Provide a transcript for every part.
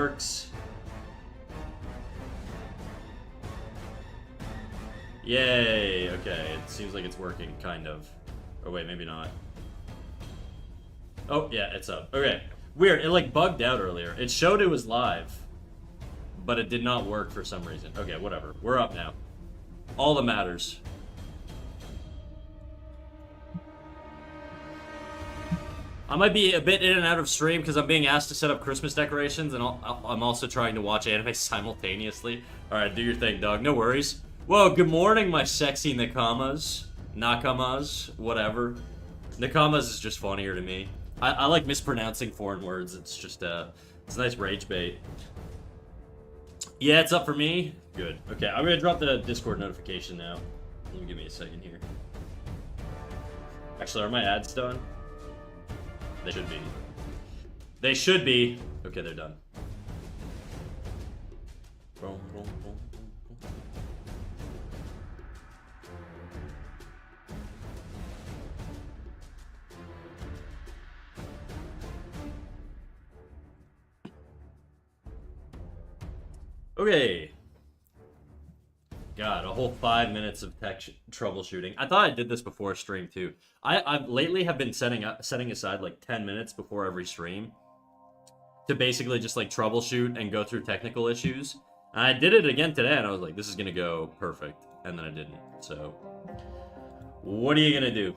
works. Yay! Okay, it seems like it's working, kind of. Oh wait, maybe not. Oh, yeah, it's up. Okay. Weird, it like bugged out earlier. It showed it was live, but it did not work for some reason. Okay, whatever. We're up now. All that matters. I might be a bit in and out of stream because I'm being asked to set up Christmas decorations, and I'm also trying to watch anime simultaneously. Alright, do your thing, dog. No worries. Whoa, good morning, my sexy Nakamas. Nakamas, whatever. Nakamas is just funnier to me. I like mispronouncing foreign words. It's just, it's a nice rage bait. Yeah, it's up for me. Good. Okay, I'm gonna drop the Discord notification now. Give me a second here. Actually, are my ads done? They should be. They should be. Okay, they're done. Okay. God, a whole 5 minutes of tech troubleshooting. I thought I did this before stream too. I've lately have been setting aside like 10 minutes before every stream to basically just like troubleshoot and go through technical issues. And I did it again today, and I was like, this is gonna go perfect, and then I didn't. So, what are you gonna do?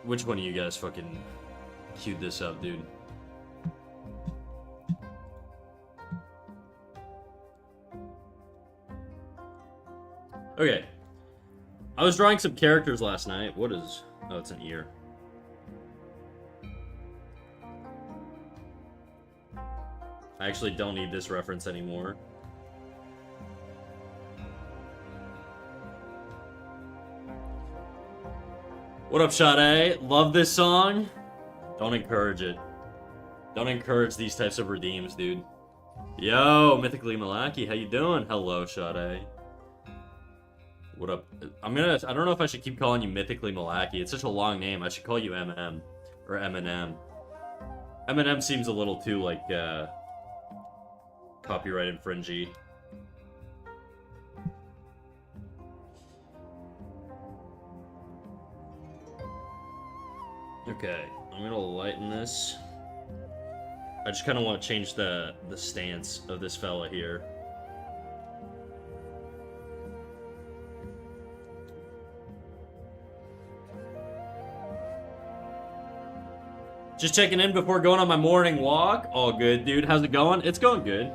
Which one of you guys fucking queued this up, dude? Okay. I was drawing some characters last night. What is... Oh, it's an ear. I actually don't need this reference anymore. What up, Sade? Love this song? Don't encourage it. Don't encourage these types of redeems, dude. Yo, Mythically Malaki, how you doing? Hello, Sade. What up? I don't know if I should keep calling you Mythically Malaki. It's such a long name. I should call you MM. Or Eminem. Eminem seems a little too, like, copyright infringy. Okay, I'm gonna lighten this. I just kind of want to change the stance of this fella here. Just checking in before going on my morning walk. All good, dude. How's it going? It's going good.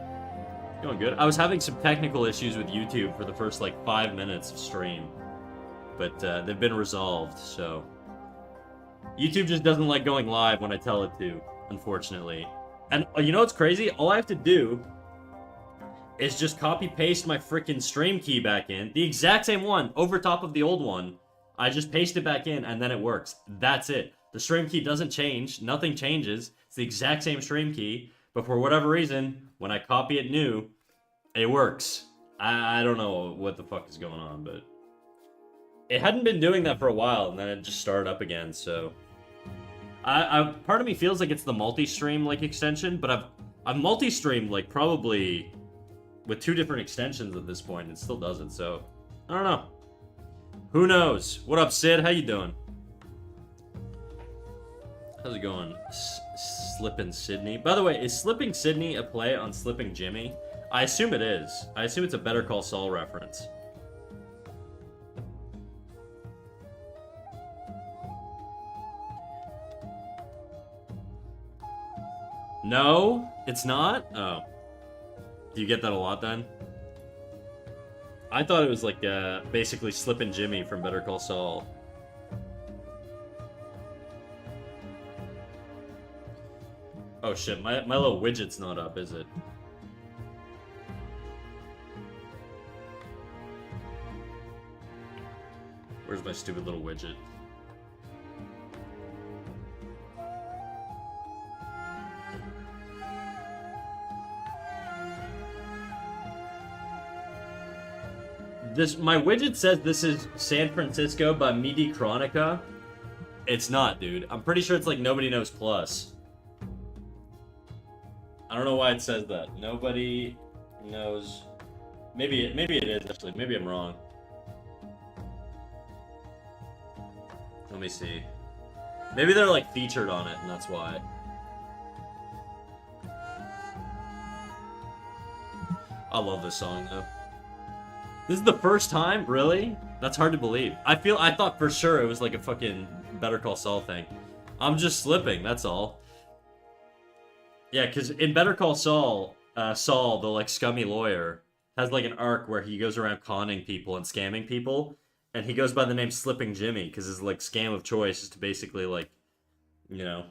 Going good. I was having some technical issues with YouTube for the first, like, 5 minutes of stream. But, they've been resolved, so... YouTube just doesn't like going live when I tell it to, unfortunately. And you know what's crazy? All I have to do is just copy-paste my freaking stream key back in. The exact same one, over top of the old one. I just paste it back in, and then it works. That's it. The stream key doesn't change. Nothing changes. It's the exact same stream key. But for whatever reason, when I copy it new, it works. I don't know what the fuck is going on, but... It hadn't been doing that for a while, and then it just started up again, so... part of me feels like it's the multi-stream, like, extension, but I've multi-streamed, like, probably with 2 different extensions at this point, and it still does it, so... I don't know. Who knows? What up, Sid? How you doing? How's it going? Slippin' Sydney? By the way, is Slipping Sydney a play on Slipping Jimmy? I assume it is. I assume it's a Better Call Saul reference. No, it's not? Oh. Do you get that a lot then? I thought it was like basically Slippin' Jimmy from Better Call Saul. Oh shit, my little widget's not up, is it? Where's my stupid little widget? This my widget says this is San Francisco by Midi Chronica. It's not, dude. I'm pretty sure it's like Nobody Knows Plus. I don't know why it says that. Nobody knows. Maybe it is actually. Maybe I'm wrong. Let me see. Maybe they're like featured on it, and that's why. I love this song though. This is the first time, really? That's hard to believe. I thought for sure it was like a fucking Better Call Saul thing. I'm just slipping, that's all. Yeah, because in Better Call Saul, Saul, the like scummy lawyer, has like an arc where he goes around conning people and scamming people, and he goes by the name Slipping Jimmy because his like scam of choice is to basically like, you know,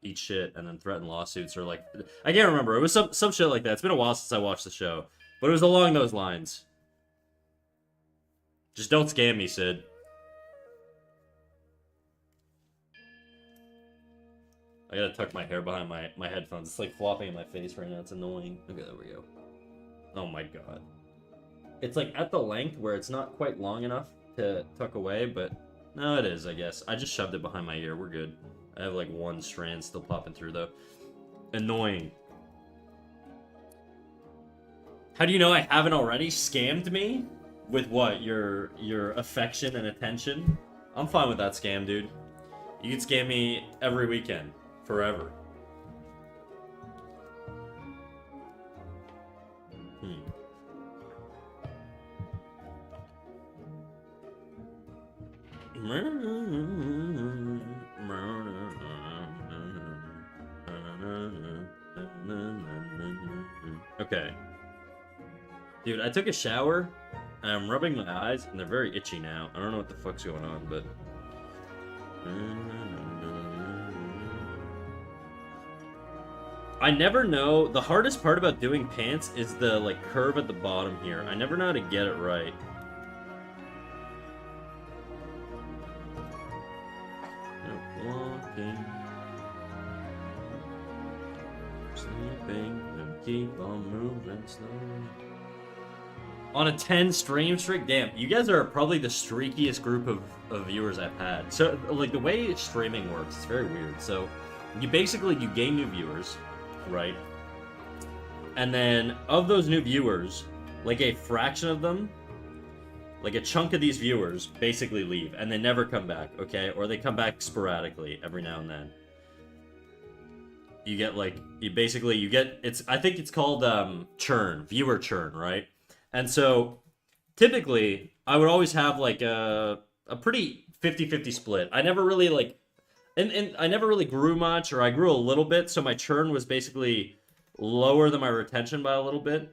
eat shit and then threaten lawsuits or like I can't remember. It was some shit like that. It's been a while since I watched the show, but it was along those lines. Just don't scam me, Sid. I gotta tuck my hair behind my headphones. It's like flopping in my face right now. It's annoying. Okay, there we go. Oh my god. It's like at the length where it's not quite long enough to tuck away, but no, it is, I guess. I just shoved it behind my ear. We're good. I have like one strand still popping through though. Annoying. How do you know I haven't already scammed me? With what? Your affection and attention? I'm fine with that scam, dude. You can scam me every weekend. Forever. Okay. Dude, I took a shower, and I'm rubbing my eyes, and they're very itchy now. I don't know what the fuck's going on, but... I never know... The hardest part about doing pants is the, like, curve at the bottom here. I never know how to get it right. Walking, sleeping, and keep on moving slowly. On a 10 stream streak? Damn, you guys are probably the streakiest group of viewers I've had. So, like, the way streaming works, it's very weird. So, you gain new viewers, right? And then, of those new viewers, like, a fraction of them, like, a chunk of these viewers basically leave, and they never come back, okay? Or they come back sporadically every now and then. You get, like, I think it's called, churn, viewer churn, right? And so, typically, I would always have, like, a pretty 50-50 split. I never really, like, and I never really grew much, or I grew a little bit, so my churn was basically lower than my retention by a little bit.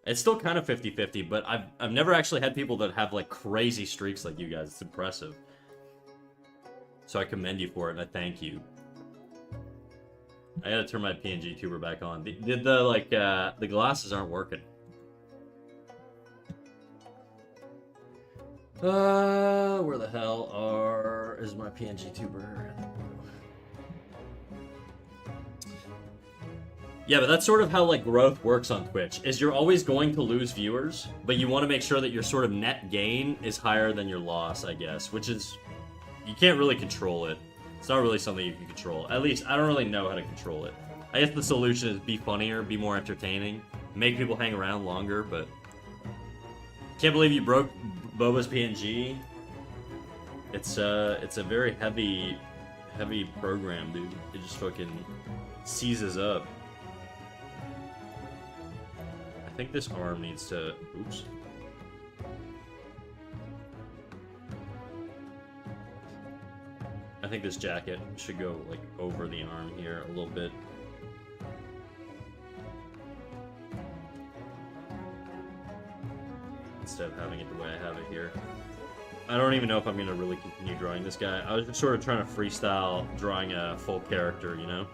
It's still kind of 50-50, but I've never actually had people that have, like, crazy streaks like you guys. It's impressive. So I commend you for it, and I thank you. I gotta turn my PNG tuber back on. The glasses aren't working. Where the hell is my PNG tuber? Yeah, but that's sort of how, like, growth works on Twitch, is you're always going to lose viewers, but you want to make sure that your sort of net gain is higher than your loss, I guess, which is... You can't really control it. It's not really something you can control. At least, I don't really know how to control it. I guess the solution is be funnier, be more entertaining, make people hang around longer, but... Can't believe you broke Boba's PNG. It's a very heavy program, dude. It just fucking seizes up. I think this arm needs to... Oops. I think this jacket should go, like, over the arm here a little bit. Instead of having it the way I have it here. I don't even know if I'm going to really continue drawing this guy. I was just sort of trying to freestyle drawing a full character, you know?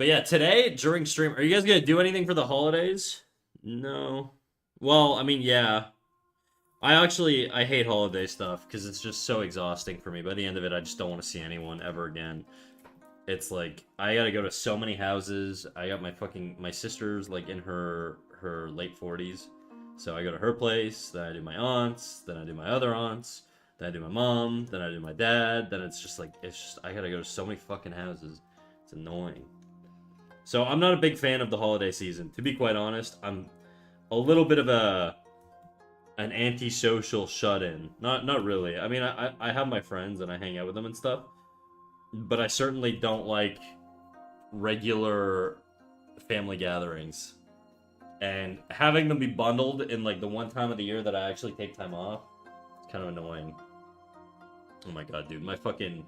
But yeah, today during stream, are you guys gonna do anything for the holidays? No. Well, I mean, yeah. I hate holiday stuff because it's just so exhausting for me. By the end of it, I just don't want to see anyone ever again. It's like I gotta go to so many houses. I got my sister's like in her late 40s. So I go to her place, then I do my aunts, then I do my other aunts, then I do my mom, then I do my dad, then it's just I gotta go to so many fucking houses. It's annoying. So I'm not a big fan of the holiday season. To be quite honest, I'm a little bit of an antisocial shut-in. Not really. I mean, I have my friends and I hang out with them and stuff, but I certainly don't like regular family gatherings. And having them be bundled in like the one time of the year that I actually take time off, it's kind of annoying. Oh my god, dude, my fucking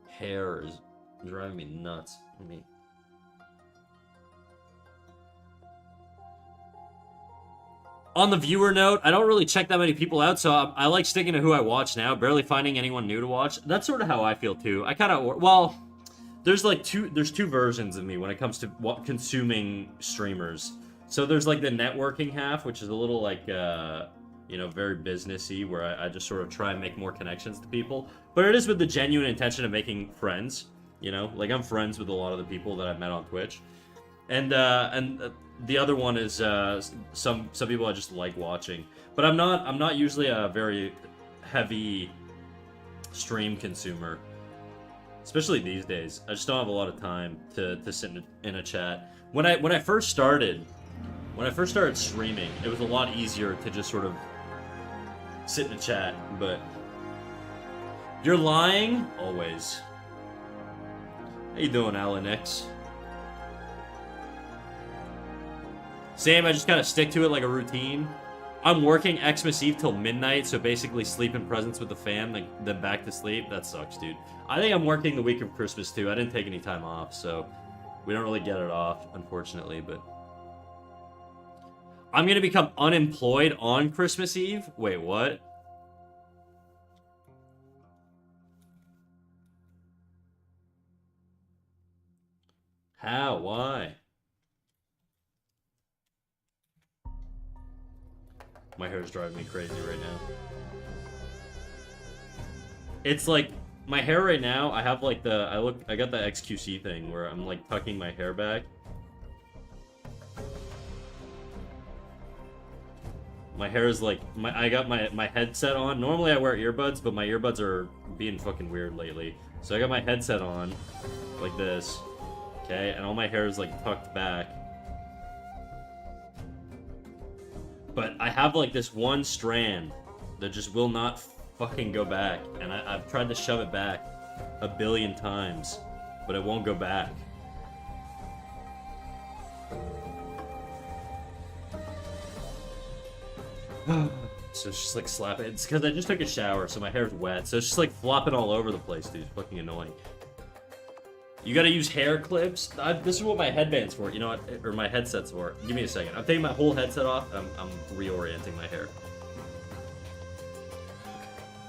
hair is driving me nuts. Let me... On the viewer note, I don't really check that many people out, so I like sticking to who I watch now, barely finding anyone new to watch. That's sort of how I feel too. I kind of, well, there's two versions of me when it comes to consuming streamers. So there's like the networking half, which is a little like, you know, very businessy, where I just sort of try and make more connections to people. But it is with the genuine intention of making friends, you know? Like, I'm friends with a lot of the people that I've met on Twitch. And the other one is some people I just like watching. But I'm not usually a very heavy stream consumer. Especially these days. I just don't have a lot of time to sit in a chat. When I first started streaming, it was a lot easier to just sort of sit in a chat, but you're lying always. How you doing, Alan X? Same, I just kind of stick to it like a routine. I'm working Xmas Eve till midnight, so basically sleep in presence with the fam, then back to sleep. That sucks, dude. I think I'm working the week of Christmas, too. I didn't take any time off, so we don't really get it off, unfortunately, but... I'm gonna become unemployed on Christmas Eve? Wait, what? How? Why? My hair is driving me crazy right now. It's like, my hair right now, I have like I got the XQC thing where I'm like tucking my hair back. My hair is like, I got my headset on. Normally I wear earbuds, but my earbuds are being fucking weird lately. So I got my headset on, like this, okay? And all my hair is like tucked back. But I have like this one strand that just will not fucking go back. And I've tried to shove it back a billion times, but it won't go back. So it's just like slapping. It's because I just took a shower, so my hair's wet. So it's just like flopping all over the place, dude. It's fucking annoying. You gotta use hair clips. This is what my headband's for, you know what? Or my headset's for. Give me a second. I'm taking my whole headset off. I'm reorienting my hair.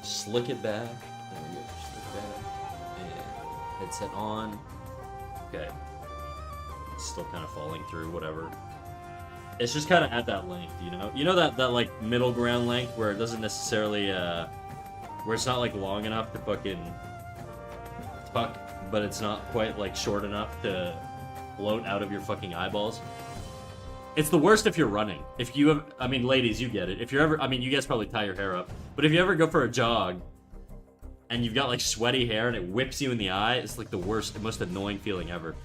Slick it back. There we go. Slick it back. And headset on. Okay. It's still kind of falling through, whatever. It's just kind of at that length, you know? You know that like, middle ground length where it doesn't necessarily, where it's not, like, long enough to fucking tuck, but it's not quite, like, short enough to float out of your fucking eyeballs? It's the worst if you're running. If you have, I mean, ladies, you get it. If you're ever, I mean, you guys probably tie your hair up, but if you ever go for a jog, and you've got, like, sweaty hair and it whips you in the eye, it's, like, the worst, the most annoying feeling ever.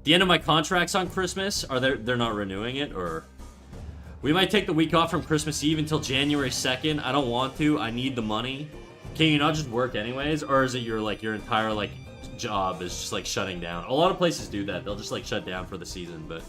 The end of my contract's on Christmas? Are they're not renewing it, or... We might take the week off from Christmas Eve until January 2nd. I don't want to. I need the money. Can you not just work anyways? Or is it your entire, like, job is just, like, shutting down? A lot of places do that. They'll just, like, shut down for the season, but...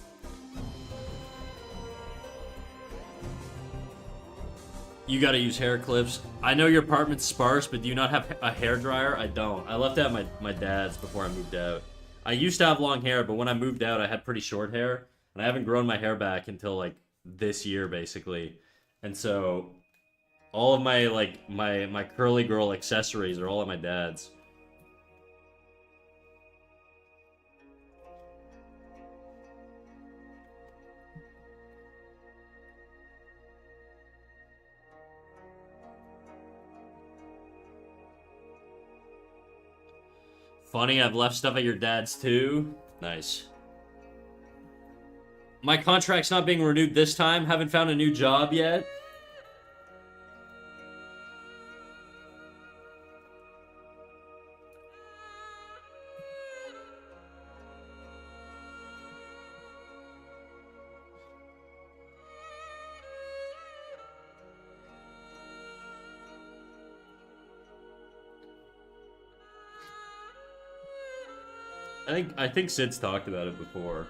You gotta use hair clips. I know your apartment's sparse, but do you not have a hairdryer? I don't. I left it at my dad's before I moved out. I used to have long hair, but when I moved out, I had pretty short hair. And I haven't grown my hair back until, like, this year, basically. And so, all of my, like, my curly girl accessories are all at my dad's. Funny, I've left stuff at your dad's too. Nice. My contract's not being renewed this time. Haven't found a new job yet. I think Sid's talked about it before.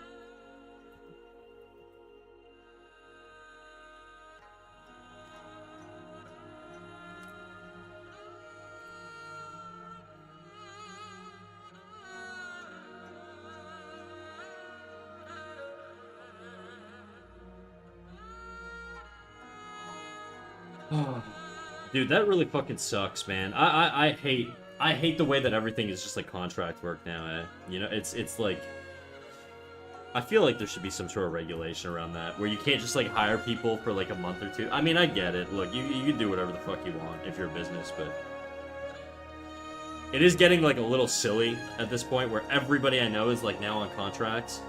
Dude, that really fucking sucks, man. I hate the way that everything is just like contract work now, eh? You know, it's like I feel like there should be some sort of regulation around that where you can't just like hire people for like a month or two. I mean, I get it. Look, you can do whatever the fuck you want if you're a business, but it is getting like a little silly at this point where everybody I know is like now on contracts.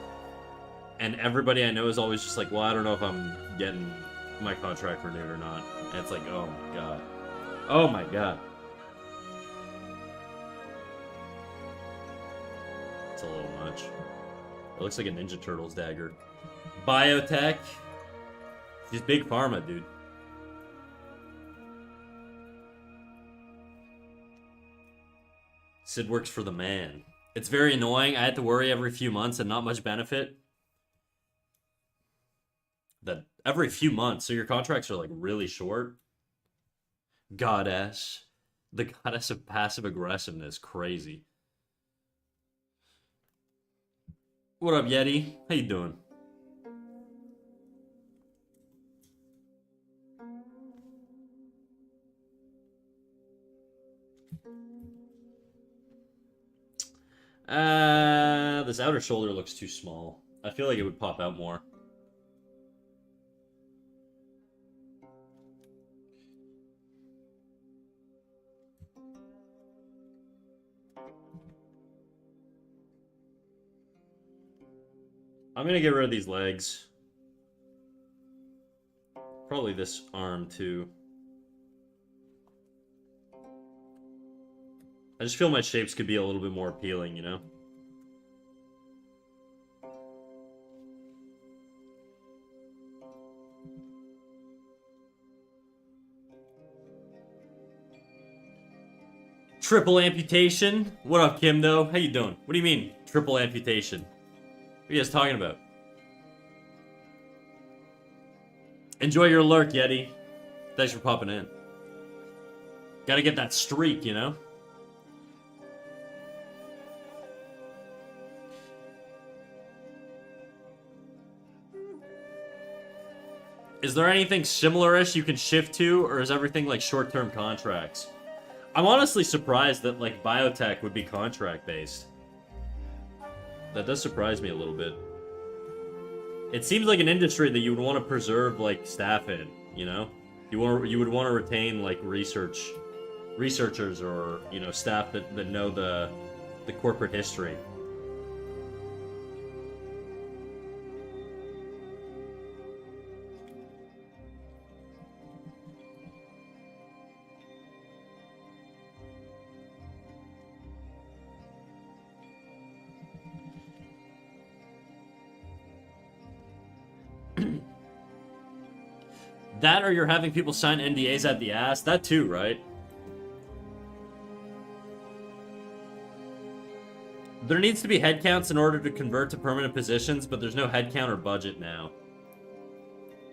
And everybody I know is always just like, well, I don't know if I'm getting my contract renewed or not. And it's like, oh my god. Oh my god. It's a little much. It looks like a Ninja Turtles dagger. Biotech. She's big pharma, dude. Sid works for the man. It's very annoying. I had to worry every few months and not much benefit. That every few months, so your contracts are like really short. Goddess. The goddess of passive aggressiveness. Crazy. What up, Yeti? How you doing? This outer shoulder looks too small. I feel like it would pop out more. I'm gonna get rid of these legs. Probably this arm, too. I just feel my shapes could be a little bit more appealing, you know? Triple amputation? What up, Kim, though? How you doing? What do you mean, triple amputation? What are you guys talking about? Enjoy your lurk, Yeti. Thanks for popping in. Gotta get that streak, you know? Is there anything similar-ish you can shift to, or is everything like short-term contracts? I'm honestly surprised that like biotech would be contract-based. That does surprise me a little bit. It seems like an industry that you would want to preserve like staff in, you know? You would want to retain like researchers or, you know, staff that know the corporate history. That or you're having people sign NDAs at the ass. That too, right? There needs to be headcounts in order to convert to permanent positions, but there's no headcount or budget now.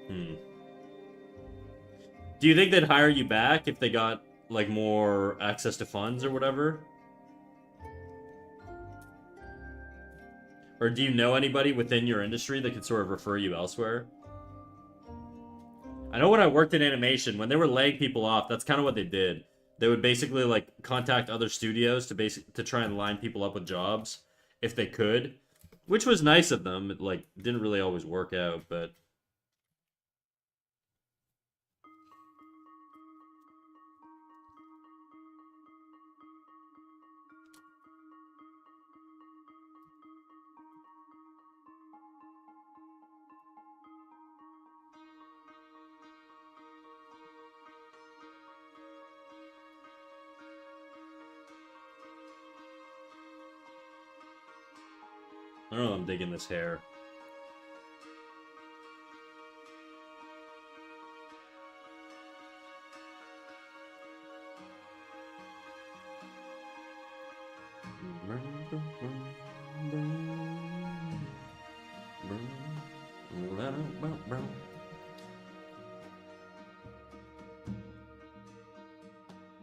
Do you think they'd hire you back if they got, like, more access to funds or whatever? Or do you know anybody within your industry that could sort of refer you elsewhere? I know when I worked in animation, when they were laying people off, that's kind of what they did. They would basically like contact other studios to try and line people up with jobs if they could, which was nice of them. It like didn't really always work out, but I don't know, I'm digging this hair.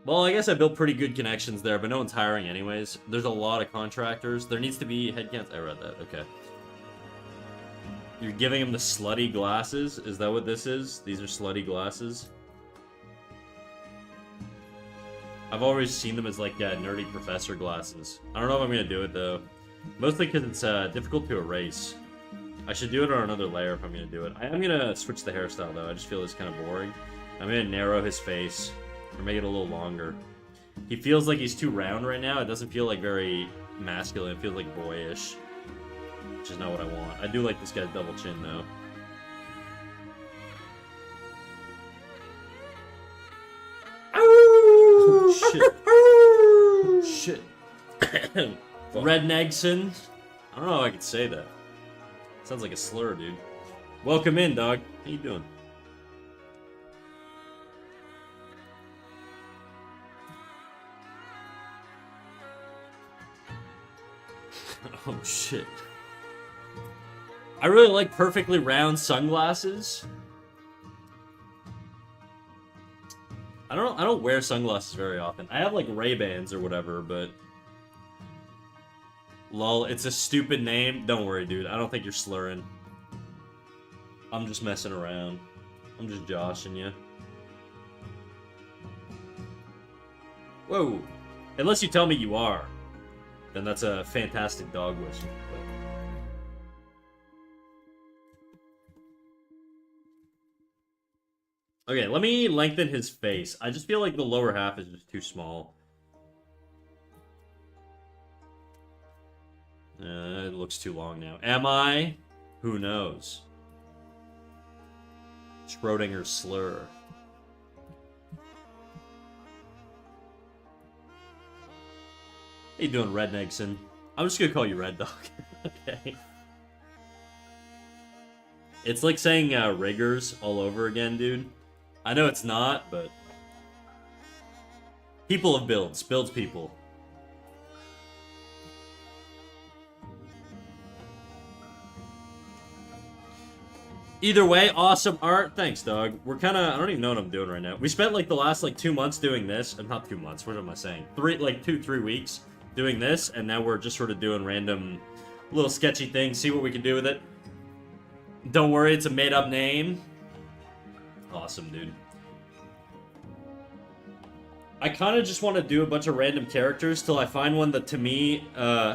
Well, I guess I built pretty good connections there, but no one's hiring anyways. There's a lot of contractors. There needs to be headcounts. I read that. Okay. You're giving him the slutty glasses? Is that what this is? These are slutty glasses? I've always seen them as like nerdy professor glasses. I don't know if I'm gonna do it though. Mostly because it's difficult to erase. I should do it on another layer if I'm gonna do it. I am gonna switch the hairstyle though. I just feel it's kind of boring. I'm gonna narrow his face. Or make it a little longer. He feels like he's too round right now. It doesn't feel like very masculine. It feels like boyish. Which is not what I want. I do like this guy's double chin though. Oh, shit. Shit. Rednegson. I don't know how I could say that. Sounds like a slur, dude. Welcome in, dog. How you doing? Oh shit. I really like perfectly round sunglasses. I don't wear sunglasses very often. I have like Ray-Bans or whatever, but lol, it's a stupid name. Don't worry, dude. I don't think you're slurring. I'm just messing around. I'm just joshing you. Whoa. Unless you tell me you are. Then that's a fantastic dog whistle. Okay, let me lengthen his face. I just feel like the lower half is just too small. It looks too long now. Am I? Who knows? Schrodinger's slur. How you doing, Rednegson? I'm just gonna call you Red Dog. Okay. It's like saying riggers all over again, dude. I know it's not, but people of builds people. Either way, awesome art. Thanks, dog. We're kind of, I don't even know what I'm doing right now. We spent like the last like 2 months doing this, and not 2 months. What am I saying? 2-3 weeks doing this, and now we're just sort of doing random little sketchy things, see what we can do with it. Don't worry, it's a made-up name. Awesome, dude. I kind of just want to do a bunch of random characters till I find one that, to me,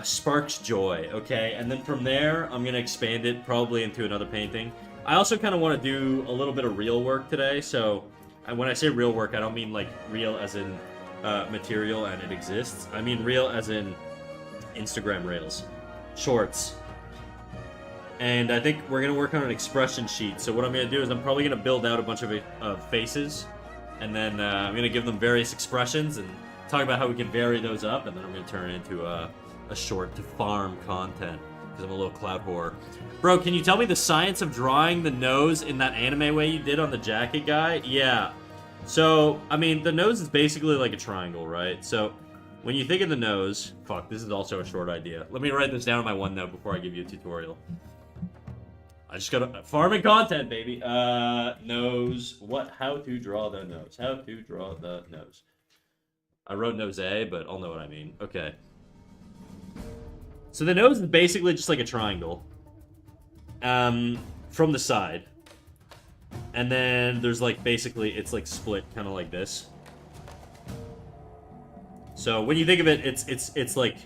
sparks joy, okay? And then from there, I'm going to expand it probably into another painting. I also kind of want to do a little bit of real work today, so when I say real work, I don't mean, like, real as in material and it exists. I mean real as in Instagram Reels, Shorts. And I think we're going to work on an expression sheet. So what I'm going to do is I'm probably going to build out a bunch of faces. And then I'm going to give them various expressions and talk about how we can vary those up. And then I'm going to turn it into a short to farm content. Because I'm a little cloud whore. Bro, can you tell me the science of drawing the nose in that anime way you did on the jacket guy? Yeah. So, I mean, the nose is basically like a triangle, right? So, when you think of the nose... Fuck, this is also a short idea. Let me write this down on my OneNote before I give you a tutorial. I just gotta... Farming content, baby! Nose... What? How to draw the nose. How to draw the nose. I wrote nose A, but I'll know what I mean. Okay. So the nose is basically just like a triangle. From the side. And then there's like, basically, it's like split, kind of like this. So when you think of it, it's like...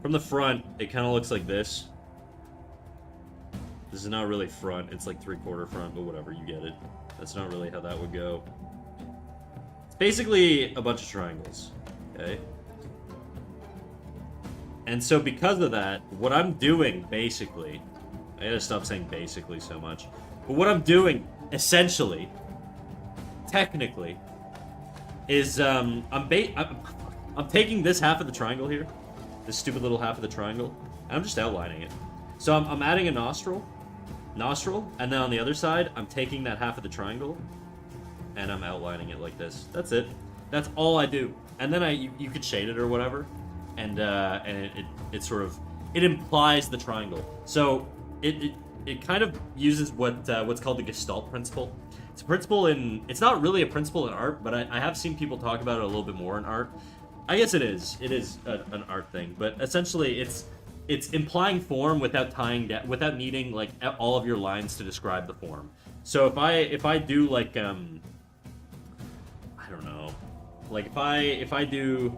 From the front, it kind of looks like this. This is not really front, it's like 3/4 front, but whatever, you get it. That's not really how that would go. It's basically a bunch of triangles, okay? And so because of that, what I'm doing, basically... I gotta stop saying basically so much. But what I'm doing, essentially, technically, is, I'm taking this half of the triangle here, this stupid little half of the triangle, And I'm just outlining it. So I'm adding a nostril, and then on the other side, I'm taking that half of the triangle, and I'm outlining it like this. That's it. That's all I do. And then you could shade it or whatever, and it sort of it implies the triangle. So it kind of uses what's called the Gestalt principle. It's a principle it's not really a principle in art, but I have seen people talk about it a little bit more in art. I guess it is. It is an art thing, but essentially it's implying form without tying down, without needing like all of your lines to describe the form. So if I do like I don't know, like if I do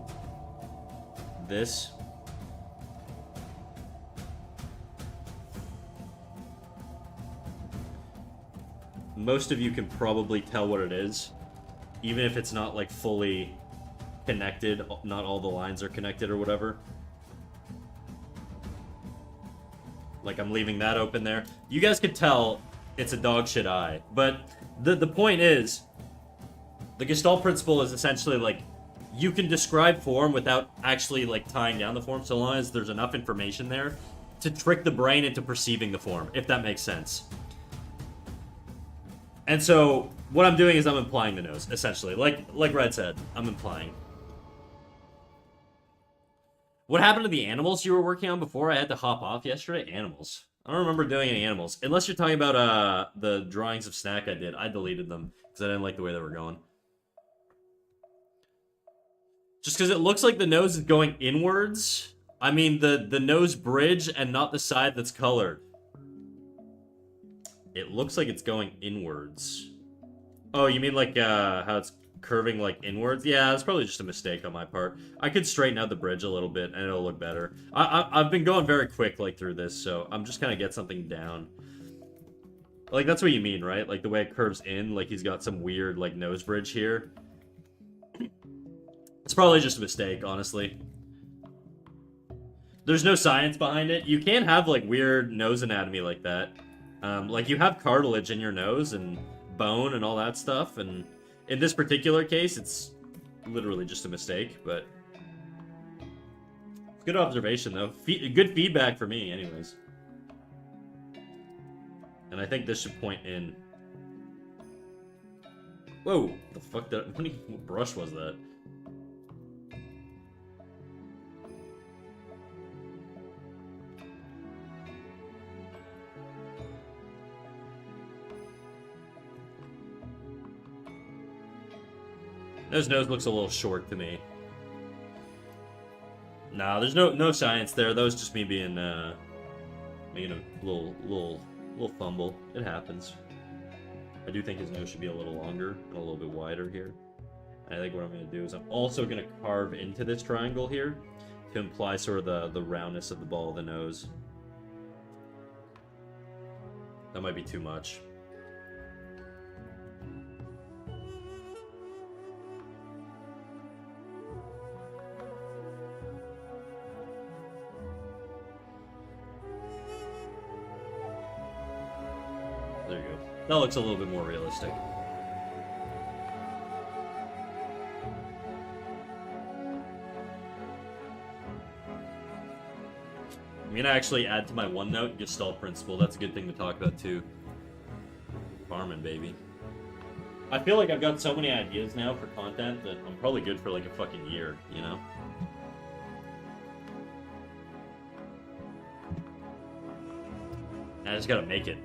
this. Most of you can probably tell what it is, even if it's not like fully connected, not all the lines are connected or whatever. Like I'm leaving that open there. You guys could tell it's a dog shit eye, but the point is, the Gestalt principle is essentially like, you can describe form without actually like tying down the form, so long as there's enough information there to trick the brain into perceiving the form, if that makes sense. And so, what I'm doing is I'm implying the nose, essentially. Like Red said, I'm implying. What happened to the animals you were working on before? I had to hop off yesterday? Animals. I don't remember doing any animals. Unless you're talking about the drawings of Snack I did. I deleted them, because I didn't like the way they were going. Just because it looks like the nose is going inwards. I mean, the nose bridge and not the side that's colored. It looks like it's going inwards. Oh, you mean like how it's curving like inwards? Yeah, it's probably just a mistake on my part. I could straighten out the bridge a little bit and it'll look better. I've been going very quick like through this, so I'm just gonna get something down. Like that's what you mean, right? Like the way it curves in, like he's got some weird like nose bridge here. It's probably just a mistake, honestly. There's no science behind it. You can have like weird nose anatomy like that. Like you have cartilage in your nose and bone and all that stuff, and in this particular case, it's literally just a mistake, but good observation though. Good feedback for me, anyways. And I think this should point in. Whoa, the fuck what brush was that? His nose looks a little short to me. Nah, there's no science there. That was just me being making a little fumble. It happens. I do think his nose should be a little longer and a little bit wider here. And I think what I'm going to do is I'm also going to carve into this triangle here to imply sort of the roundness of the ball of the nose. That might be too much. There you go. That looks a little bit more realistic. I'm gonna actually add to my OneNote Gestalt principle. That's a good thing to talk about too. Farming, baby. I feel like I've got so many ideas now for content that I'm probably good for like a fucking year, you know? I just gotta make it.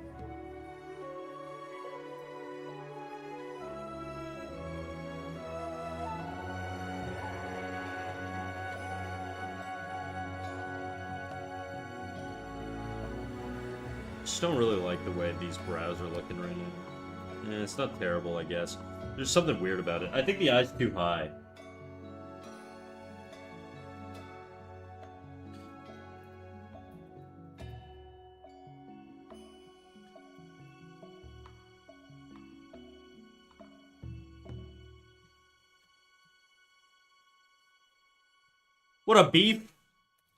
Just don't really like the way these brows are looking right now. It's not terrible, I guess. There's something weird about it. I think the eye's too high. What up, beef?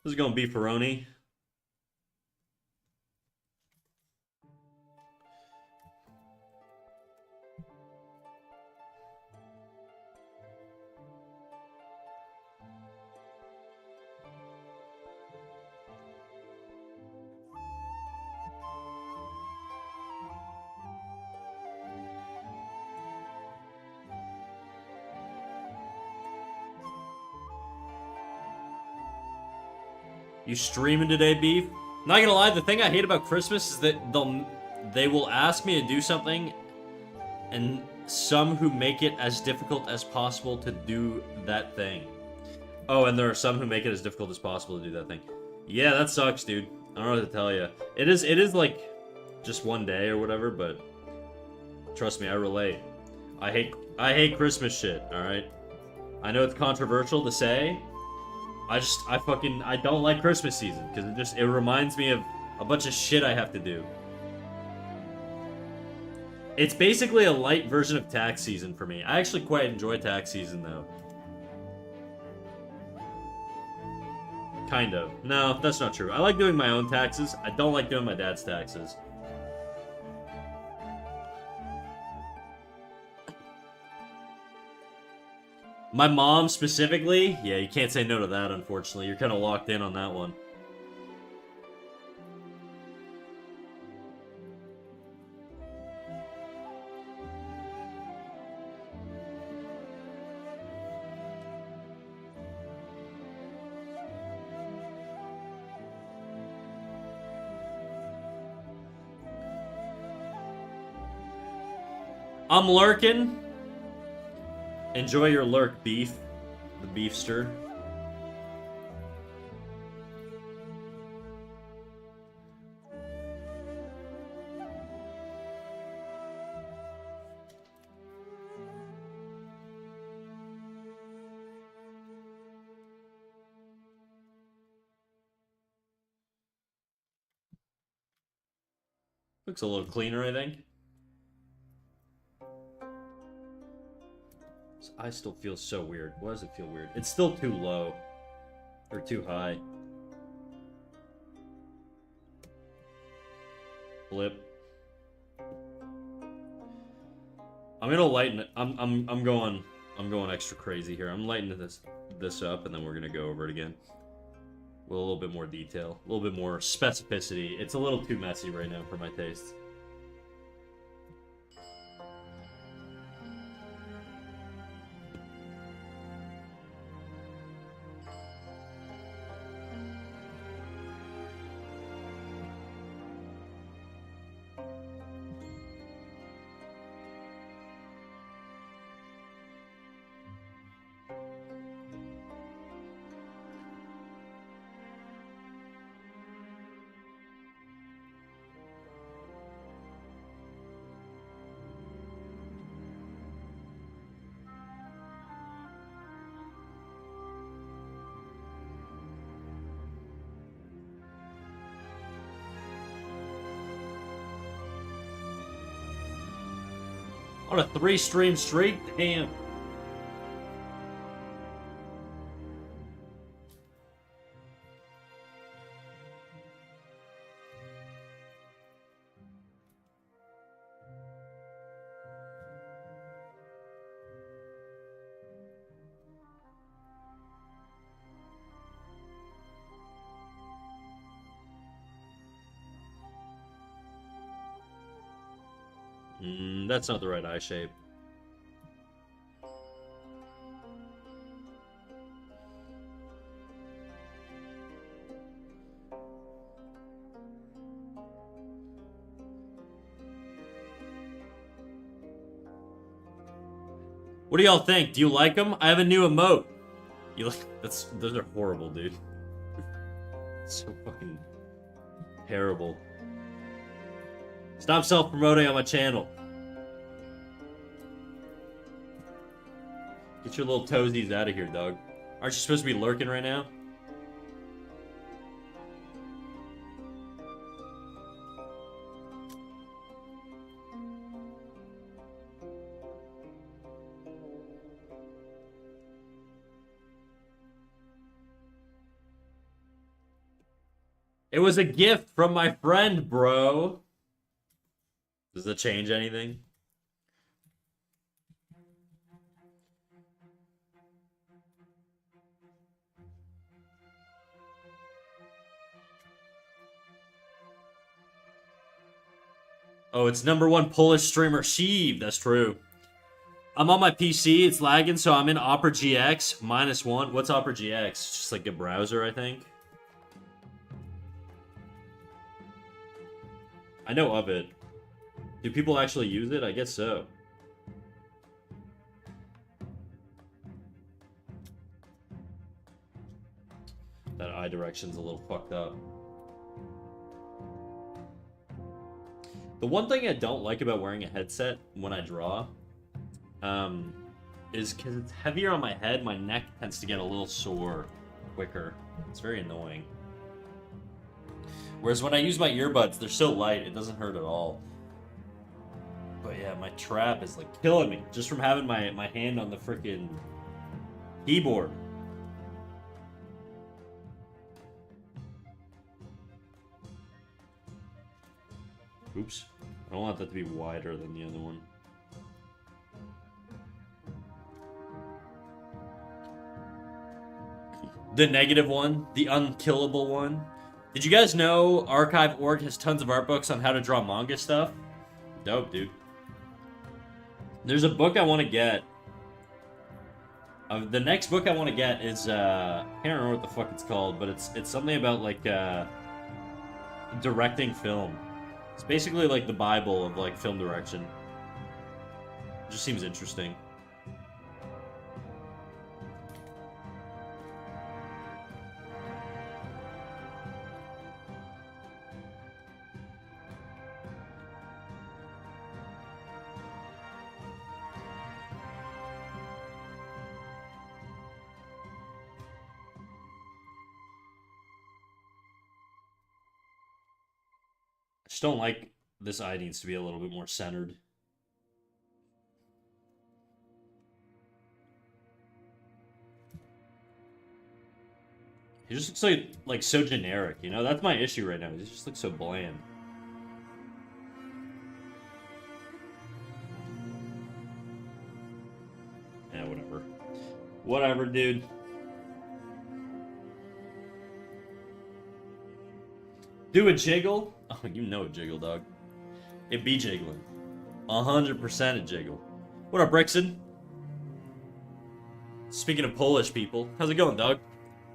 This is going beefaroni. You streaming today, Beef? Not gonna lie, the thing I hate about Christmas is that they will ask me to do something, and some who make it as difficult as possible to do that thing. Oh, and there are some who make it as difficult as possible to do that thing. Yeah, that sucks, dude. I don't know what to tell you. It is like just one day or whatever, but trust me, I relate. I hate Christmas shit, alright? I know it's controversial to say. I don't like Christmas season, because it reminds me of a bunch of shit I have to do. It's basically a light version of tax season for me. I actually quite enjoy tax season, though. Kind of. No, that's not true. I like doing my own taxes. I don't like doing my dad's taxes. My mom, specifically? Yeah, you can't say no to that, unfortunately. You're kind of locked in on that one. I'm lurking. Enjoy your lurk, Beef. The Beefster. Looks a little cleaner, I think. I still feel so weird. Why does it feel weird? It's still too low. Or too high. Flip. I'm gonna lighten it. I'm going extra crazy here. I'm lightening this up, and then we're gonna go over it again. With a little bit more detail. A little bit more specificity. It's a little too messy right now for my taste. On a 3-stream streak? Damn. That's not the right eye shape. What do y'all think? Do you like them? I have a new emote. You like? Those are horrible, dude. So fucking terrible. Stop self-promoting on my channel. Get your little toesies out of here, dog. Aren't you supposed to be lurking right now? It was a gift from my friend, bro. Does that change anything? Oh, it's #1 Polish streamer Sheev. That's true. I'm on my PC. It's lagging, so I'm in Opera GX -1. What's Opera GX? It's just like a browser, I think. I know of it. Do people actually use it? I guess so. That eye direction's a little fucked up. The one thing I don't like about wearing a headset when I draw, is because it's heavier on my head, my neck tends to get a little sore quicker. It's very annoying. Whereas when I use my earbuds, they're so light, it doesn't hurt at all. But yeah, my trap is like killing me just from having my hand on the freaking keyboard. Oops. I don't want that to be wider than the other one. The negative one, the unkillable one. Did you guys know Archive.org has tons of art books on how to draw manga stuff? Dope, dude. There's a book I want to get. The next book I want to get is, I can't remember what the fuck it's called, but it's something about, like, directing film. It's basically like the Bible of, like, film direction. It just seems interesting. I just don't like this eye needs to be a little bit more centered. He just looks like so generic, you know? That's my issue right now. He just looks so bland. Yeah, whatever. Whatever, dude. Do a jiggle? Oh, you know a jiggle, dog. It be jiggling. 100% a jiggle. What up, Brixton? Speaking of Polish people, how's it going, dog?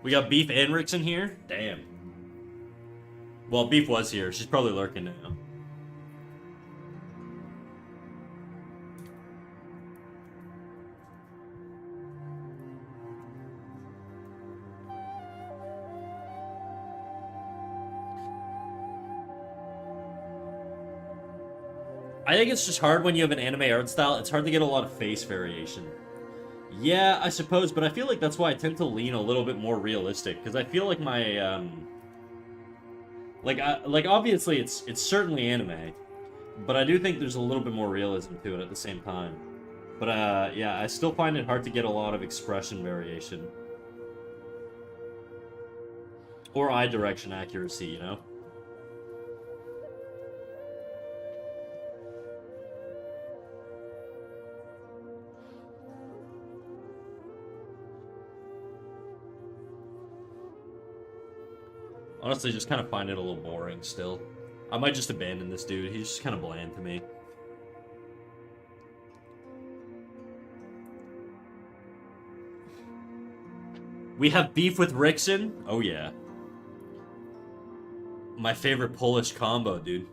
We got Beef and Rickson here? Damn. Well, Beef was here. She's probably lurking now. I think it's just hard when you have an anime art style. It's hard to get a lot of face variation. Yeah, I suppose, but I feel like that's why I tend to lean a little bit more realistic, because I feel like my, like obviously it's certainly anime, but I do think there's a little bit more realism to it at the same time. But, yeah, I still find it hard to get a lot of expression variation. Or eye direction accuracy, you know? Honestly, just kind of find it a little boring still. I might just abandon this dude. He's just kind of bland to me. We have beef with Rickson? Oh, yeah. My favorite Polish combo, dude.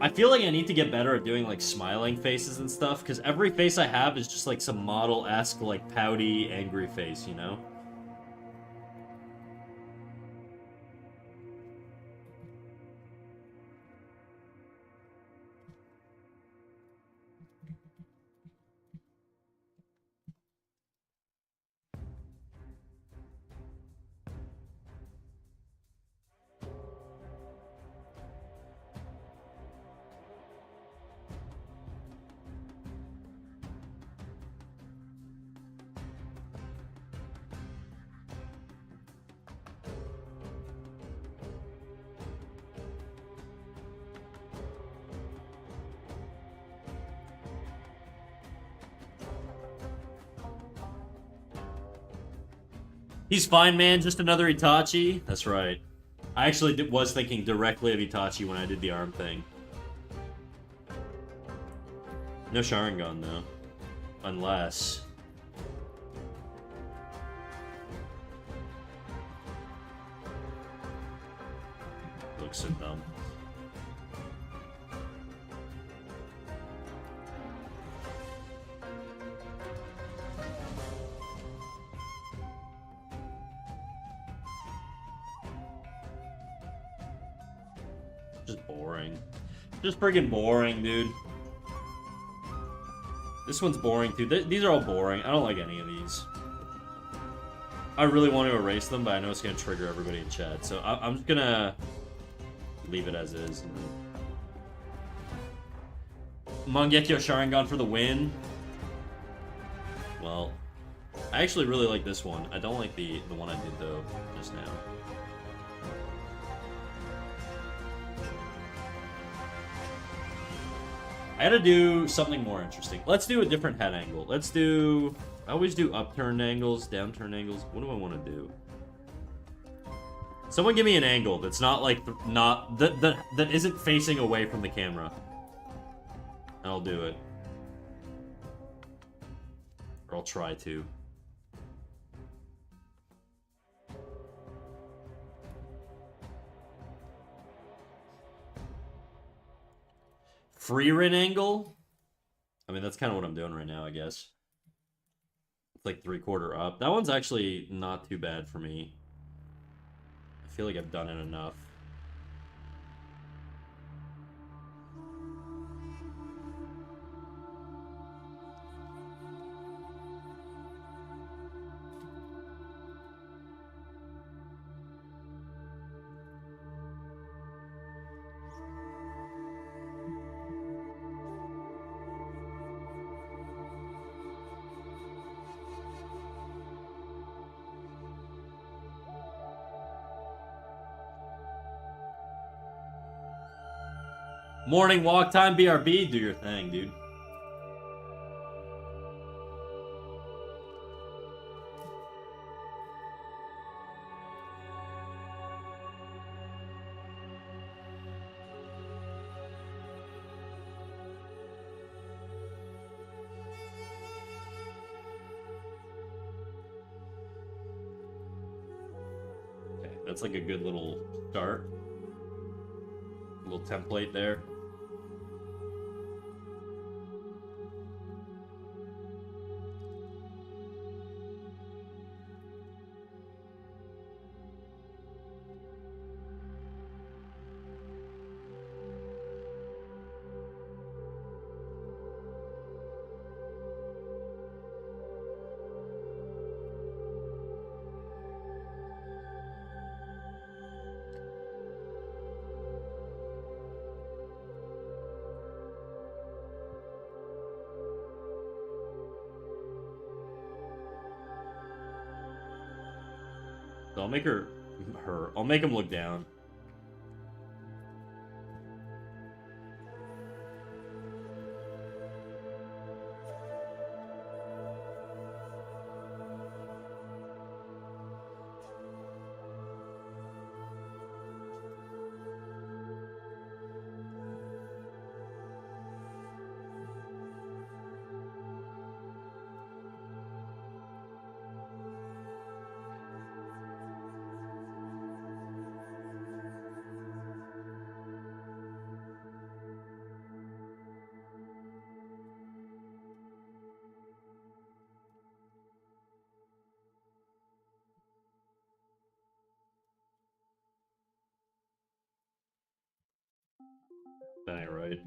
I feel like I need to get better at doing, like, smiling faces and stuff, because every face I have is just, like, some model-esque, like, pouty, angry face, you know? He's fine, man. Just another Itachi. That's right. I actually was thinking directly of Itachi when I did the arm thing. No Sharingan, though. Unless... looks so dumb. Just boring. Just friggin' boring, dude. This one's boring, too. These are all boring. I don't like any of these. I really want to erase them, but I know it's going to trigger everybody in chat. So I'm just going to leave it as is. Mangekyo Sharingan for the win. Well, I actually really like this one. I don't like the one I did, though, just now. I gotta do something more interesting. Let's do a different head angle. Let's do... I always do upturned angles, downturned angles. What do I want to do? Someone give me an angle that's not like... that isn't facing away from the camera. And I'll do it. Or I'll try to. Free-rin angle? I mean, that's kind of what I'm doing right now, I guess. It's like 3/4 up. That one's actually not too bad for me. I feel like I've done it enough. Morning walk time, BRB. Do your thing, dude. Okay, that's like a good little start. A little template there. So I'll make her. I'll make him look down. That ain't right.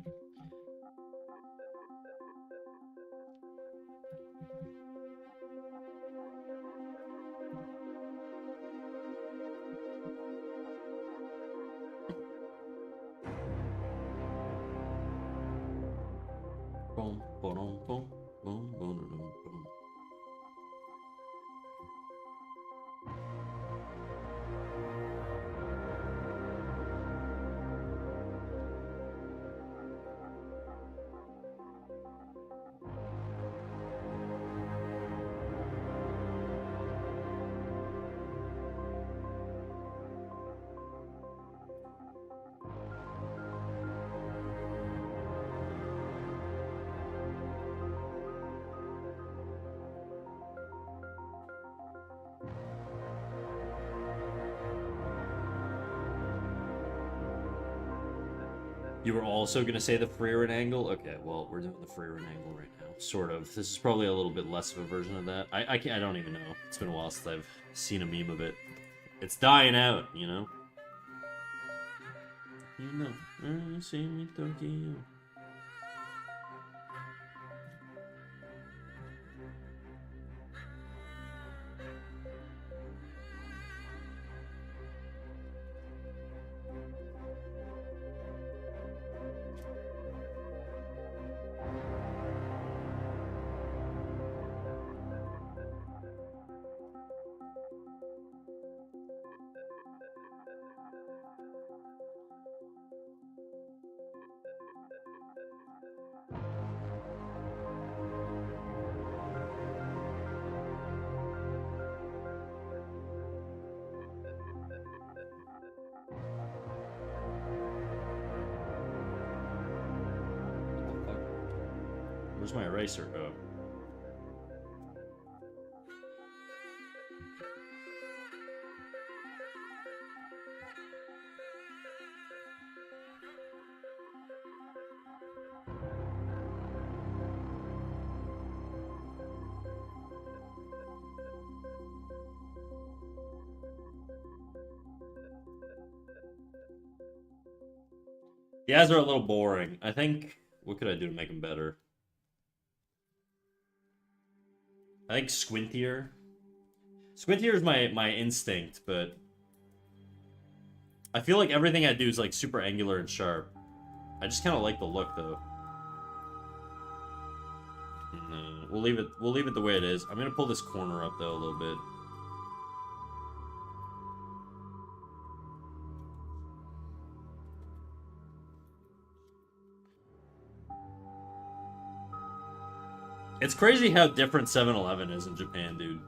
Boom, boom, boom, boom, boom, boom, boom. You were also gonna say the Freeran angle? Okay, well, we're doing the Freeran angle right now. Sort of. This is probably a little bit less of a version of that. I can't, I don't even know. It's been a while since I've seen a meme of it. It's dying out, you know? You know, see me Tokyo. Where's my eraser? Oh. The ads are a little boring. I think, what could I do to make them better? I think squintier. Squintier is my instinct, but I feel like everything I do is like super angular and sharp. I just kind of like the look though. No, we'll leave it the way it is. I'm gonna pull this corner up though a little bit. It's crazy how different 7-Eleven is in Japan, dude.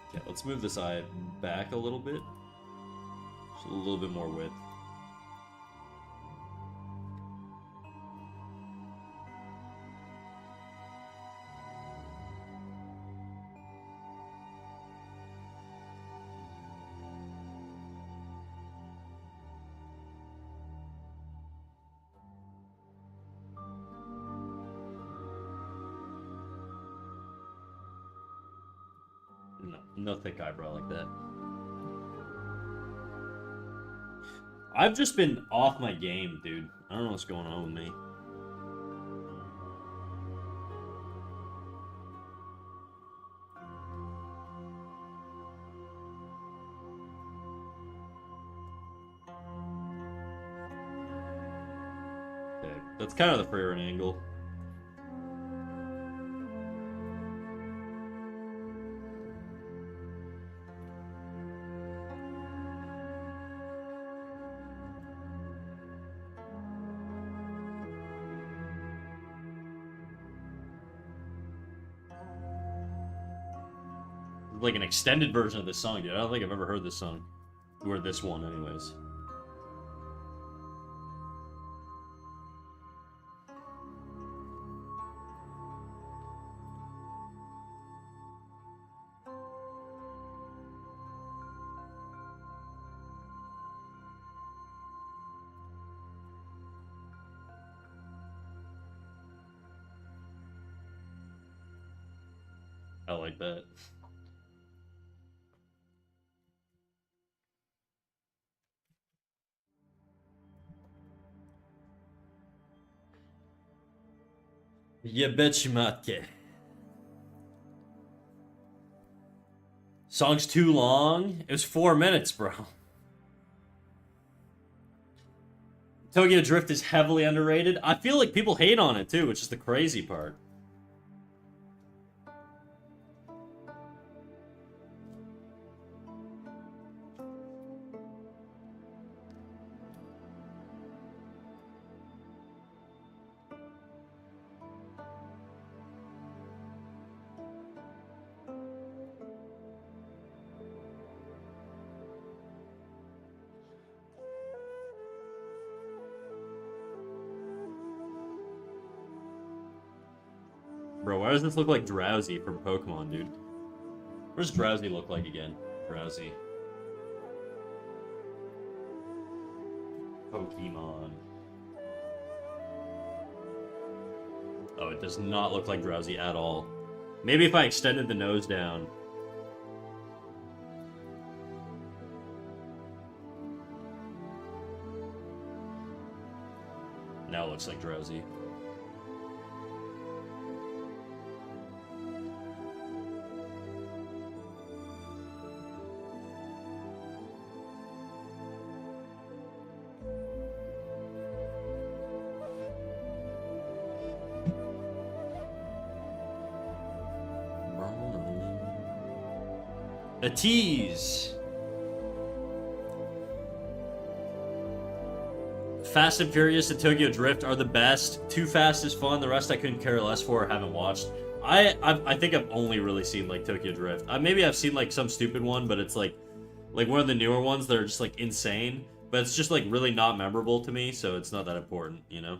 Okay, let's move this eye back a little bit. Just a little bit more width. No thick eyebrow like that. I've just been off my game, dude. I don't know what's going on with me. Okay, that's kind of the Freeran angle. Like an extended version of this song, dude. I don't think I've ever heard this song. Or this one, anyways. I like that. Yeah, bet you might get. Song's too long? It was 4 minutes, bro. Tokyo Drift is heavily underrated. I feel like people hate on it too, which is the crazy part. Bro, why does this look like Drowsy from Pokemon, dude? What does Drowsy look like again? Drowsy. Pokemon. Oh, it does not look like Drowsy at all. Maybe if I extended the nose down. Now it looks like Drowsy. A tease. Fast and Furious and Tokyo Drift are the best. Too Fast is fun. The rest I couldn't care less for or haven't watched. I think I've only really seen like Tokyo Drift. Maybe I've seen like some stupid one, but it's like one of the newer ones that are just like insane. But it's just like really not memorable to me, so it's not that important, you know?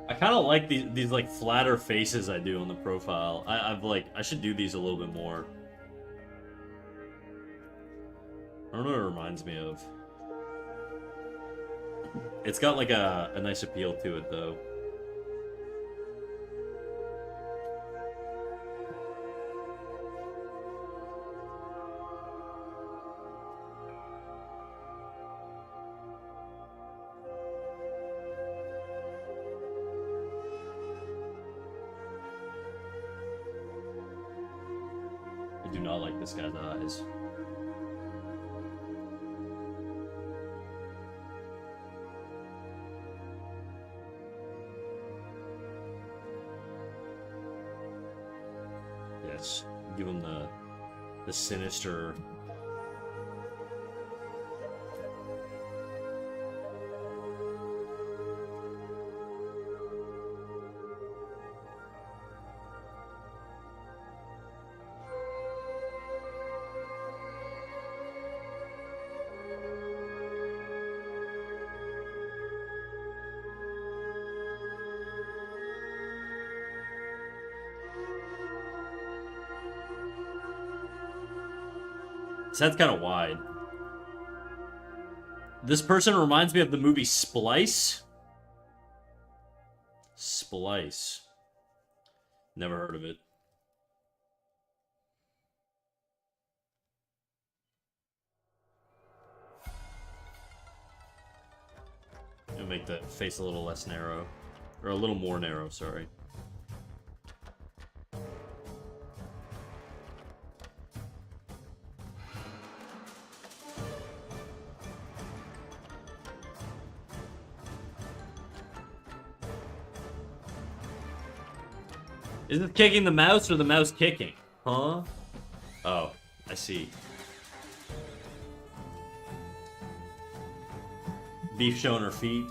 I kind of like these like flatter faces I do on the profile. I should do these a little bit more. I don't know what it reminds me of. It's got like a nice appeal to it though. I do not like this guy's eyes. Yes, give him the sinister. So that's kind of wide. This person reminds me of the movie Splice. Splice. Never heard of it. I'll make the face a little less narrow. Or a little more narrow, sorry. Is it kicking the mouse or the mouse kicking? Huh? Oh, I see. Beef showing her feet.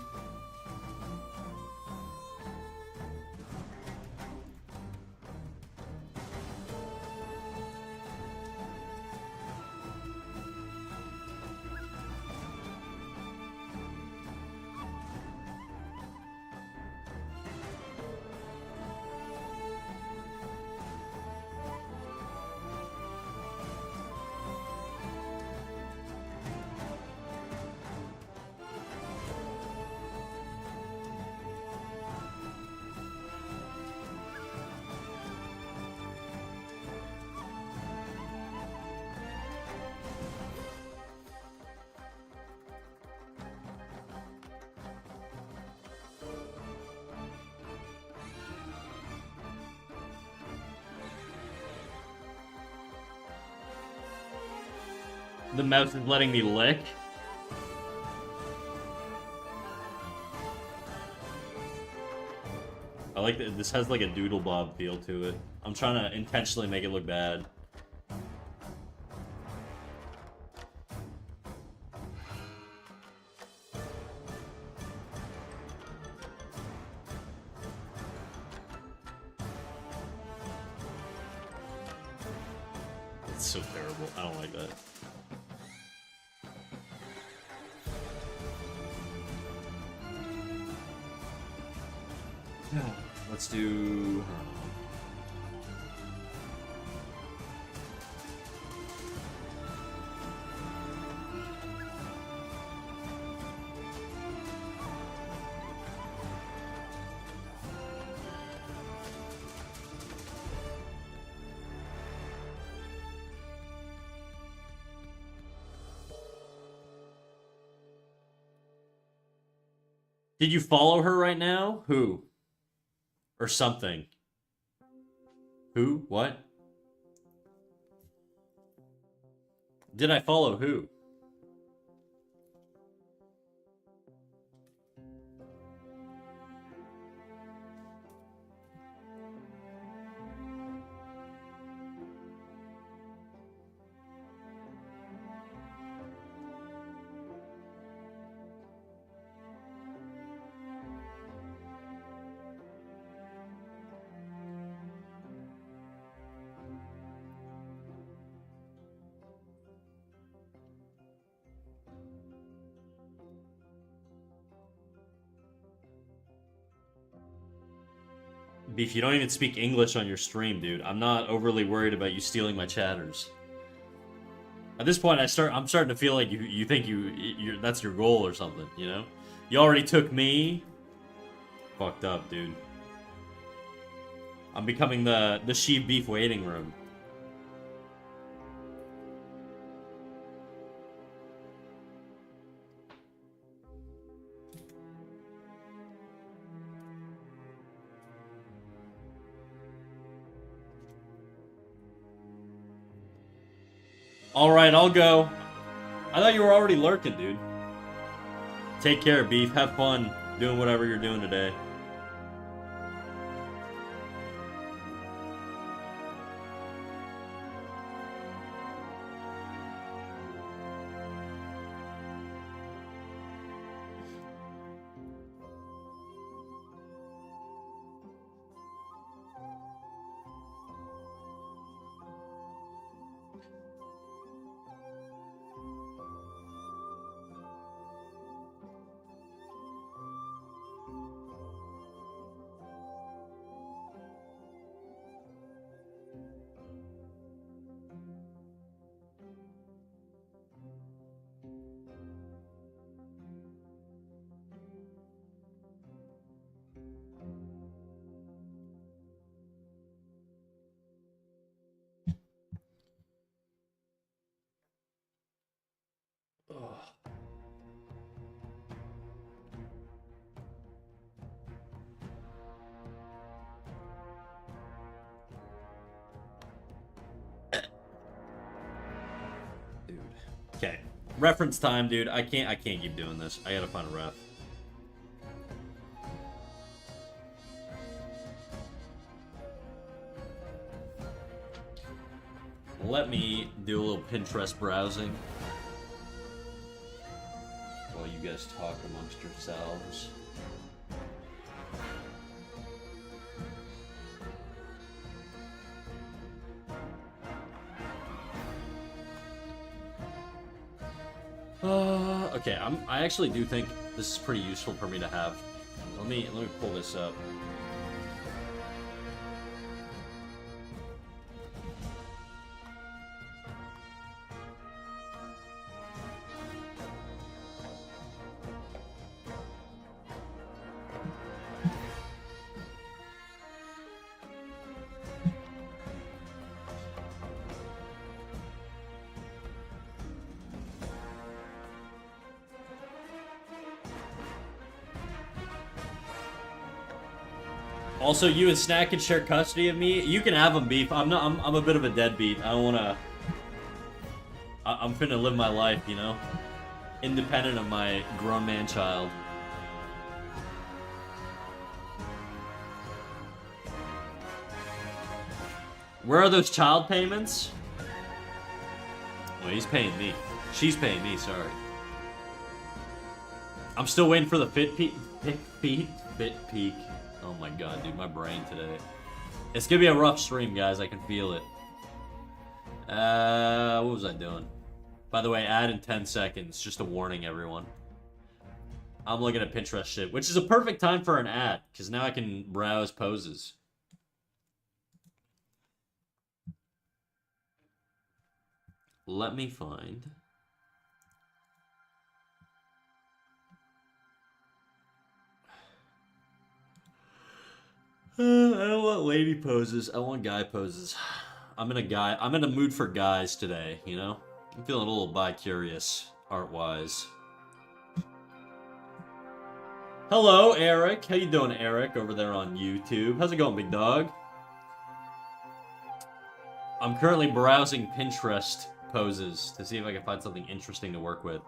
The mouse is letting me lick. I like that this has like a doodle bob feel to it. I'm trying to intentionally make it look bad. It's so terrible. I don't like that. Let's do... Did you follow her right now? Who? Or something. Who? What? Did I follow who? Beef, you don't even speak English on your stream, dude. I'm not overly worried about you stealing my chatters. At this point, I'm starting to feel like you think that's your goal or something, you know? You already took me. Fucked up, dude. I'm becoming the sheep beef waiting room. Alright, I'll go. I thought you were already lurking, dude. Take care, Beef. Have fun doing whatever you're doing today. Dude. Okay. Reference time, dude. I can't keep doing this. I gotta find a ref. Let me do a little Pinterest browsing while you guys talk amongst yourselves. Okay, I actually do think this is pretty useful for me to have. Let me pull this up. Also, you and Snack can share custody of me. You can have them, Beef. I'm a bit of a deadbeat. I don't wanna. I'm finna live my life, you know? Independent of my grown man child. Where are those child payments? Well, he's paying me. She's paying me, sorry. I'm still waiting for the fit peak. Oh my god, dude, my brain today. It's gonna be a rough stream, guys. I can feel it. What was I doing? By the way, ad in 10 seconds. Just a warning, everyone. I'm looking at Pinterest shit, which is a perfect time for an ad, because now I can browse poses. Let me find... I don't want lady poses. I want guy poses. I'm in a mood for guys today, you know? I'm feeling a little bi-curious, art-wise. Hello, Eric. How you doing, Eric, over there on YouTube? How's it going, big dog? I'm currently browsing Pinterest poses to see if I can find something interesting to work with.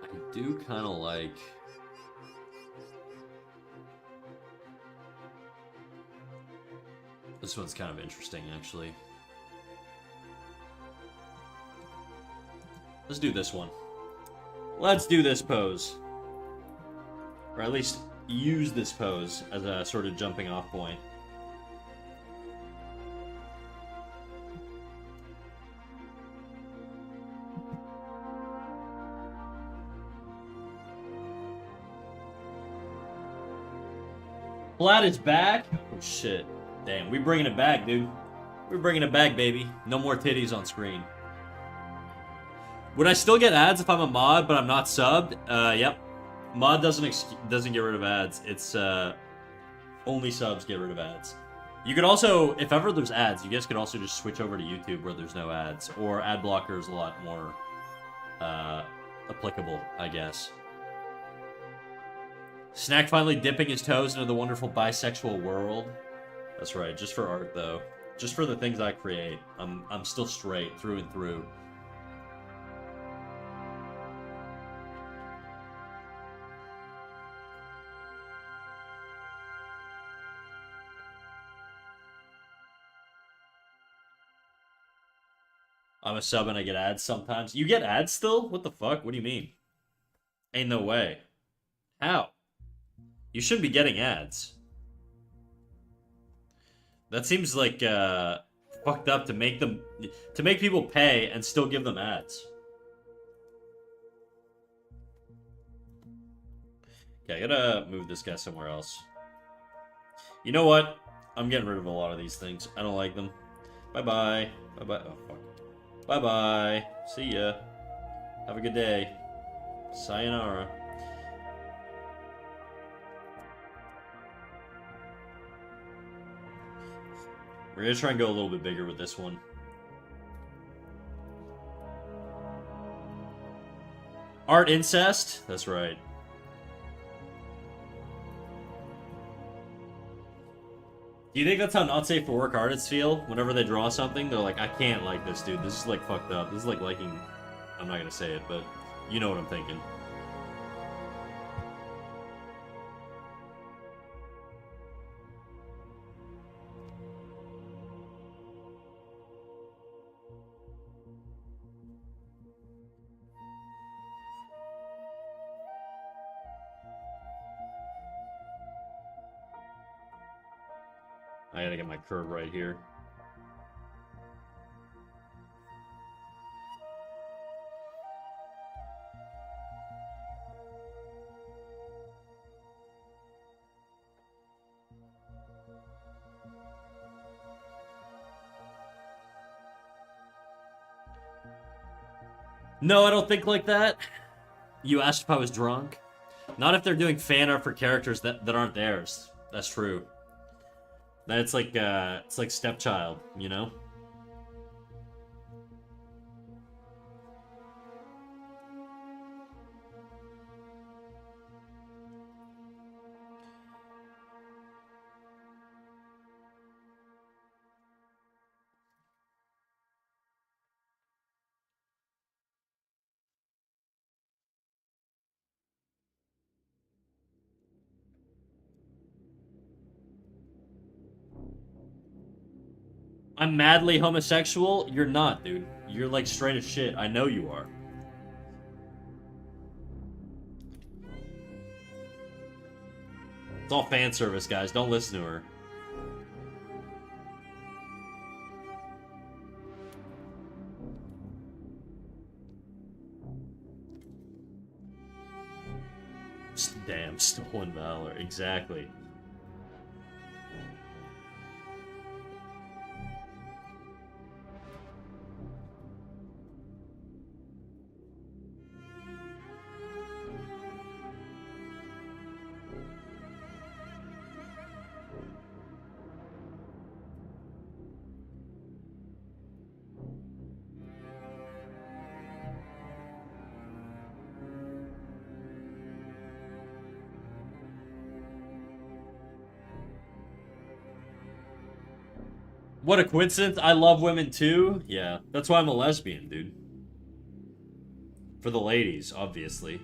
I do kind of like... This one's kind of interesting, actually. Let's do this one. Let's do this pose. Or at least use this pose as a sort of jumping off point. Vlad is back? Oh shit. Damn, we bringing it back, dude. We're bringing it back, baby. No more titties on screen. Would I still get ads if I'm a mod, but I'm not subbed? Yep. Mod doesn't get rid of ads. It's, only subs get rid of ads. You could also, if ever there's ads, you guys could also just switch over to YouTube where there's no ads. Or ad blocker is a lot more, applicable, I guess. Snack finally dipping his toes into the wonderful bisexual world. That's right, just for art, though. Just for the things I create. I'm still straight, through and through. I'm a sub and I get ads sometimes. You get ads still? What the fuck? What do you mean? Ain't no way. How? You shouldn't be getting ads. That seems like fucked up to make people pay and still give them ads. Okay, I gotta move this guy somewhere else. You know what? I'm getting rid of a lot of these things. I don't like them. Bye-bye. Bye-bye. Oh, fuck. Bye-bye. See ya. Have a good day. Sayonara. We're gonna try and go a little bit bigger with this one. Art incest? That's right. Do you think that's how not safe for work artists feel? Whenever they draw something, they're like, I can't like this, dude. This is like fucked up. This is like liking... I'm not gonna say it, but you know what I'm thinking. I gotta get my curve right here. No, I don't think like that. You asked if I was drunk? Not if they're doing fan art for characters that aren't theirs. That's true. That's like it's like stepchild, you know? I'm madly homosexual? You're not, dude. You're like straight as shit. I know you are. It's all fan service, guys. Don't listen to her. Damn, stolen valor. Exactly. What a coincidence. I love women too. Yeah, that's why I'm a lesbian, dude. For the ladies, obviously.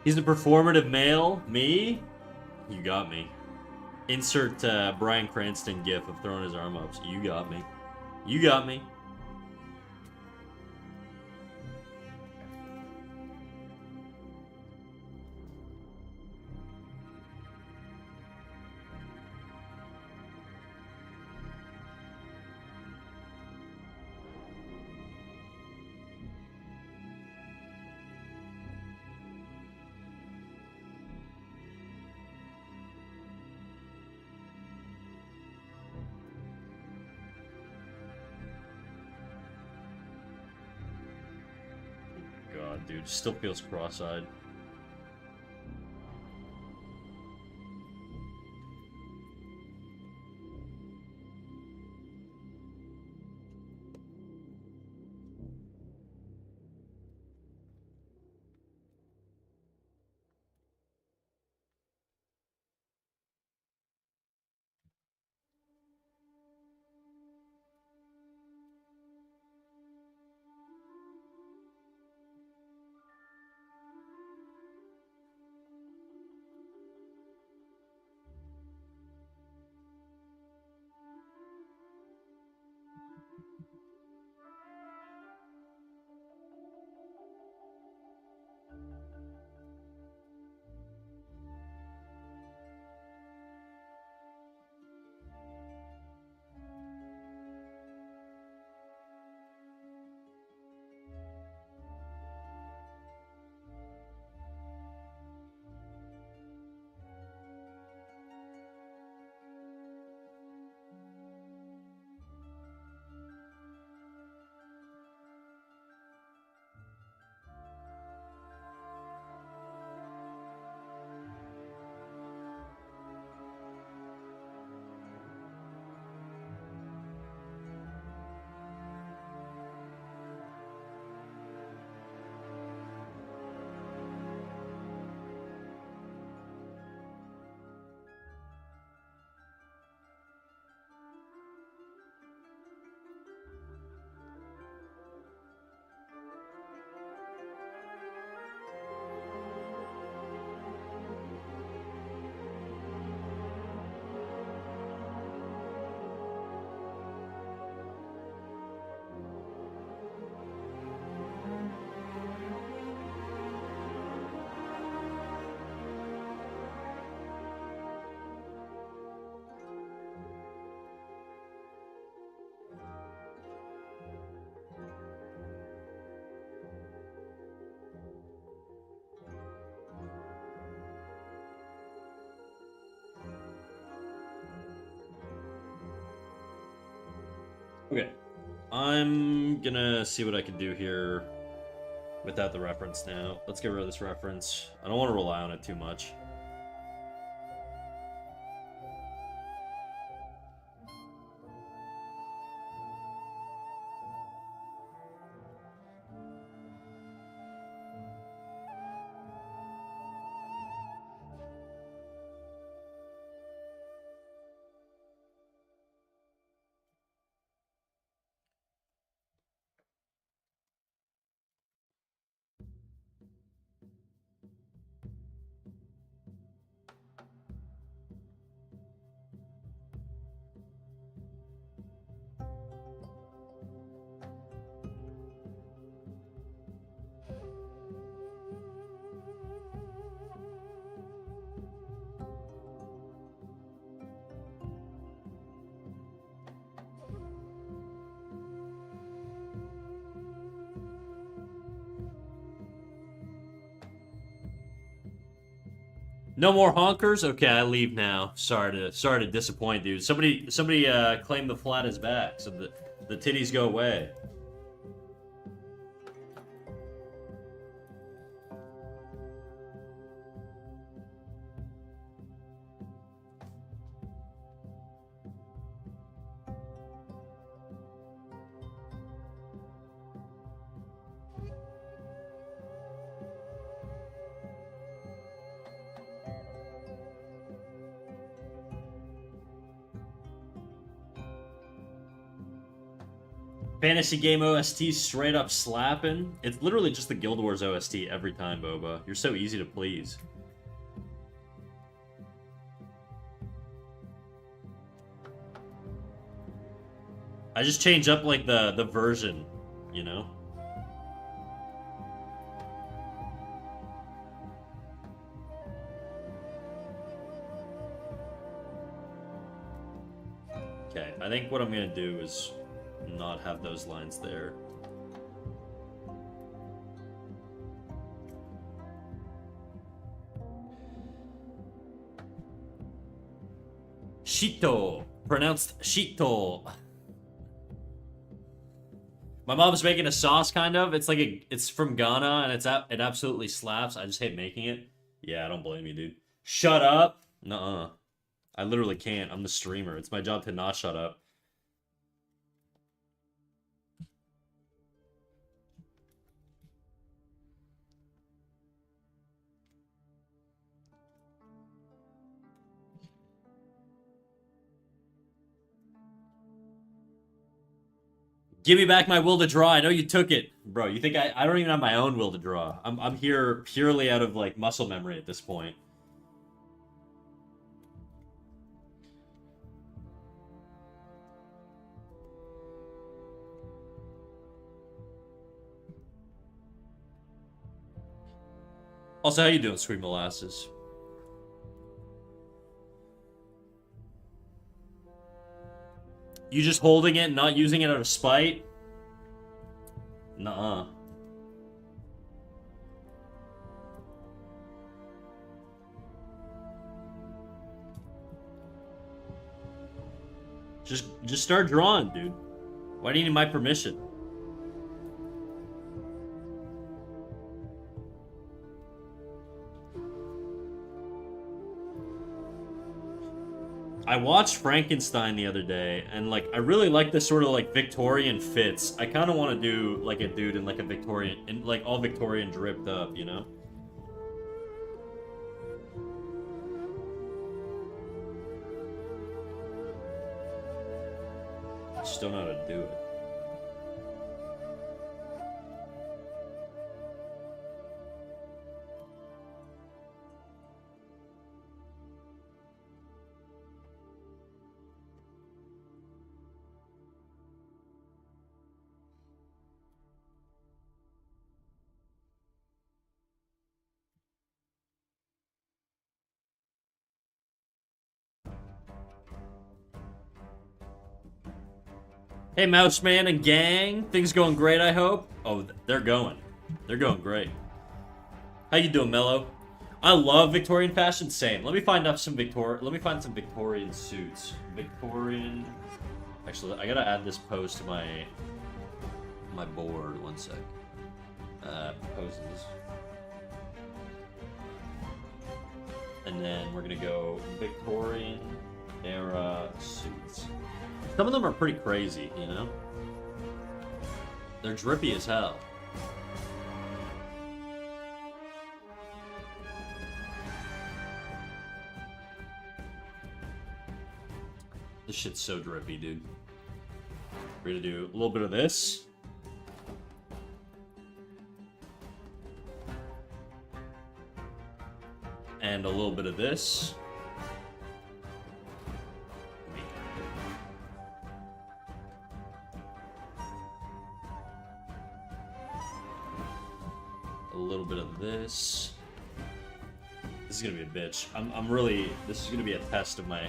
He's a performative male. Me? You got me. Insert Bryan Cranston gif of throwing his arm up. You got me. You got me. God, dude, still feels cross-eyed. I'm gonna see what I can do here without the reference now. Let's get rid of this reference. I don't want to rely on it too much. No more honkers? Okay, I leave now. Sorry to disappoint, dude. Somebody claim the flat is back, so the titties go away. Fantasy game OST straight up slapping. It's literally just the Guild Wars OST every time, Boba. You're so easy to please. I just change up like the version, you know? Okay, I think what I'm gonna do is not have those lines there. Shito, pronounced Shito. My mom's making a sauce, kind of. It's like it's from Ghana, and it absolutely slaps. I just hate making it. Yeah, I don't blame you, dude. Shut up. Nuh-uh. I literally can't. I'm the streamer. It's my job to not shut up. Give me back my will to draw. I know you took it. Bro, you think I don't even have my own will to draw. I'm here purely out of, like, muscle memory at this point. Also, how you doing, Sweet Molasses? You just holding it and not using it out of spite? Nuh-uh. Just start drawing, dude. Why do you need my permission? I watched Frankenstein the other day, and, like, I really like this sort of, like, Victorian fits. I kind of want to do, like, a dude in, like, a Victorian, in, like, all Victorian dripped up, you know? I just don't know how to do it. Hey, Mouse Man and gang. Things going great, I hope? Oh, they're going. They're going great. How you doing, Mello? I love Victorian fashion. Same. Let me find some Victorian suits. Victorian. Actually, I gotta add this post to my my board. One sec. Poses. And then we're gonna go Victorian era suits. Some of them are pretty crazy, you know? They're drippy as hell. This shit's so drippy, dude. We're gonna do a little bit of this. And a little bit of this. A little bit of this. This is gonna be a bitch. I'm really, this is gonna be a test of my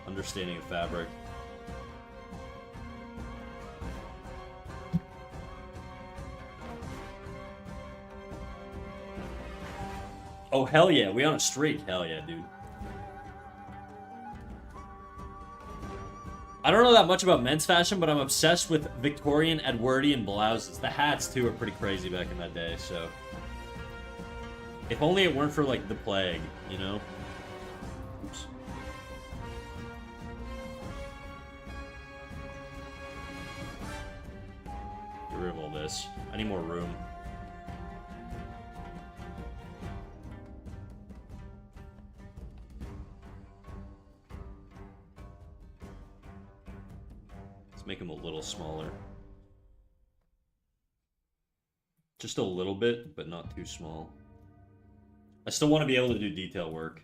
understanding of fabric. Oh, hell yeah. We on a streak. Hell yeah, dude. I don't know that much about men's fashion, but I'm obsessed with Victorian Edwardian blouses. The hats, too, are pretty crazy back in that day, so... If only it weren't for, like, the plague, you know? Oops. Get rid of all this. I need more room. Make them a little smaller. Just a little bit, but not too small. I still want to be able to do detail work.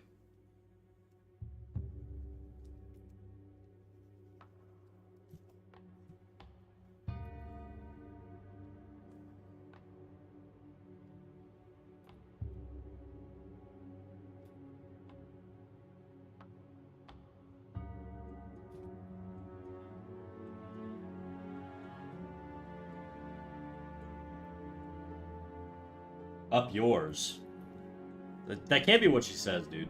Up yours. That can't be what she says, dude.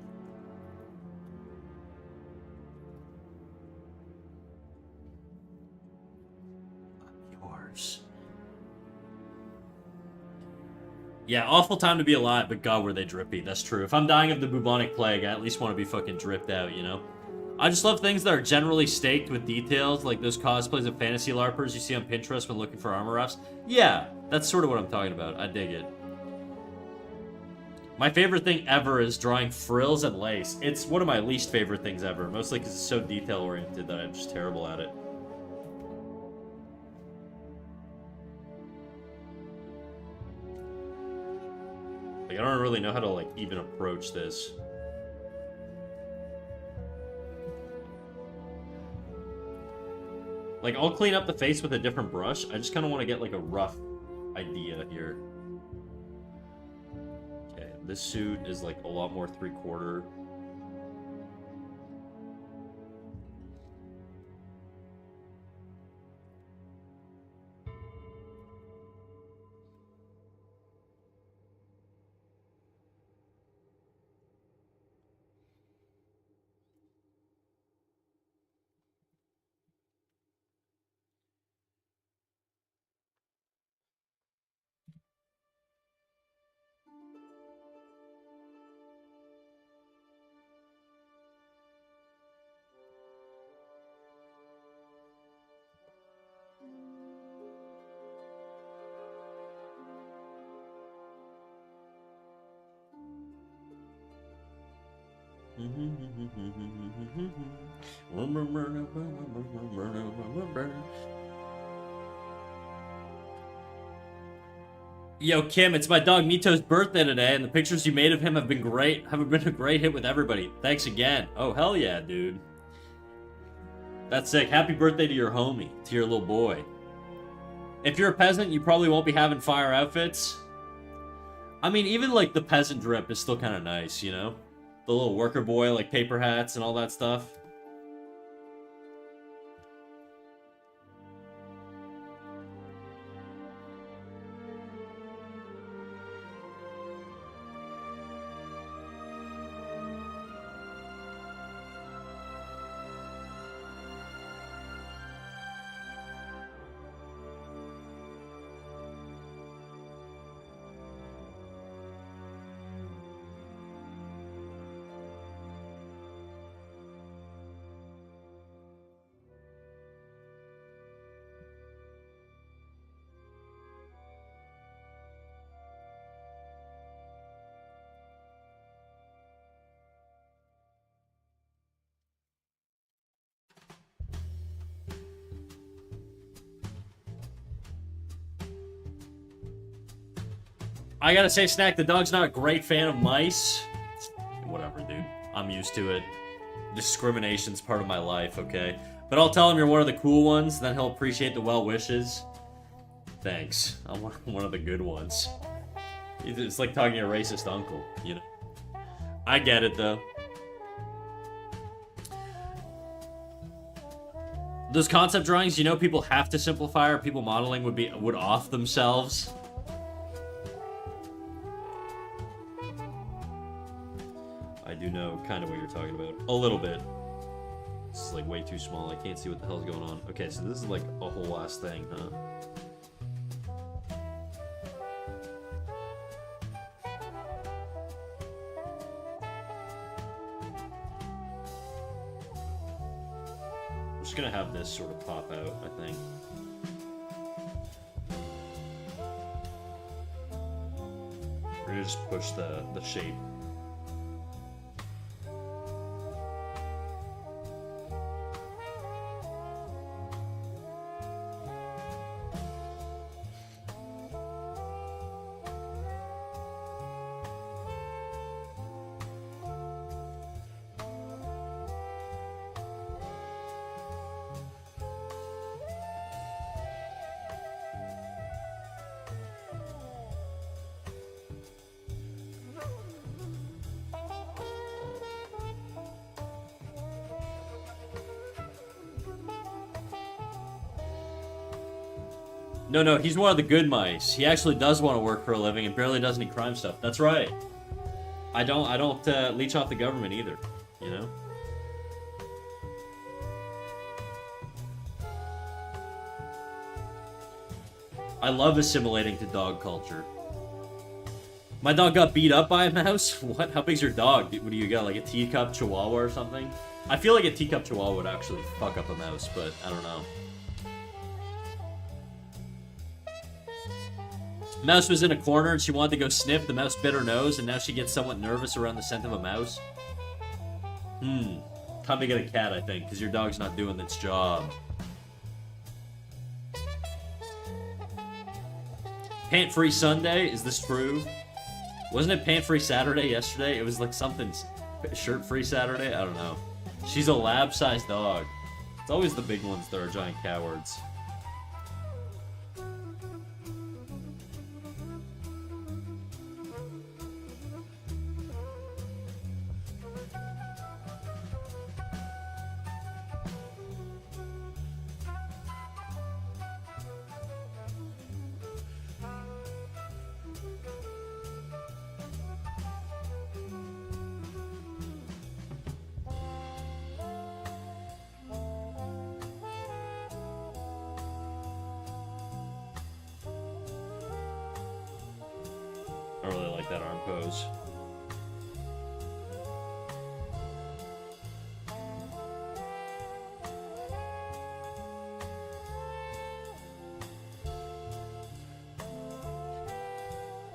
Up yours. Yeah, awful time to be alive, but God, were they drippy. That's true. If I'm dying of the bubonic plague, I at least want to be fucking dripped out, you know? I just love things that are generally staked with details, like those cosplays of fantasy LARPers you see on Pinterest when looking for armor ups. Yeah, that's sort of what I'm talking about. I dig it. My favorite thing ever is drawing frills and lace. It's one of my least favorite things ever, mostly because it's so detail-oriented that I'm just terrible at it. Like, I don't really know how to, like, even approach this. Like, I'll clean up the face with a different brush. I just kind of want to get, like, a rough idea here. This suit is like a lot more 3/4. Yo, Kim, it's my dog Mito's birthday today, and the pictures you made of him have been great. Have been a great hit with everybody. Thanks again. Oh, hell yeah, dude. That's sick. Happy birthday to your homie, to your little boy. If you're a peasant, you probably won't be having fire outfits. I mean, even, like, the peasant drip is still kind of nice, you know? The little worker boy, like, paper hats and all that stuff. I gotta say, Snack, the dog's not a great fan of mice. Whatever, dude. I'm used to it. Discrimination's part of my life, okay? But I'll tell him you're one of the cool ones, then he'll appreciate the well wishes. Thanks. I'm one of the good ones. It's like talking to a racist uncle, you know? I get it, though. Those concept drawings, you know, people have to simplify, or people modeling would off themselves. I do know kind of what you're talking about. A little bit. This is like way too small. I can't see what the hell's going on. Okay, so this is like a whole ass thing, huh? I'm just gonna have this sort of pop out, I think. We're gonna just push the shape. No, he's one of the good mice. He actually does want to work for a living and barely does any crime stuff. That's right. I don't leech off the government either, you know? I love assimilating to dog culture. My dog got beat up by a mouse? What? How big's your dog? What do you got, like a teacup chihuahua or something? I feel like a teacup chihuahua would actually fuck up a mouse, but I don't know. Mouse was in a corner and she wanted to go sniff. The mouse bit her nose and now she gets somewhat nervous around the scent of a mouse. Time to get a cat, I think, because your dog's not doing its job. Pant-free Sunday? Is this true? Wasn't it pant-free Saturday yesterday? It was like something shirt-free Saturday? I don't know. She's a lab-sized dog. It's always the big ones that are giant cowards. I really like that arm pose.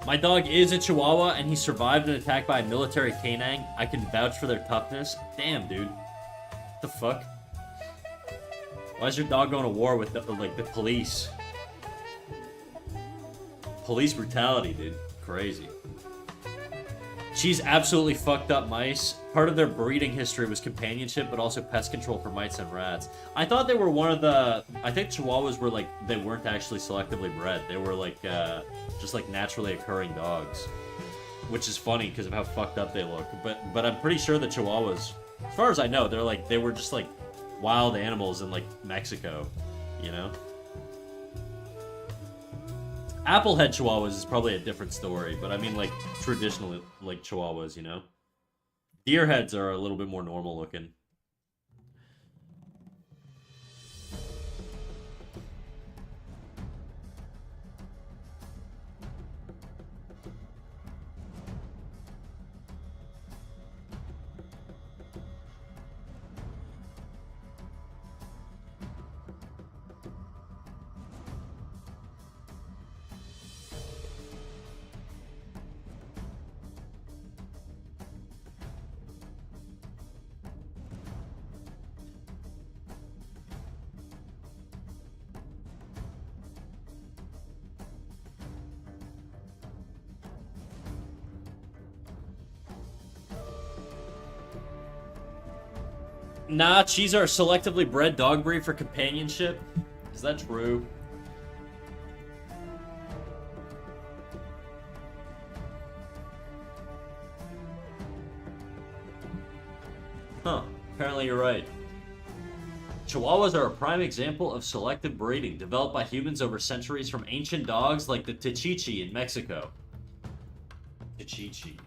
My dog is a Chihuahua, and he survived an attack by a military canine. I can vouch for their toughness. Damn, dude. What the fuck? Why is your dog going to war with the police? Police brutality, dude. Crazy. She's absolutely fucked up mice. Part of their breeding history was companionship, but also pest control for mice and rats. I thought they were one of the... I think Chihuahuas were like... They weren't actually selectively bred. They were like, just like naturally occurring dogs. Which is funny because of how fucked up they look. But I'm pretty sure the Chihuahuas, as far as I know, they were just like wild animals in like Mexico, you know? Applehead Chihuahuas is probably a different story, but I mean, like, traditionally, like, Chihuahuas, you know? Deer heads are a little bit more normal looking. Nah, Cheese are a selectively bred dog breed for companionship. Is that true? Huh. Apparently you're right. Chihuahuas are a prime example of selective breeding, developed by humans over centuries from ancient dogs like the Tichichi in Mexico. Tichichi.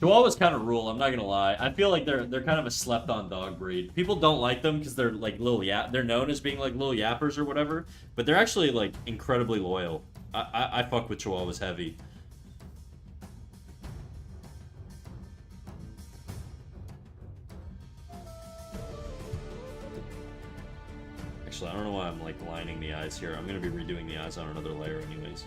Chihuahuas kind of rule. I'm not gonna lie. I feel like they're kind of a slept-on dog breed. People don't like them because they're like little yap. They're known as being like little yappers or whatever, but they're actually like incredibly loyal. I fuck with Chihuahuas heavy. Actually, I don't know why I'm like lining the eyes here. I'm gonna be redoing the eyes on another layer anyways.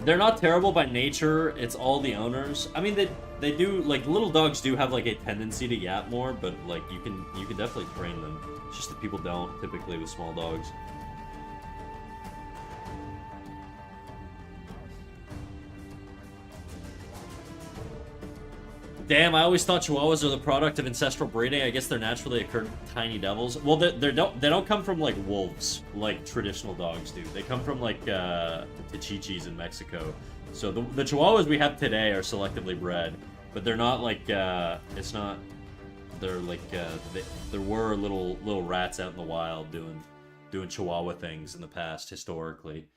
They're not terrible by nature. It's all the owners. I mean, they do like little dogs do have like a tendency to yap more, but like you can definitely train them. It's just that people don't typically with small dogs. Damn, I always thought Chihuahuas are the product of ancestral breeding. I guess they're naturally occurring tiny devils. Well, they don't come from like wolves like traditional dogs do. They come from like Tichichis in Mexico. So the Chihuahuas we have today are selectively bred, but they're not like it's not. They're like there were little rats out in the wild doing Chihuahua things in the past historically.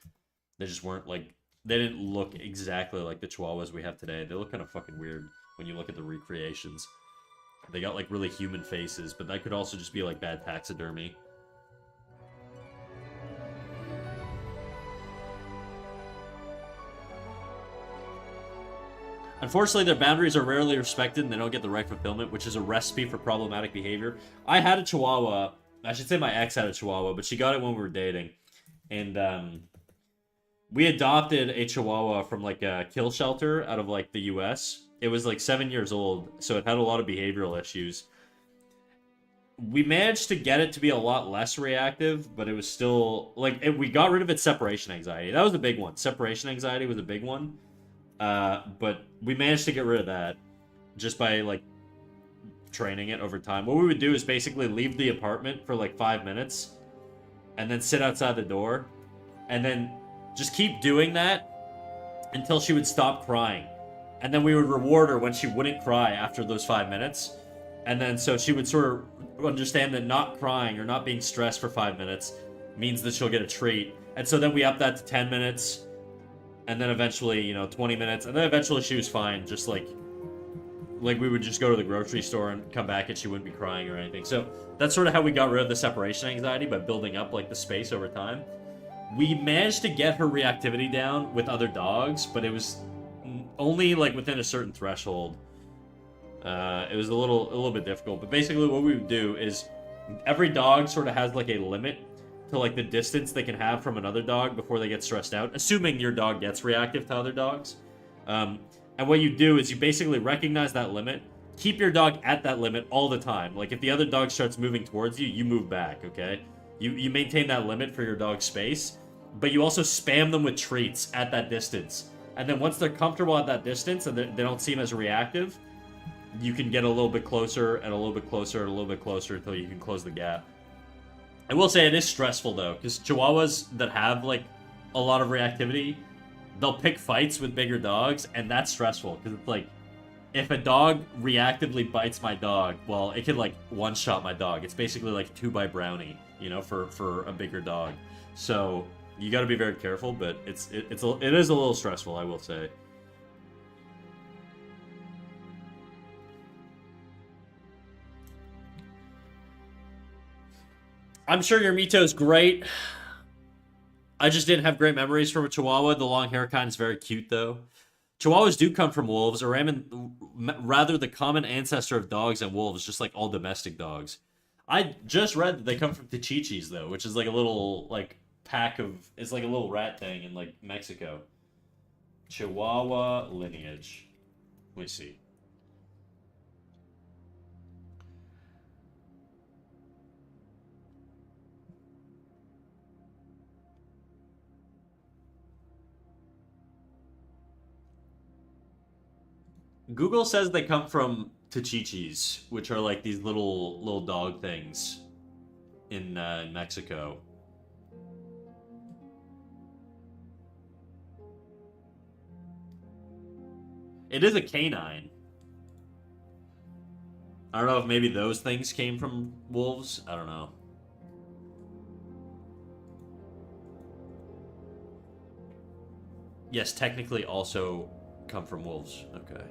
They just weren't like they didn't look exactly like the Chihuahuas we have today. They look kind of fucking weird when you look at the recreations. They got like really human faces, but that could also just be like bad taxidermy. Unfortunately, their boundaries are rarely respected and they don't get the right fulfillment, which is a recipe for problematic behavior. I had a Chihuahua. I should say my ex had a Chihuahua, but she got it when we were dating. And we adopted a Chihuahua from like a kill shelter out of like the US. It was like 7 years old, so it had a lot of behavioral issues. We managed to get it to be a lot less reactive, but it was still like we got rid of its separation anxiety. That was the big one. Separation anxiety was a big one. But we managed to get rid of that just by like training it over time. What we would do is basically leave the apartment for like 5 minutes and then sit outside the door and then just keep doing that until she would stop crying. And then we would reward her when she wouldn't cry after those 5 minutes. And then so she would sort of understand that not crying or not being stressed for 5 minutes means that she'll get a treat. And so then we upped that to 10 minutes. And then eventually, 20 minutes. And then eventually she was fine. Just like we would just go to the grocery store and come back and she wouldn't be crying or anything. So that's sort of how we got rid of the separation anxiety, by building up like the space over time. We managed to get her reactivity down with other dogs, but it was only like within a certain threshold. It was a little bit difficult, but basically what we would do is every dog sort of has like a limit to like the distance they can have from another dog before they get stressed out, assuming your dog gets reactive to other dogs. And what you do is you basically recognize that limit, keep your dog at that limit all the time. Like if the other dog starts moving towards you, you move back, okay? You maintain that limit for your dog's space, but you also spam them with treats at that distance. And then once they're comfortable at that distance and they don't seem as reactive, you can get a little bit closer and a little bit closer and a little bit closer until you can close the gap. I will say it is stressful though, because Chihuahuas that have like a lot of reactivity, they'll pick fights with bigger dogs, and that's stressful because it's like if a dog reactively bites my dog, well, it could like one-shot my dog. It's basically like 2 by brownie, for a bigger dog. So you got to be very careful, but it is a little stressful, I will say. I'm sure your Mito's great. I just didn't have great memories from a Chihuahua. The long hair kind is very cute, though. Chihuahuas do come from wolves, or rather the common ancestor of dogs and wolves, just like all domestic dogs. I just read that they come from Tichichis, though, which is like a little, like, pack of, it's like a little rat thing in like Mexico. Chihuahua lineage. Let me see. Google says they come from Tachichis, which are like these little dog things in Mexico. It is a canine. I don't know if maybe those things came from wolves. I don't know. Yes, technically also come from wolves. Okay.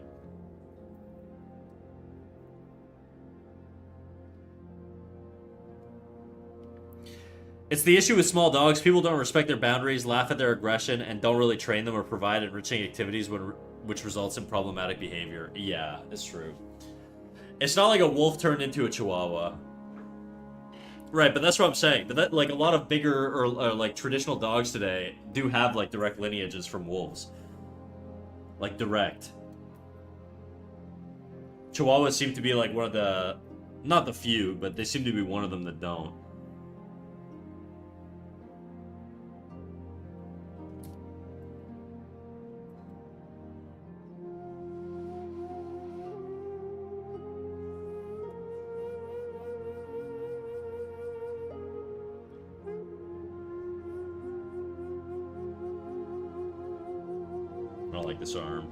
It's the issue with small dogs. People don't respect their boundaries, laugh at their aggression, and don't really train them or provide enriching activities which results in problematic behavior. Yeah, it's true. It's not like a wolf turned into a chihuahua. Right, but that's what I'm saying. But that, like, a lot of bigger or like traditional dogs today do have like direct lineages from wolves. Like direct. Chihuahuas seem to be like one of the, not the few, but they seem to be one of them that don't. I don't like this arm.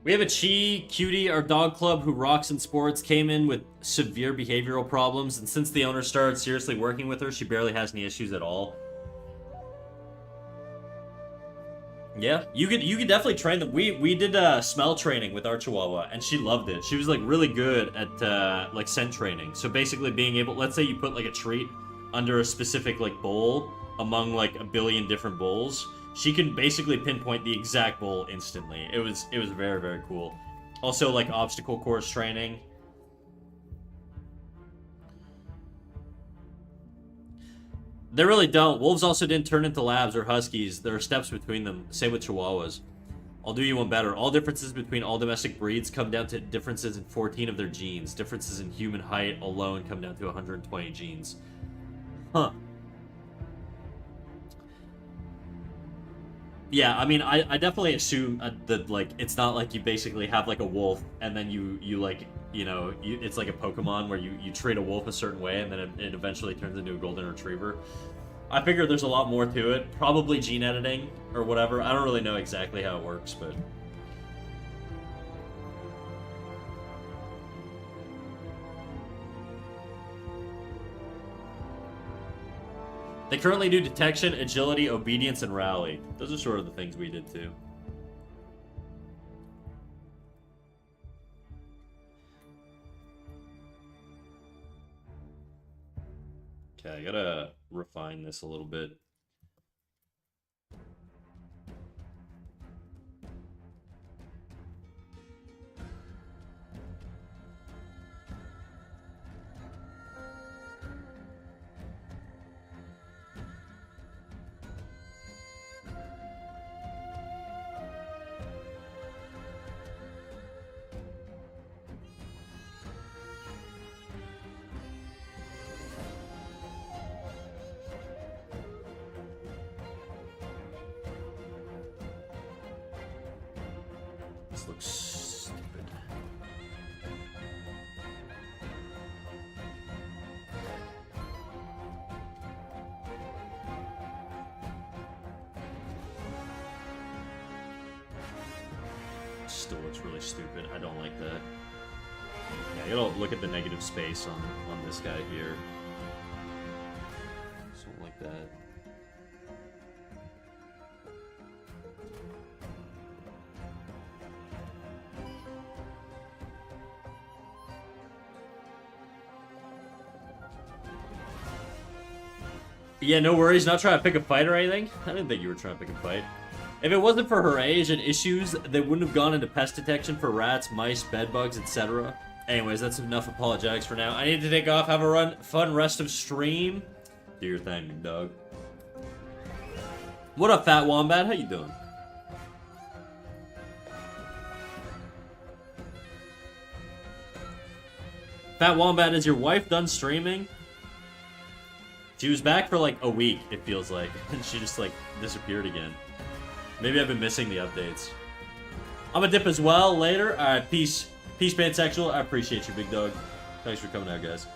We have a Chi Cutie, our dog club who rocks in sports, came in with severe behavioral problems, and since the owner started seriously working with her, she barely has any issues at all. Yeah, you could definitely train them. We did smell training with our Chihuahua, and she loved it. She was like really good at like scent training. So basically, being able, let's say you put like a treat under a specific like bowl among like a billion different bowls, she can basically pinpoint the exact bowl instantly. It was very cool. Also like obstacle course training. They really don't. Wolves also didn't turn into labs or huskies. There are steps between them. Same with chihuahuas. I'll do you one better. All differences between all domestic breeds come down to differences in 14 of their genes. Differences in human height alone come down to 120 genes. Huh. Yeah, I mean, I definitely assume that, like, it's not like you basically have, like, a wolf, and then you like, you know, it's like a Pokemon where you treat a wolf a certain way, and then it eventually turns into a golden retriever. I figure there's a lot more to it. Probably gene editing, or whatever. I don't really know exactly how it works, but... They currently do detection, agility, obedience, and rally. Those are sort of the things we did too. Okay, I gotta refine this a little bit. This looks stupid. Still looks really stupid. I don't like that. Yeah, you gotta look at the negative space on this guy here. Something like that. Yeah, no worries. Not trying to pick a fight or anything. I didn't think you were trying to pick a fight. If it wasn't for her age and issues, they wouldn't have gone into pest detection for rats, mice, bedbugs, etc. Anyways, that's enough apologetics for now. I need to take off. Have a fun rest of stream. Do your thing, dog. What up, Fat Wombat? How you doing? Fat Wombat, is your wife done streaming? She was back for like a week, it feels like, and she just like disappeared again. Maybe I've been missing the updates. I'm gonna dip as well later. Alright, peace. Peace, pansexual. I appreciate you, big dog. Thanks for coming out, guys.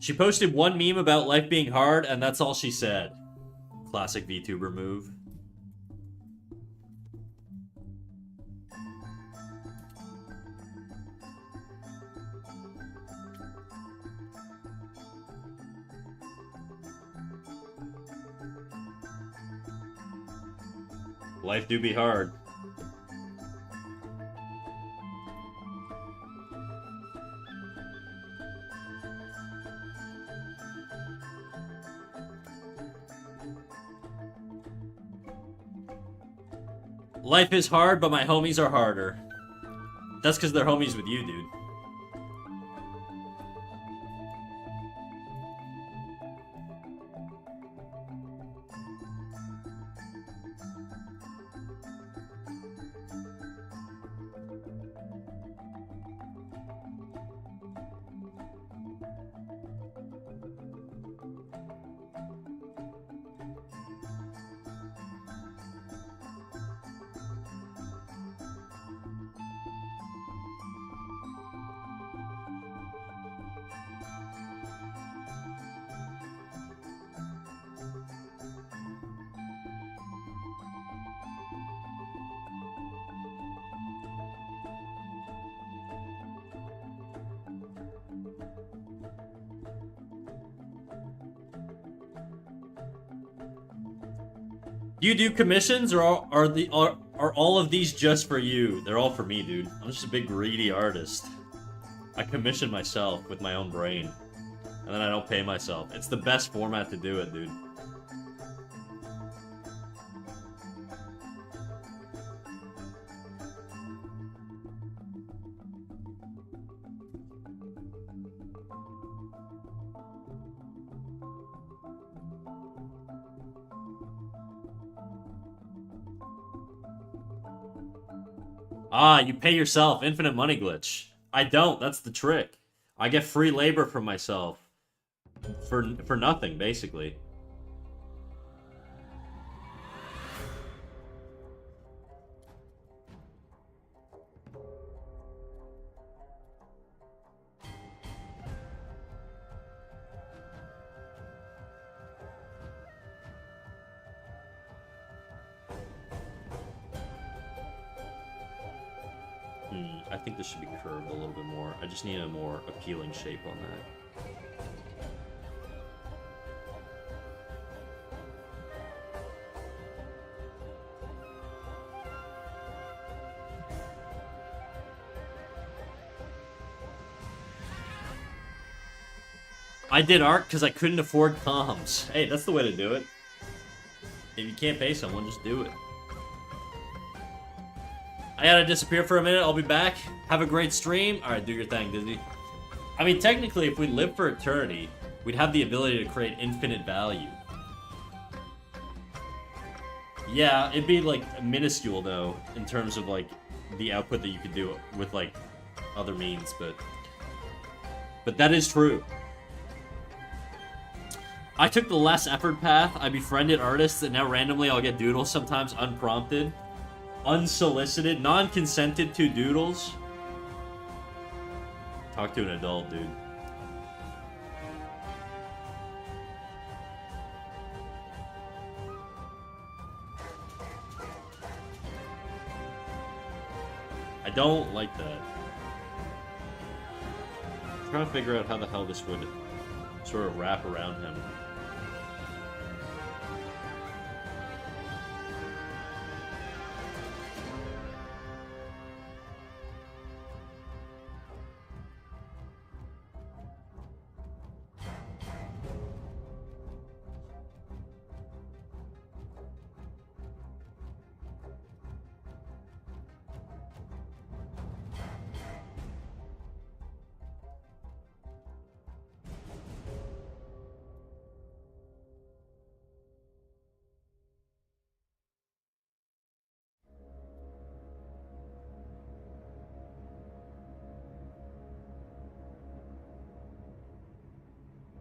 She posted one meme about life being hard, and that's all she said. Classic VTuber move. Life do be hard. Life is hard, but my homies are harder. That's because they're homies with you, dude. You do commissions, or are all of these just for you? They're all for me, dude. I'm just a big greedy artist. I commission myself with my own brain, and then I don't pay myself. It's the best format to do it, dude. Ah, you pay yourself. Infinite money glitch. I don't. That's the trick. I get free labor from myself. For nothing, basically. I think this should be curved a little bit more. I just need a more appealing shape on that. I did art because I couldn't afford comms. Hey, that's the way to do it. If you can't pay someone, just do it. I gotta disappear for a minute. I'll be back. Have a great stream. All right, do your thing, Dizzy. I mean, technically, if we live for eternity, we'd have the ability to create infinite value. Yeah, it'd be, like, minuscule, though, in terms of, like, the output that you could do with, like, other means, but that is true. I took the less effort path. I befriended artists, and now randomly I'll get doodles sometimes unprompted. Unsolicited, non-consented to doodles. Talk to an adult, dude. I don't like that. I'm trying to figure out how the hell this would sort of wrap around him.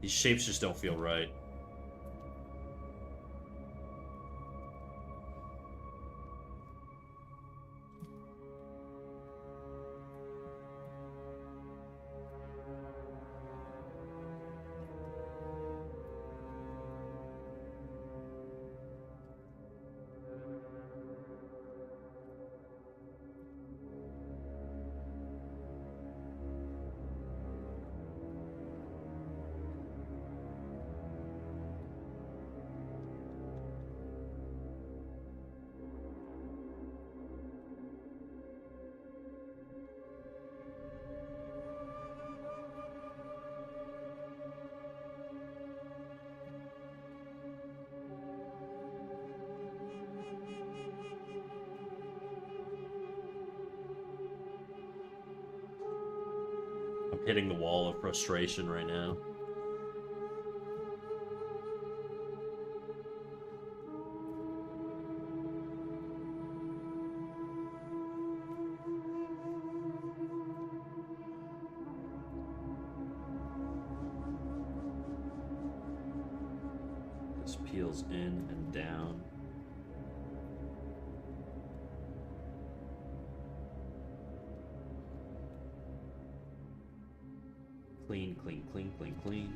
These shapes just don't feel right. I'm hitting the wall of frustration right now. This peels in and down. Clean, clean, clean, clean, clean.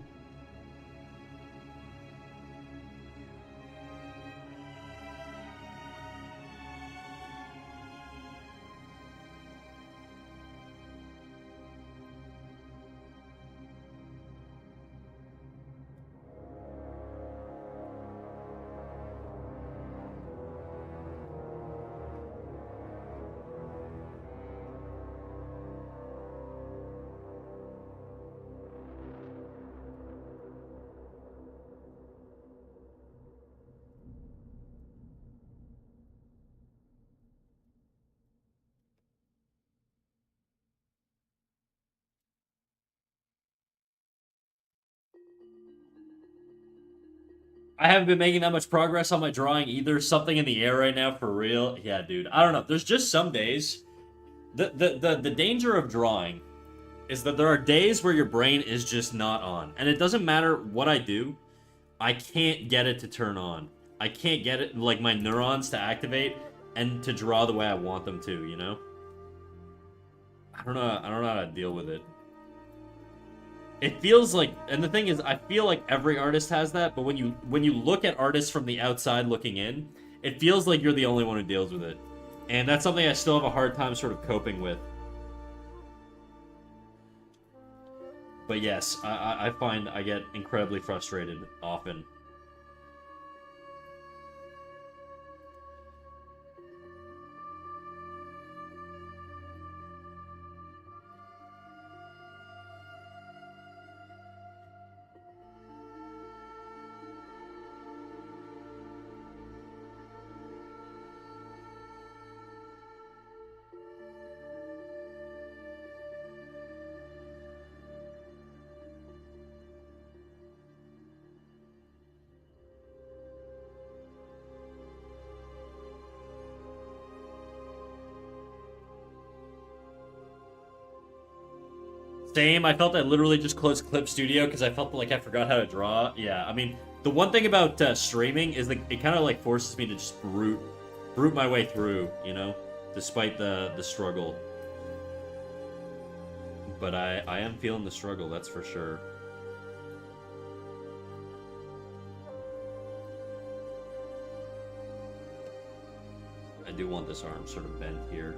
I haven't been making that much progress on my drawing either. Something in the air right now, for real. Yeah, dude. I don't know. There's just some days. The danger of drawing is that there are days where your brain is just not on. And it doesn't matter what I do. I can't get it to turn on. I can't get it, like, my neurons to activate and to draw the way I want them to, you know? I don't know how to deal with it. It feels like, and the thing is, I feel like every artist has that, but when you look at artists from the outside looking in, it feels like you're the only one who deals with it. And that's something I still have a hard time sort of coping with. But yes, I find I get incredibly frustrated often. Same. I felt I literally just closed Clip Studio because I felt like I forgot how to draw. Yeah, I mean, the one thing about streaming is like it kind of like forces me to just brute my way through, you know, despite the struggle. But I am feeling the struggle, that's for sure. I do want this arm sort of bent here.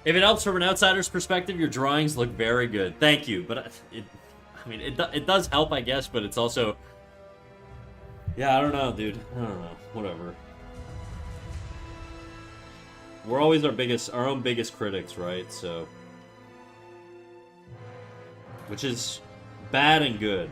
If it helps from an outsider's perspective, your drawings look very good. Thank you, but it does help, I guess, but it's also... Yeah, I don't know, dude. I don't know. Whatever. We're always our own biggest critics, right? So... Which is bad and good.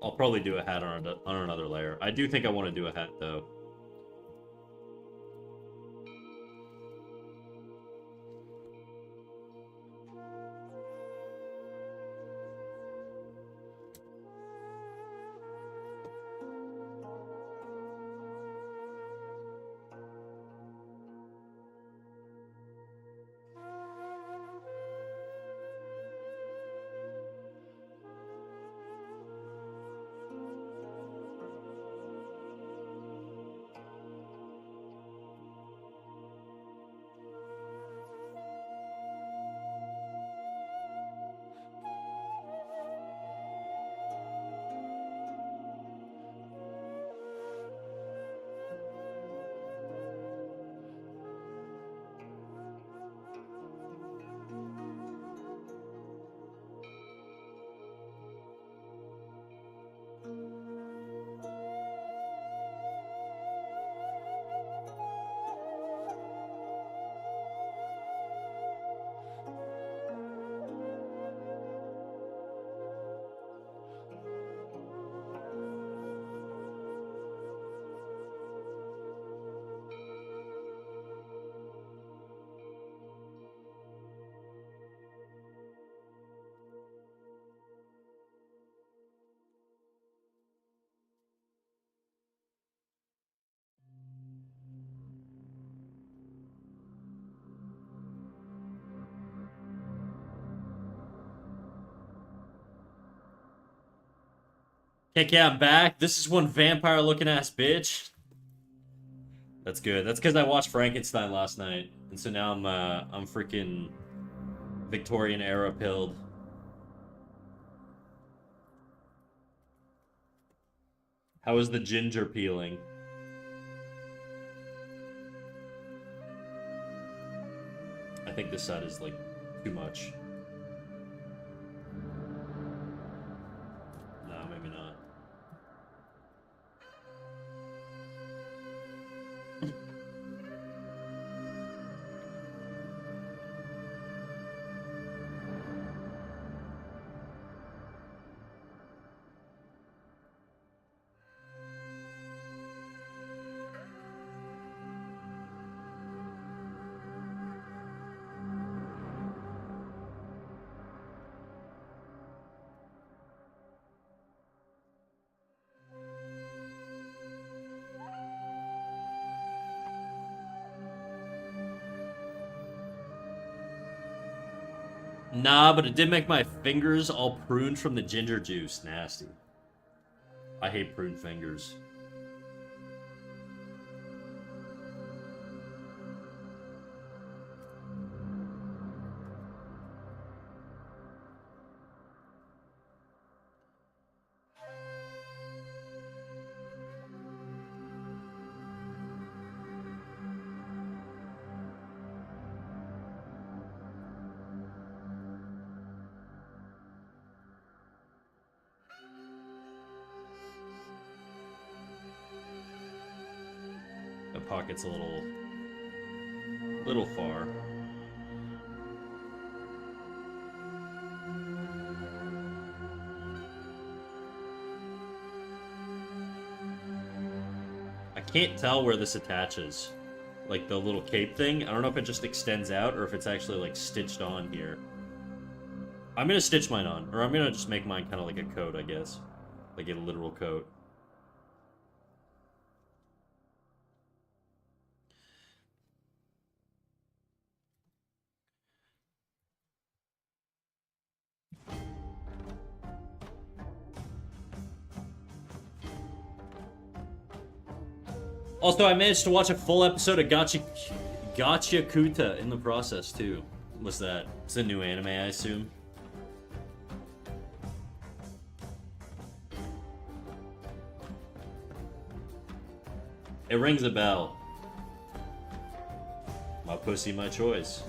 I'll probably do a hat on another layer. I do think I want to do a hat, though. Heck yeah, I'm back. This is one vampire-looking ass bitch. That's good. That's because I watched Frankenstein last night, and so now I'm freaking Victorian era pilled. How is the ginger peeling? think this side is, like, too much. No, maybe not. Nah, but it did make my fingers all pruned from the ginger juice. Nasty. I hate pruned fingers. The pocket's a little far. I can't tell where this attaches. Like the little cape thing. I don't know if it just extends out or if it's actually like stitched on here. I'm gonna stitch mine on, or I'm gonna just make mine kind of like a coat, I guess. Like a literal coat. Also, I managed to watch a full episode of Gachiakuta in the process, too. What's that? It's a new anime, I assume. It rings a bell. My pussy, my choice.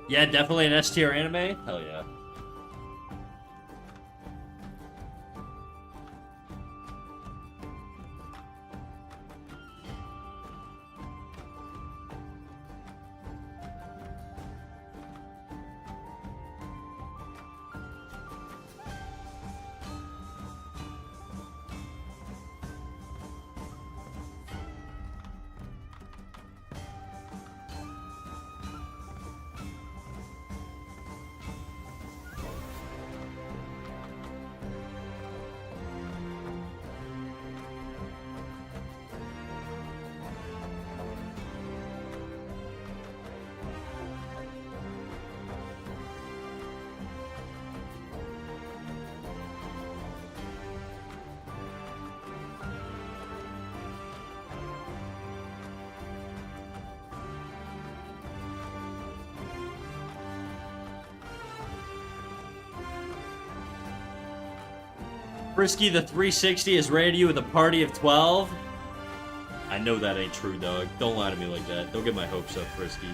Yeah, definitely an S tier anime. Hell yeah. Frisky the 360 is ready to you with a party of 12. I know that ain't true, dog. Don't lie to me like that. Don't get my hopes up, Frisky.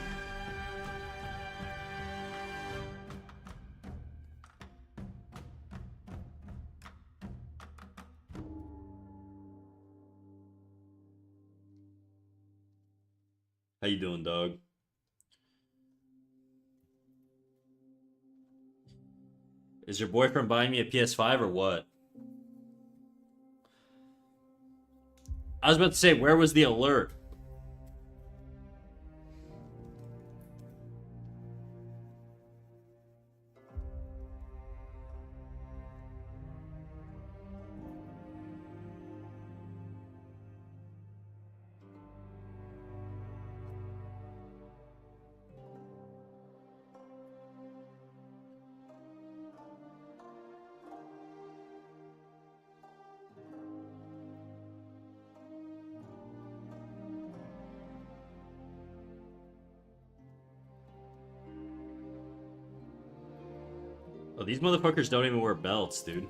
How you doing, dog? Is your boyfriend buying me a PS5 or what? I was about to say, where was the alert? Oh, these motherfuckers don't even wear belts, dude.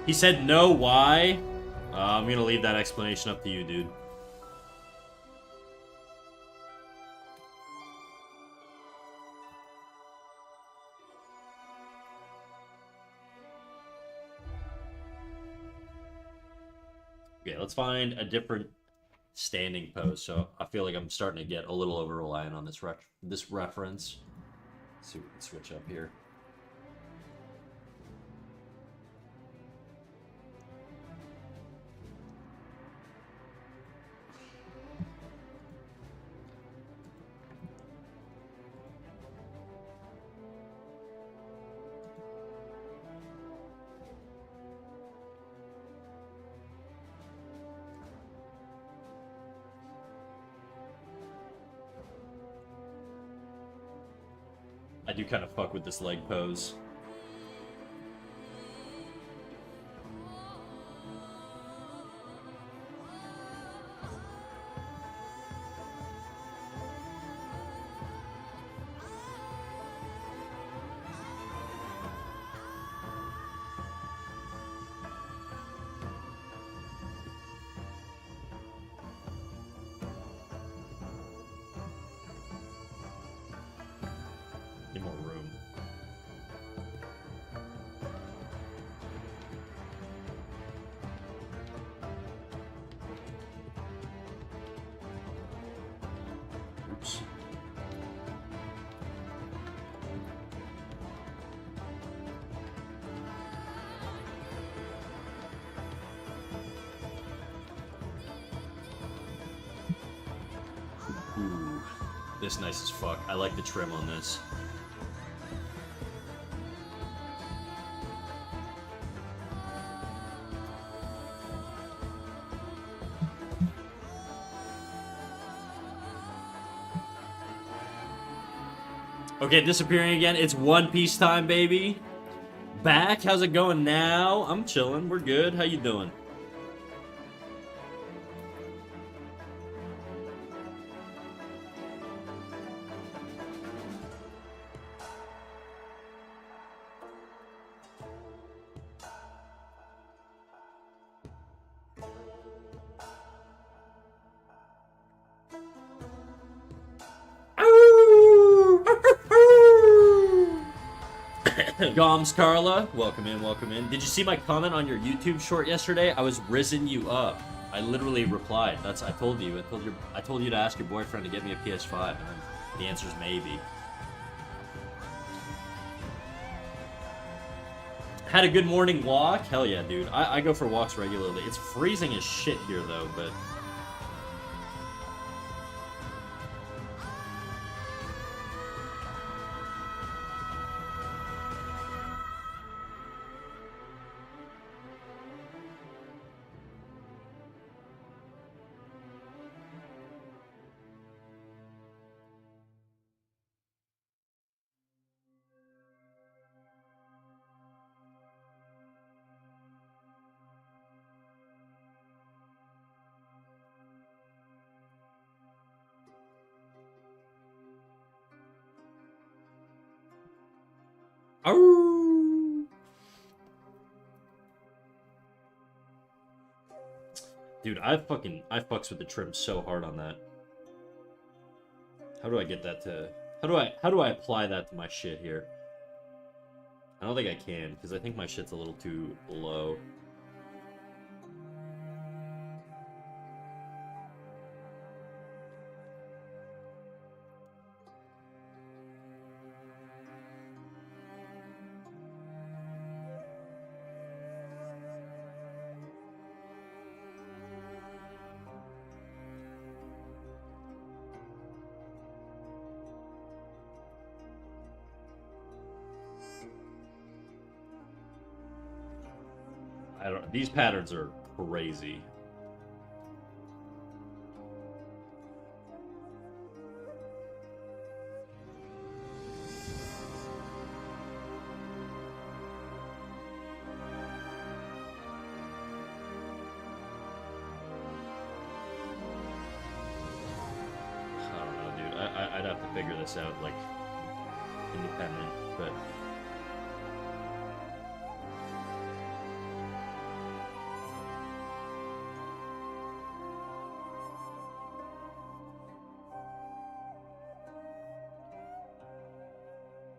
He said no, why? I'm gonna leave that explanation up to you, dude. Okay, let's find a different standing pose. So I feel like I'm starting to get a little over reliant on this reference. Let's see if we can switch up here. I do kind of fuck with this leg pose. Need more room. Oops. Ooh, this nice as fuck. I like the trim on this. Okay, disappearing again. It's One Piece time, baby. Back? How's it going now? I'm chilling. We're good. How you doing? Goms Carla, welcome in, welcome in. Did you see my comment on your YouTube short yesterday? I was risen you up. I literally replied. I told you to ask your boyfriend to get me a PS5, and then the answer is maybe. Had a good morning walk? Hell yeah, dude. I go for walks regularly. It's freezing as shit here though, but Ow! Dude, I fucks with the trim so hard on that. How do I get that to... How do I apply that to my shit here? I don't think I can, because I think my shit's a little too low. I don't. These patterns are crazy. I don't know, dude. I'd have to figure this out, like, independent, but.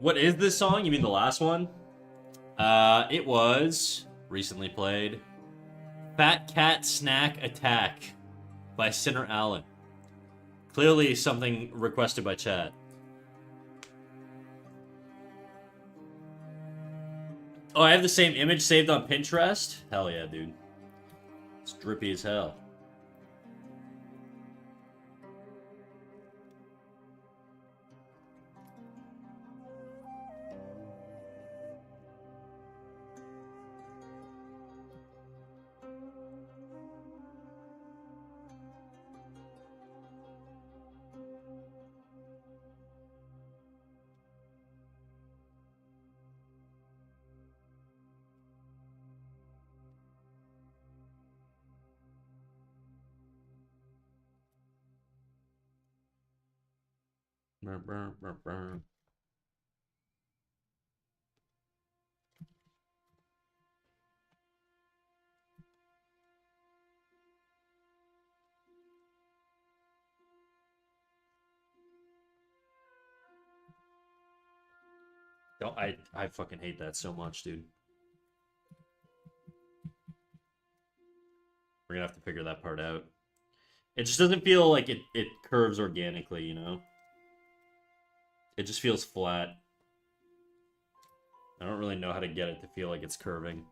What is this song? You mean the last one? It was recently played Fat Cat Snack Attack by Sinner Allen. Clearly something requested by chat. Oh, I have the same image saved on Pinterest? Hell yeah, dude. It's drippy as hell. Don't, I fucking hate that so much, dude. We're gonna have to figure that part out. It just doesn't feel like it curves organically, you know? It just feels flat. I don't really know how to get it to feel like it's curving.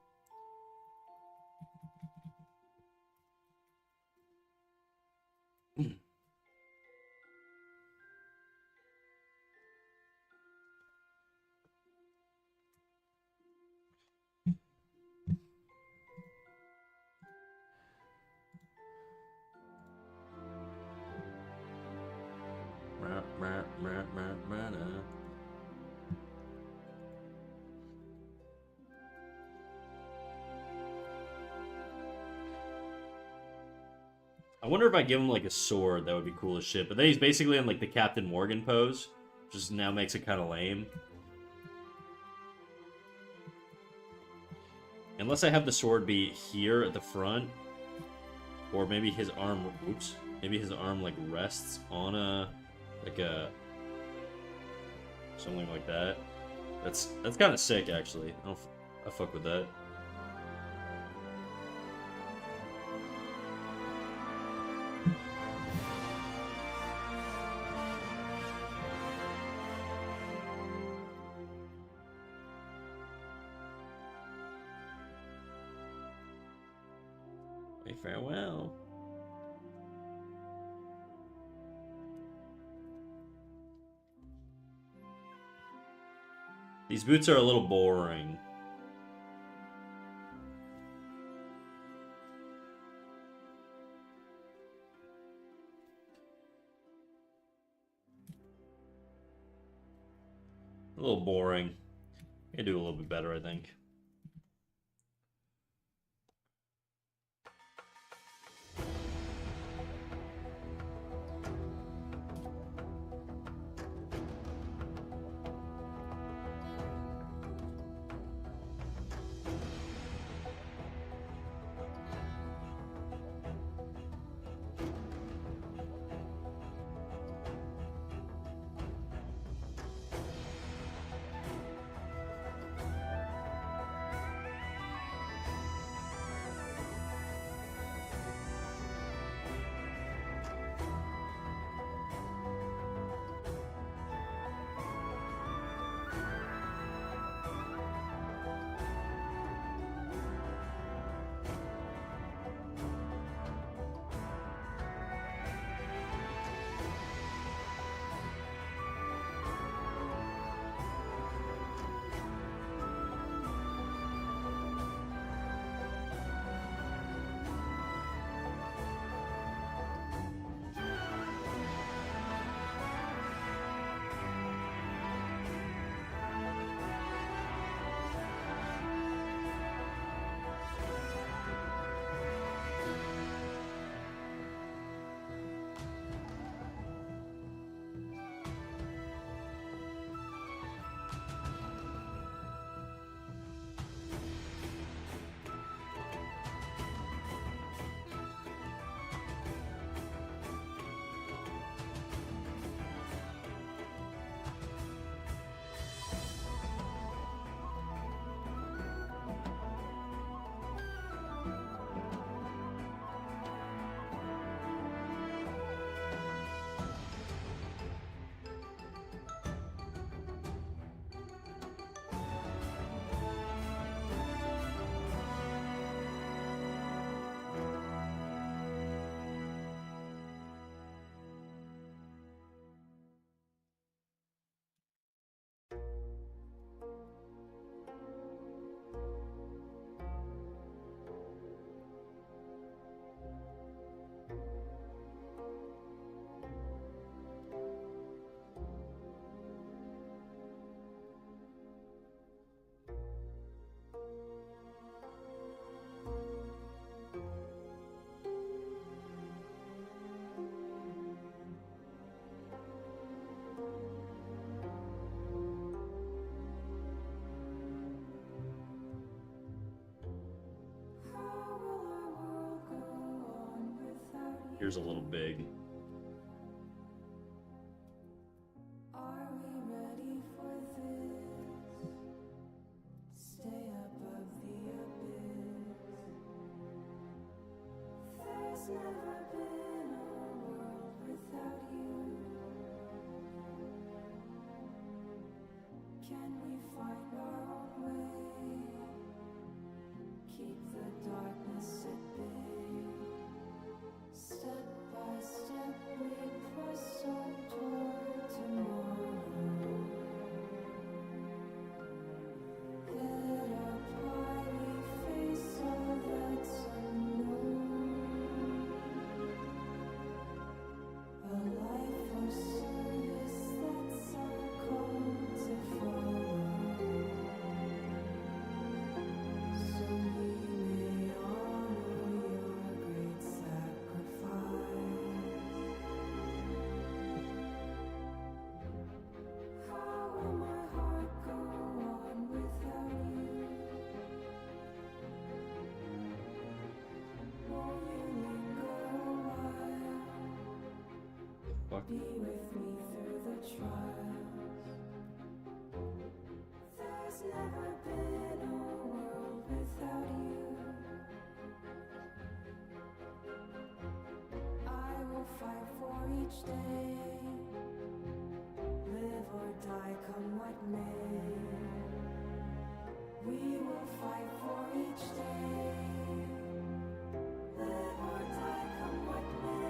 I wonder if I give him like a sword, that would be cool as shit. But then he's basically in like the Captain Morgan pose, which just now makes it kind of lame. Unless I have the sword be here at the front, or maybe his arm. Oops. Maybe his arm like rests on like a something like that. That's kind of sick, actually. I fuck with that. Hey, farewell. These boots are a little boring. A little boring. I can do a little bit better, I think. Here's a little big. Are we ready for this? Stay above the abyss. There's never been a world without you. Can we find our own way? Keep the darkness at bay. Step by step we press on toward tomorrow. Head up high we face all that's unknown. A life for service, that's our call to follow. So we may honor your great sacrifice. How will my heart go on without you? Won't you linger a while? Fuck. Be with me through the trials. There's never been a world without you. I will fight for each day. Live or die, come what may. We will fight for each day. Live or die, come what may.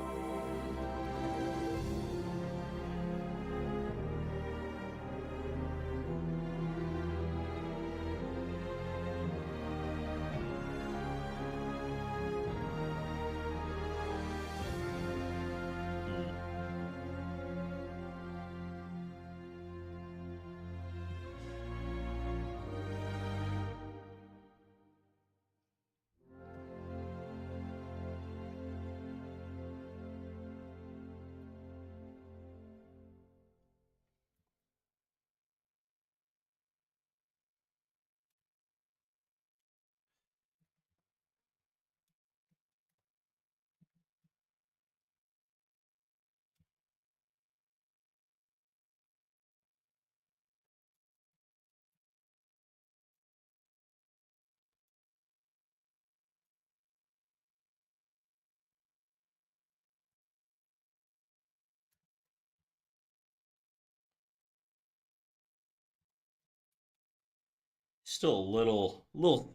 Still a little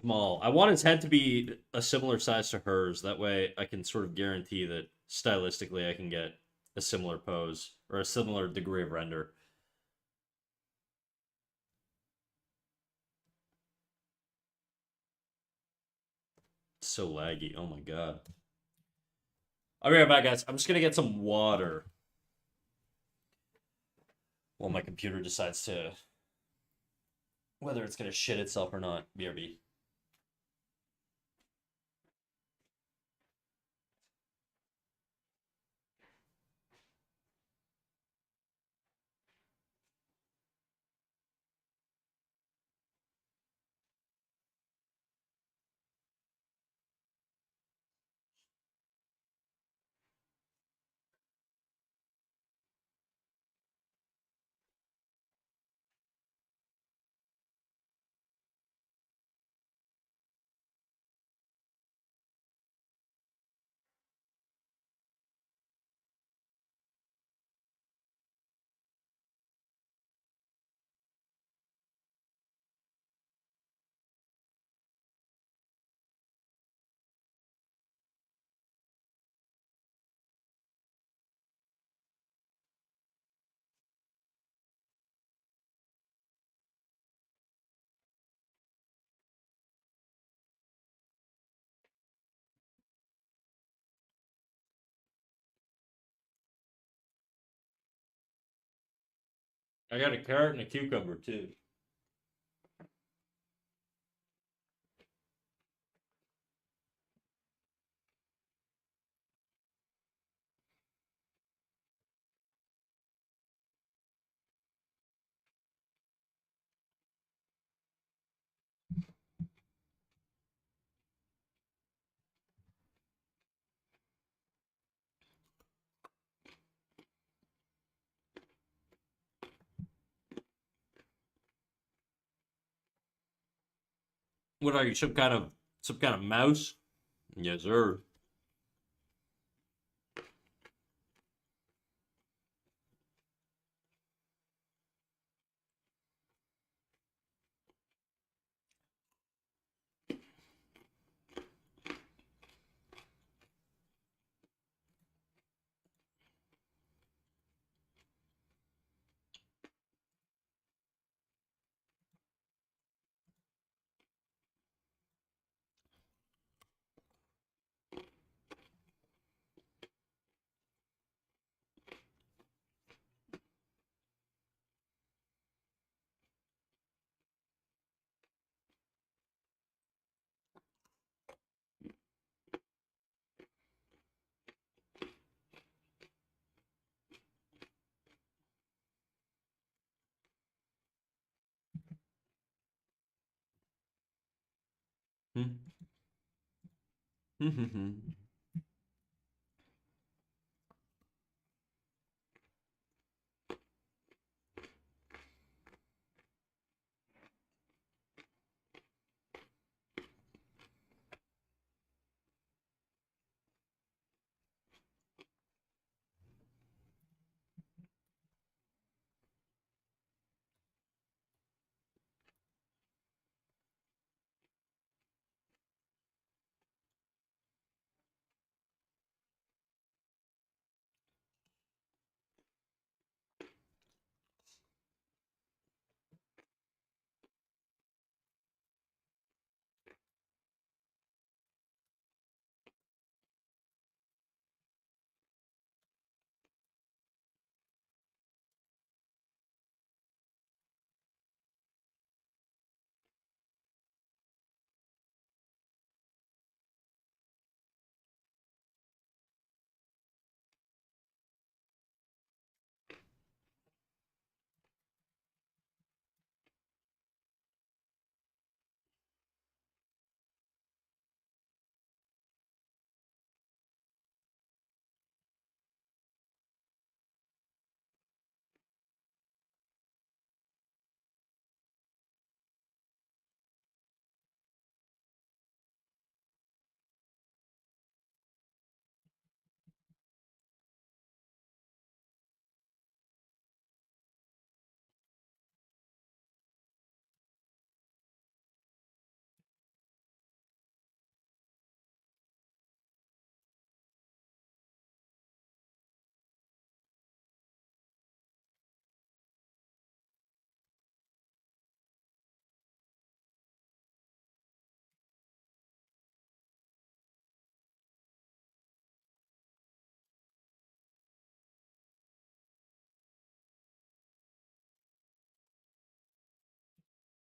small. I want his head to be a similar size to hers. That way I can sort of guarantee that stylistically I can get a similar pose or a similar degree of render. It's so laggy. Oh my god. I'll be right back, guys. I'm just gonna get some water while my computer decides to whether it's gonna shit itself or not. BRB. I got a carrot and a cucumber too. What are you, some kind of mouse? Yes, sir.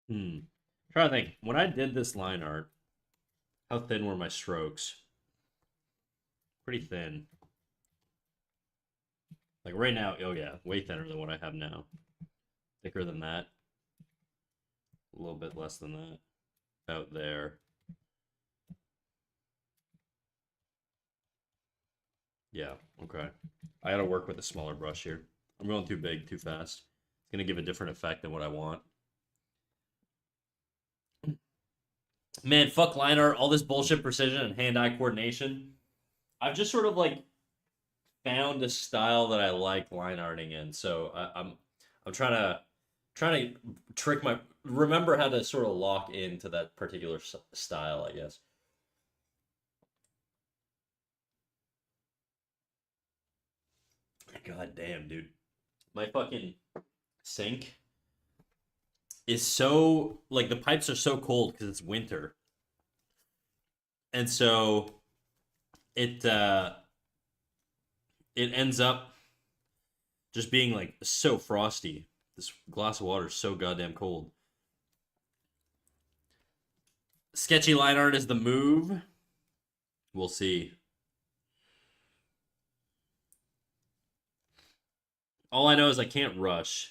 Trying to think. When I did this line art, how thin were my strokes? Pretty thin. Like right now, oh yeah, way thinner than what I have now. Thicker than that. A little bit less than that. Out there. Yeah, okay. I gotta work with a smaller brush here. I'm going too big, too fast. It's gonna give a different effect than what I want. Man, fuck line art, all this bullshit precision and hand-eye coordination. I've just sort of like found a style that I like line arting in. So I'm trying to trick my remember how to sort of lock into that particular style, I guess. God damn, dude. My fucking sink is so like the pipes are so cold because it's winter. And so it it ends up just being like so frosty. This glass of water is so goddamn cold. Sketchy line art is the move. We'll see. All I know is I can't rush.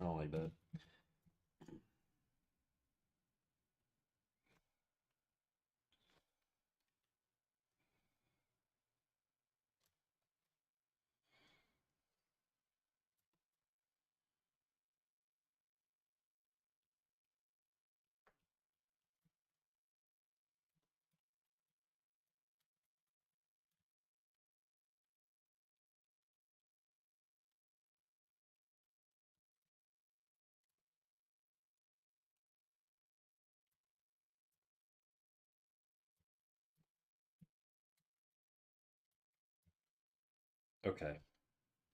I don't like that. Okay,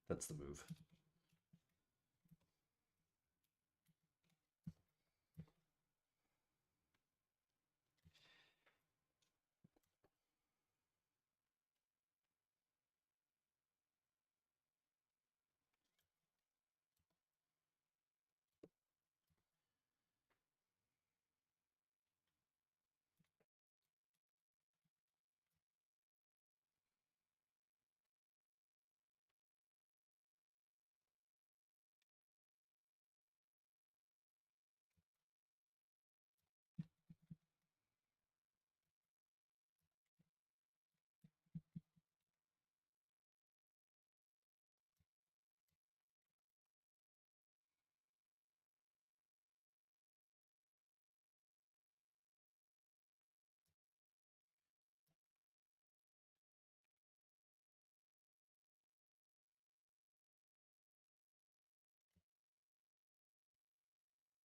that's the move.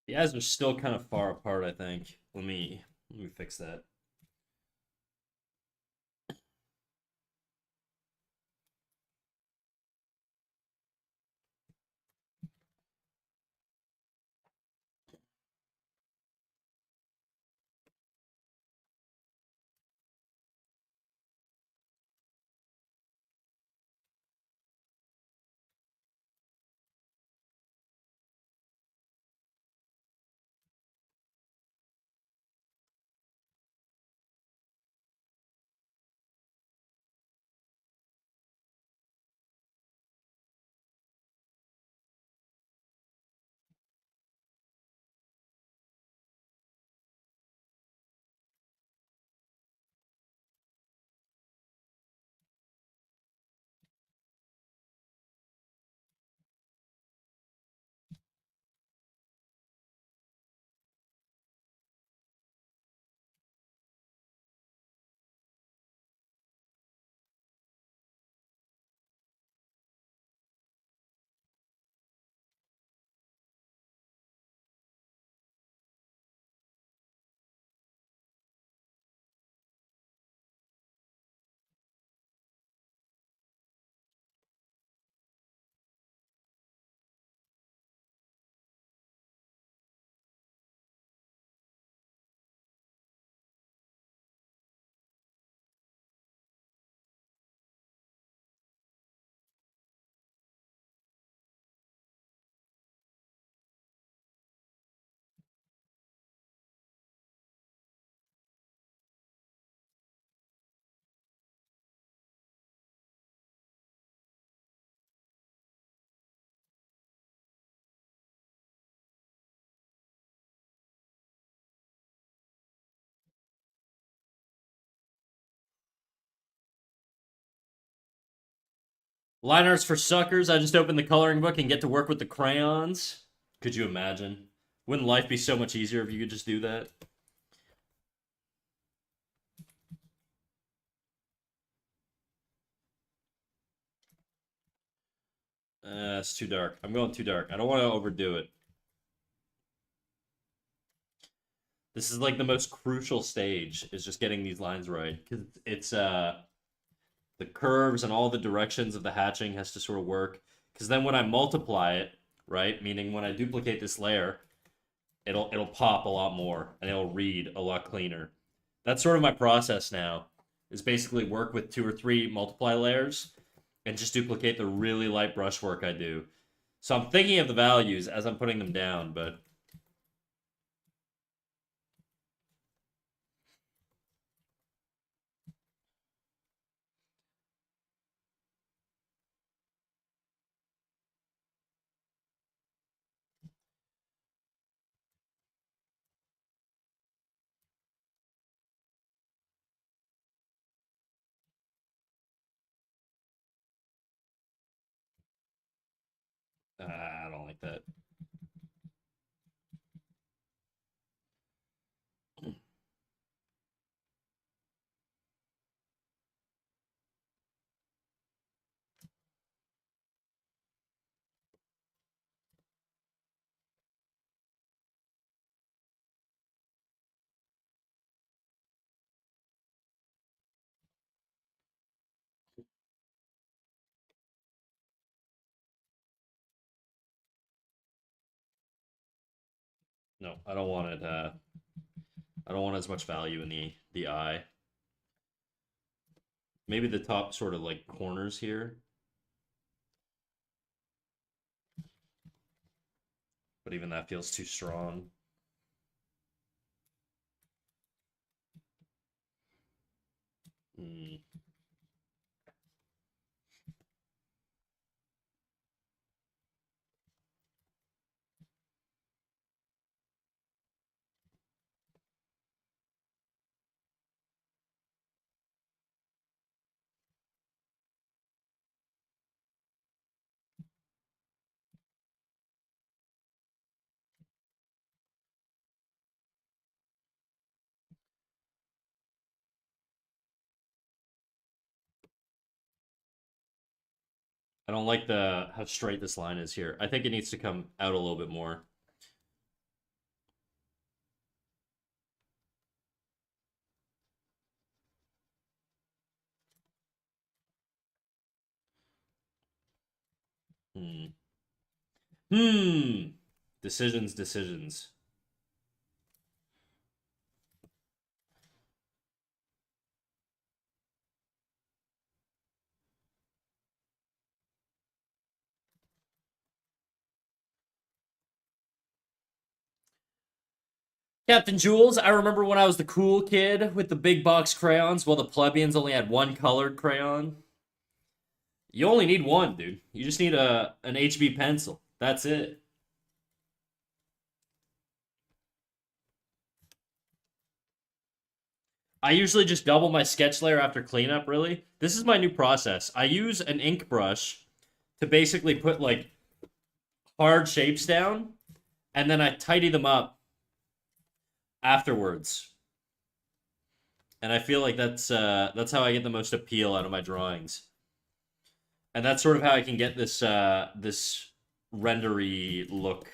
The eyes are still kind of far apart, I think. Let me fix that. Line arts for suckers. I just opened the coloring book and get to work with the crayons. Could you imagine? Wouldn't life be so much easier if you could just do that? It's too dark. I'm going too dark. I don't want to overdo it. This is like the most crucial stage, is just getting these lines right. Because it's the curves and all the directions of the hatching has to sort of work. Because then when I multiply it, right, meaning when I duplicate this layer, it'll pop a lot more and it'll read a lot cleaner. That's sort of my process now. Is basically work with 2 or 3 multiply layers and just duplicate the really light brushwork I do. So I'm thinking of the values as I'm putting them down, but that. No, I don't want it. I don't want as much value in the eye. Maybe the top sort of like corners here, but even that feels too strong. Hmm. I don't like the how straight this line is here. I think it needs to come out a little bit more. Hmm. Hmm. Decisions, decisions. Captain Jules, I remember when I was the cool kid with the big box crayons while the plebeians only had one colored crayon. You only need one, dude. You just need an HB pencil. That's it. I usually just double my sketch layer after cleanup, really. This is my new process. I use an ink brush to basically put like hard shapes down, and then I tidy them up afterwards. And I feel like that's how I get the most appeal out of my drawings. And that's sort of how I can get this rendery look.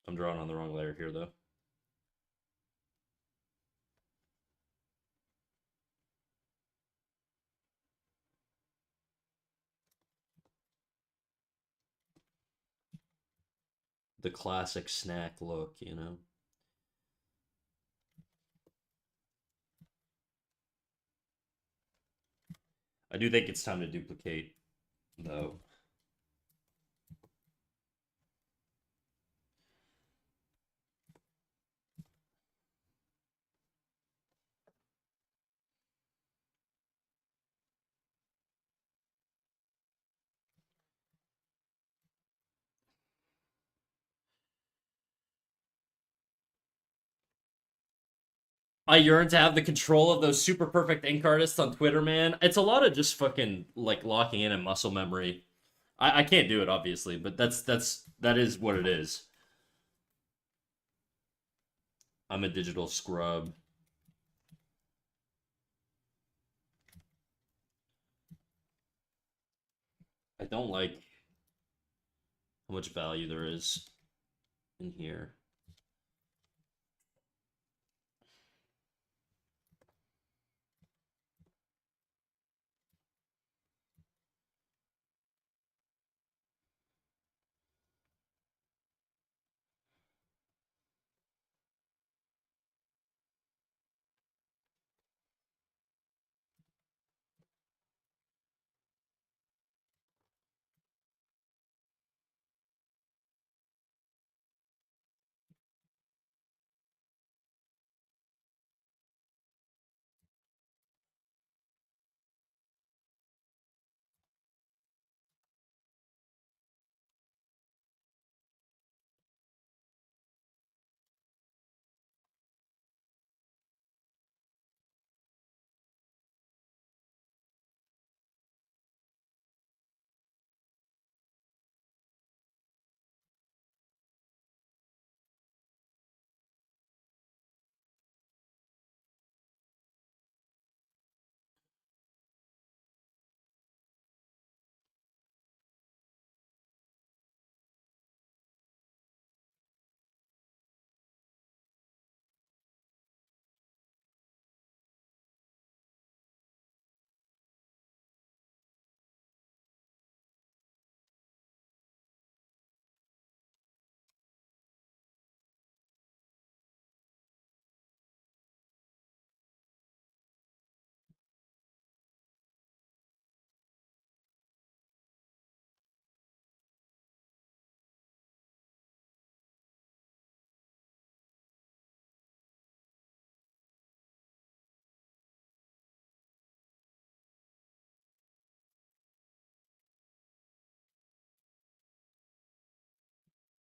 I'm drawing on the wrong layer here though. The classic snack look, you know. I do think it's time to duplicate though. I yearn to have the control of those super perfect ink artists on Twitter, man. It's a lot of just fucking like locking in and muscle memory. I can't do it obviously, but that is what it is. I'm a digital scrub. I don't like how much value there is in here.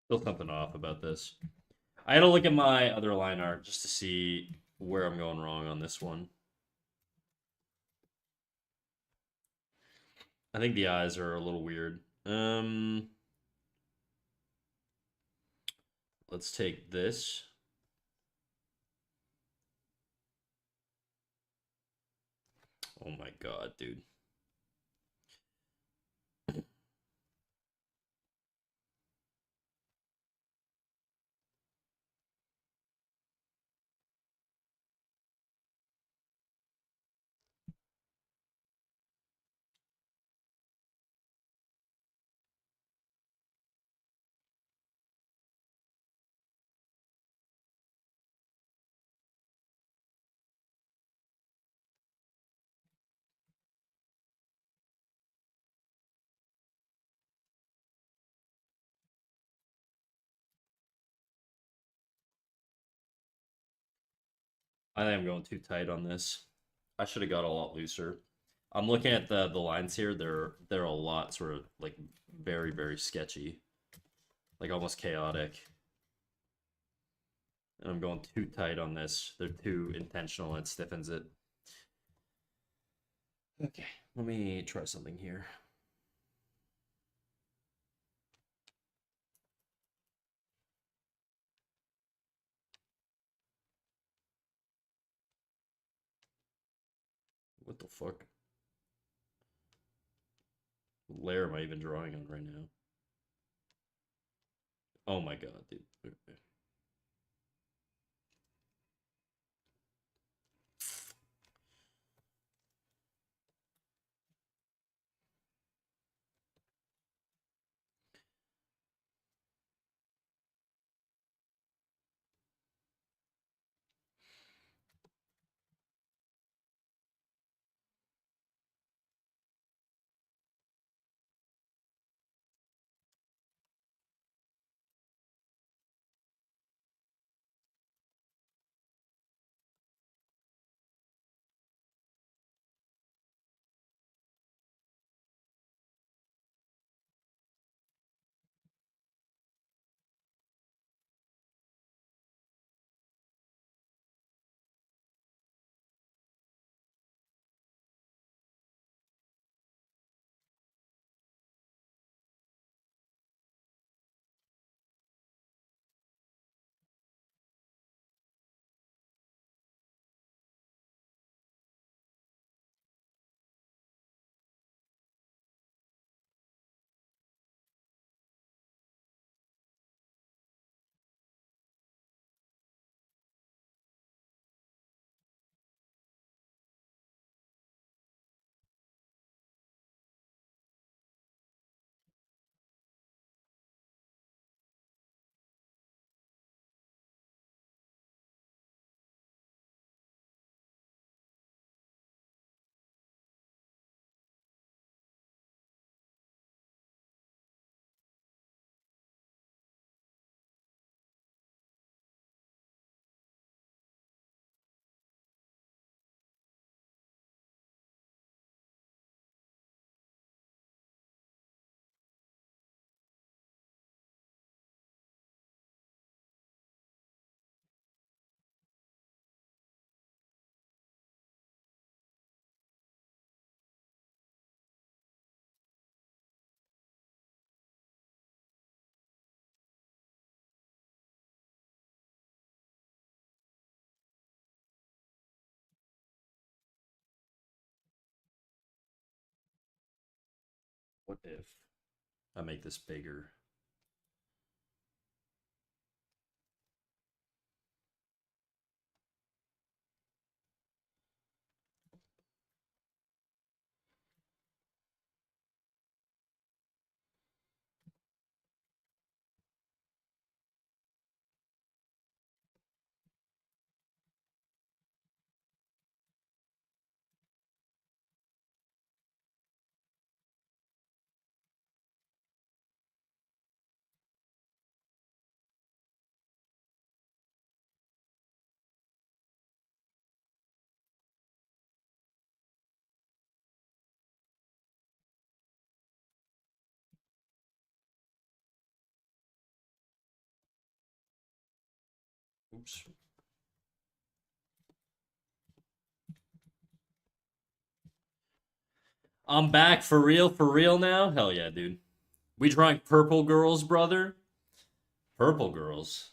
Still something off about this. I had to look at my other line art just to see where I'm going wrong on this one. I think the eyes are a little weird. Let's take this. Oh my god, dude. I think I'm going too tight on this. I should have got a lot looser. I'm looking at the lines here. They're a lot sort of like very sketchy, like almost chaotic. And I'm going too tight on this. They're too intentional and it stiffens it. Okay, let me try something here. What the fuck? What layer am I even drawing on right now? Oh my god, dude. Okay. What if I make this bigger? Oops. I'm back for real now? Hell yeah, dude. We drank Purple Girls, brother. Purple Girls.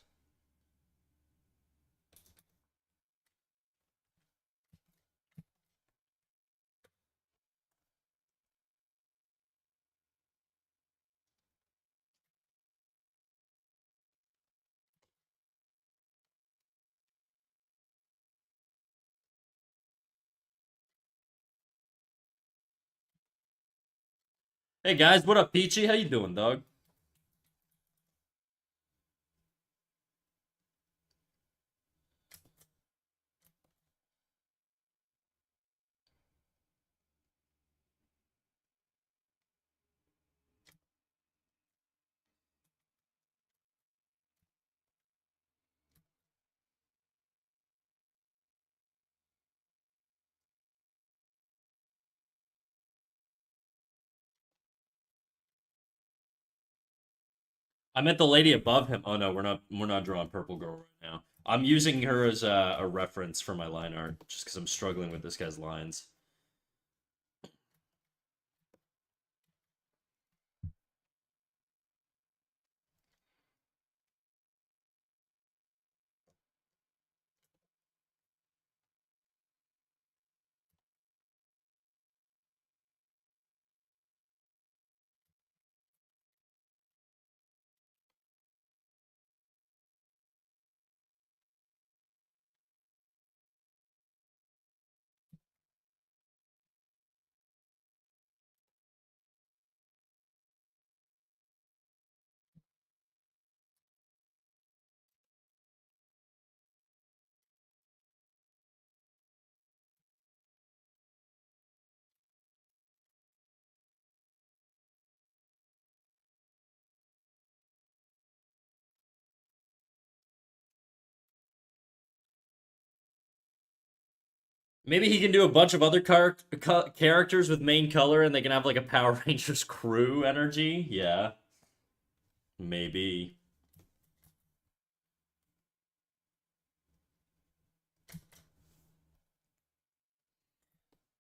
Hey guys, what up, Peachy? How you doing, dog? I meant the lady above him. Oh no, we're not drawing Purple Girl right now. I'm using her as a reference for my line art, just because I'm struggling with this guy's lines. Maybe he can do a bunch of other characters with main color, and they can have like a Power Rangers crew energy. Yeah, maybe.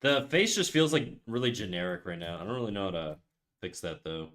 The face just feels like really generic right now. I don't really know how to fix that though.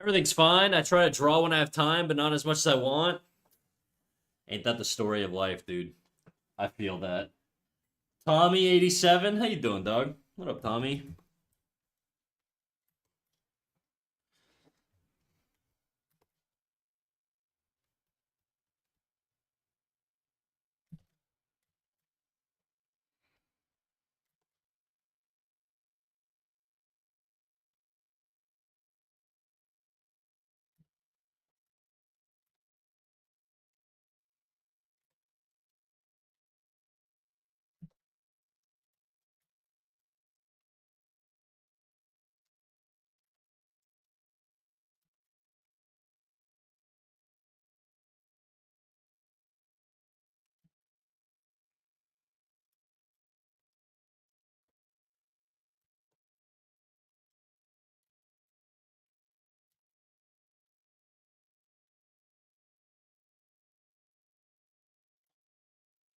Everything's fine. I try to draw when I have time, but not as much as I want. Ain't that the story of life, dude? I feel that. Tommy87, how you doing, dog? What up, Tommy?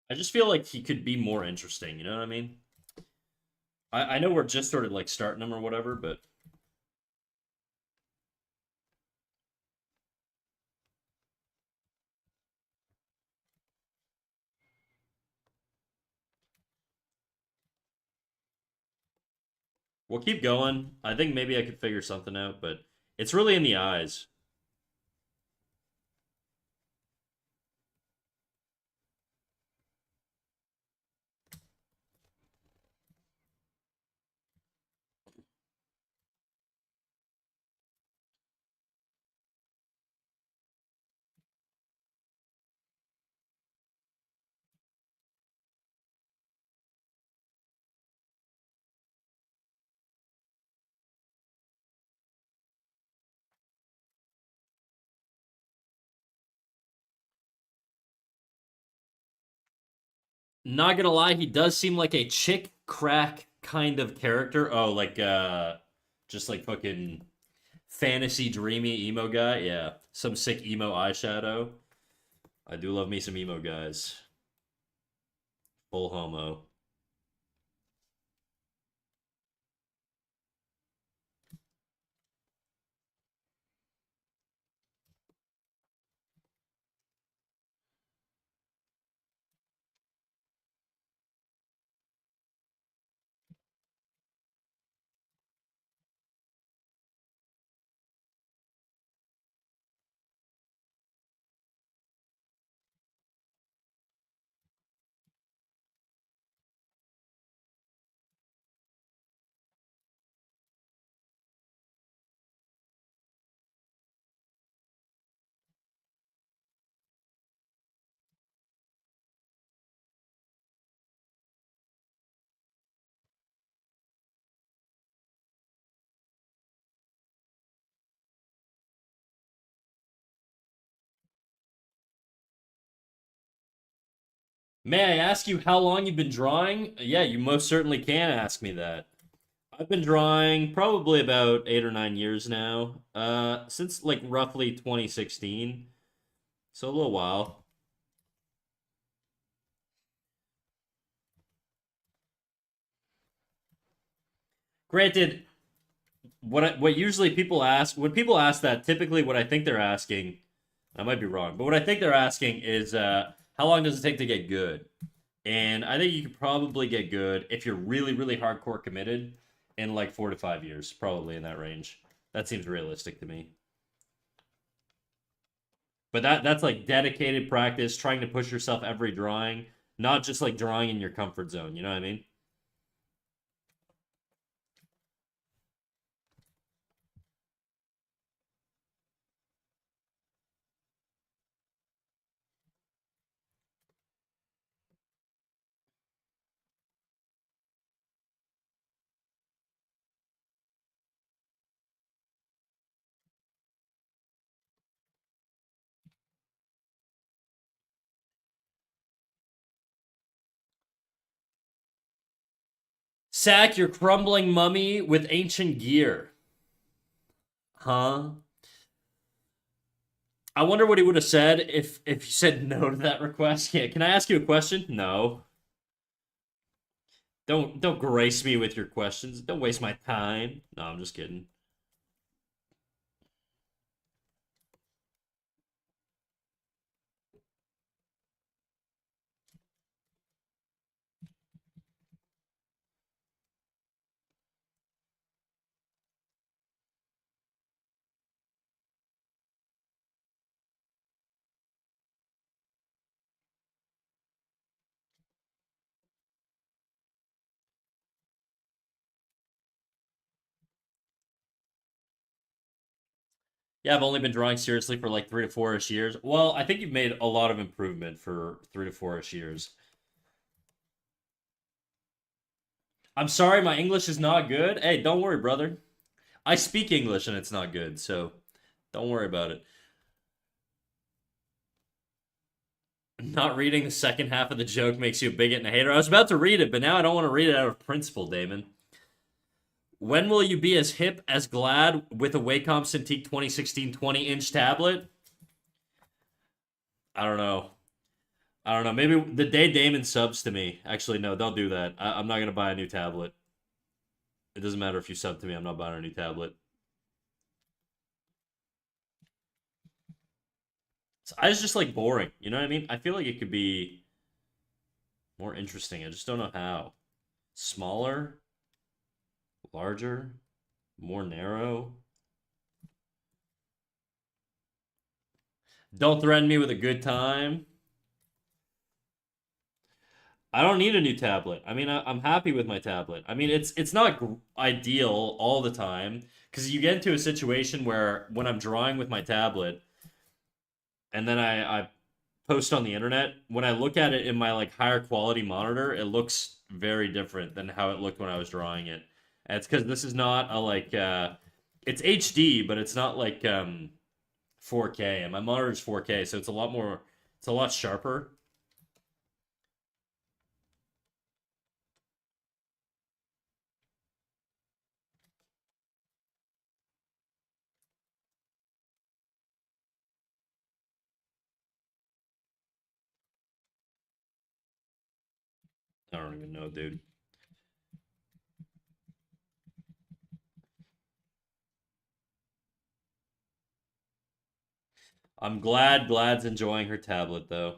I just feel like he could be more interesting, you know what I mean? I know we're just sort of like starting him or whatever, but we'll keep going. I think maybe I could figure something out, but it's really in the eyes. Not gonna lie, he does seem like a chick crack kind of character. Oh, like just like fucking fantasy dreamy emo guy. Yeah, some sick emo eyeshadow. I do love me some emo guys. Full homo. May I ask you how long you've been drawing? Yeah, you most certainly can ask me that. I've been drawing probably about 8 or 9 years now. Since like roughly 2016. So a little while. Granted, what usually people ask when people ask that, typically what I think they're asking, I might be wrong, but what I think they're asking is how long does it take to get good? And I think you could probably get good if you're really, really hardcore committed in like 4 to 5 years, probably in that range. That seems realistic to me. But that's like dedicated practice, trying to push yourself every drawing, not just like drawing in your comfort zone. You know what I mean? Sack your crumbling mummy with ancient gear. Huh? I wonder what he would have said if you said no to that request. Yeah, can I ask you a question? No. Don't grace me with your questions. Don't waste my time. No, I'm just kidding. Yeah, I've only been drawing seriously for like 3 to 4-ish years. Well, I think you've made a lot of improvement for 3 to 4-ish years. I'm sorry, my English is not good. Hey, don't worry, brother. I speak English and it's not good, so don't worry about it. Not reading the second half of the joke makes you a bigot and a hater. I was about to read it, but now I don't want to read it out of principle, Damon. When will you be as hip as Glad with a Wacom Cintiq 2016 20-inch tablet? I don't know. I don't know. Maybe the day Damon subs to me. Actually, no, don't do that. I'm not going to buy a new tablet. It doesn't matter if you sub to me. I'm not buying a new tablet. I was just like boring. You know what I mean? I feel like it could be more interesting. I just don't know how. Smaller, larger, more narrow. Don't threaten me with a good time. I don't need a new tablet. I mean, I'm happy with my tablet. I mean, it's not ideal all the time because you get into a situation where when I'm drawing with my tablet and then I post on the internet, when I look at it in my like higher quality monitor, it looks very different than how it looked when I was drawing it. And it's because this is not a like it's HD, but it's not like 4K, and my monitor is 4K, so it's a lot sharper. I don't even know, dude. I'm glad Glad's enjoying her tablet though.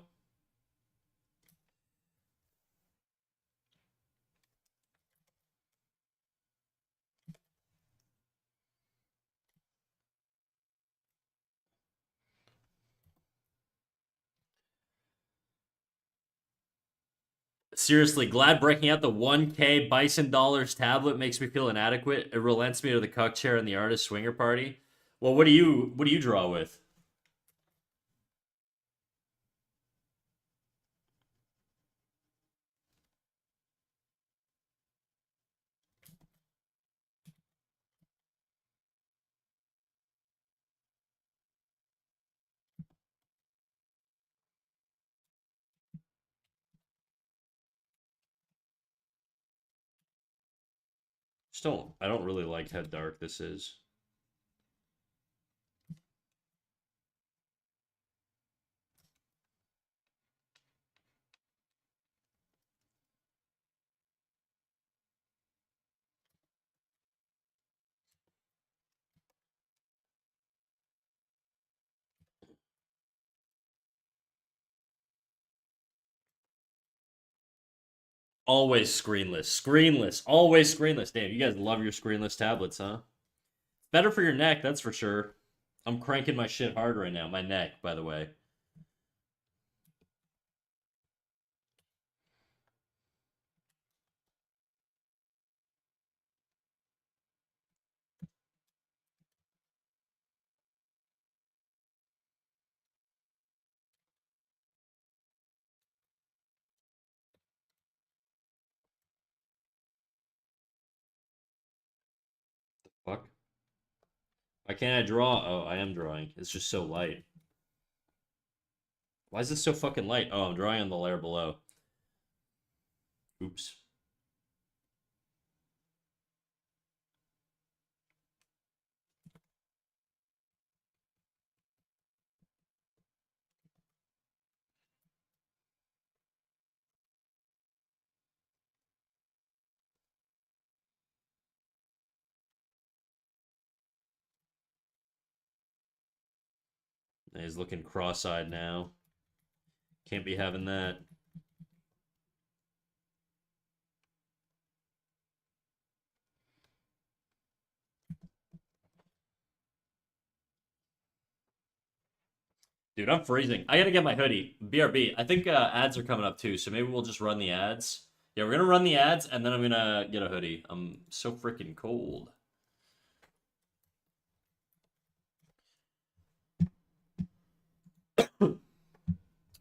Seriously, Glad breaking out the 1K Bison Dollars tablet makes me feel inadequate. It relents me to the cuck chair and the artist swinger party. Well, what do you draw with? I don't really like how dark this is. Always screenless. Screenless. Always screenless. Damn, you guys love your screenless tablets, huh? Better for your neck, that's for sure. I'm cranking my shit hard right now. My neck, by the way. Fuck. Why can't I draw? Oh, I am drawing. It's just so light. Why is this so fucking light? Oh, I'm drawing on the layer below. Oops. He's looking cross-eyed now. Can't be having that. Dude, I'm freezing. I gotta get my hoodie. BRB. I think ads are coming up too, so maybe we'll just run the ads. Yeah, we're gonna run the ads, and then I'm gonna get a hoodie. I'm so freaking cold.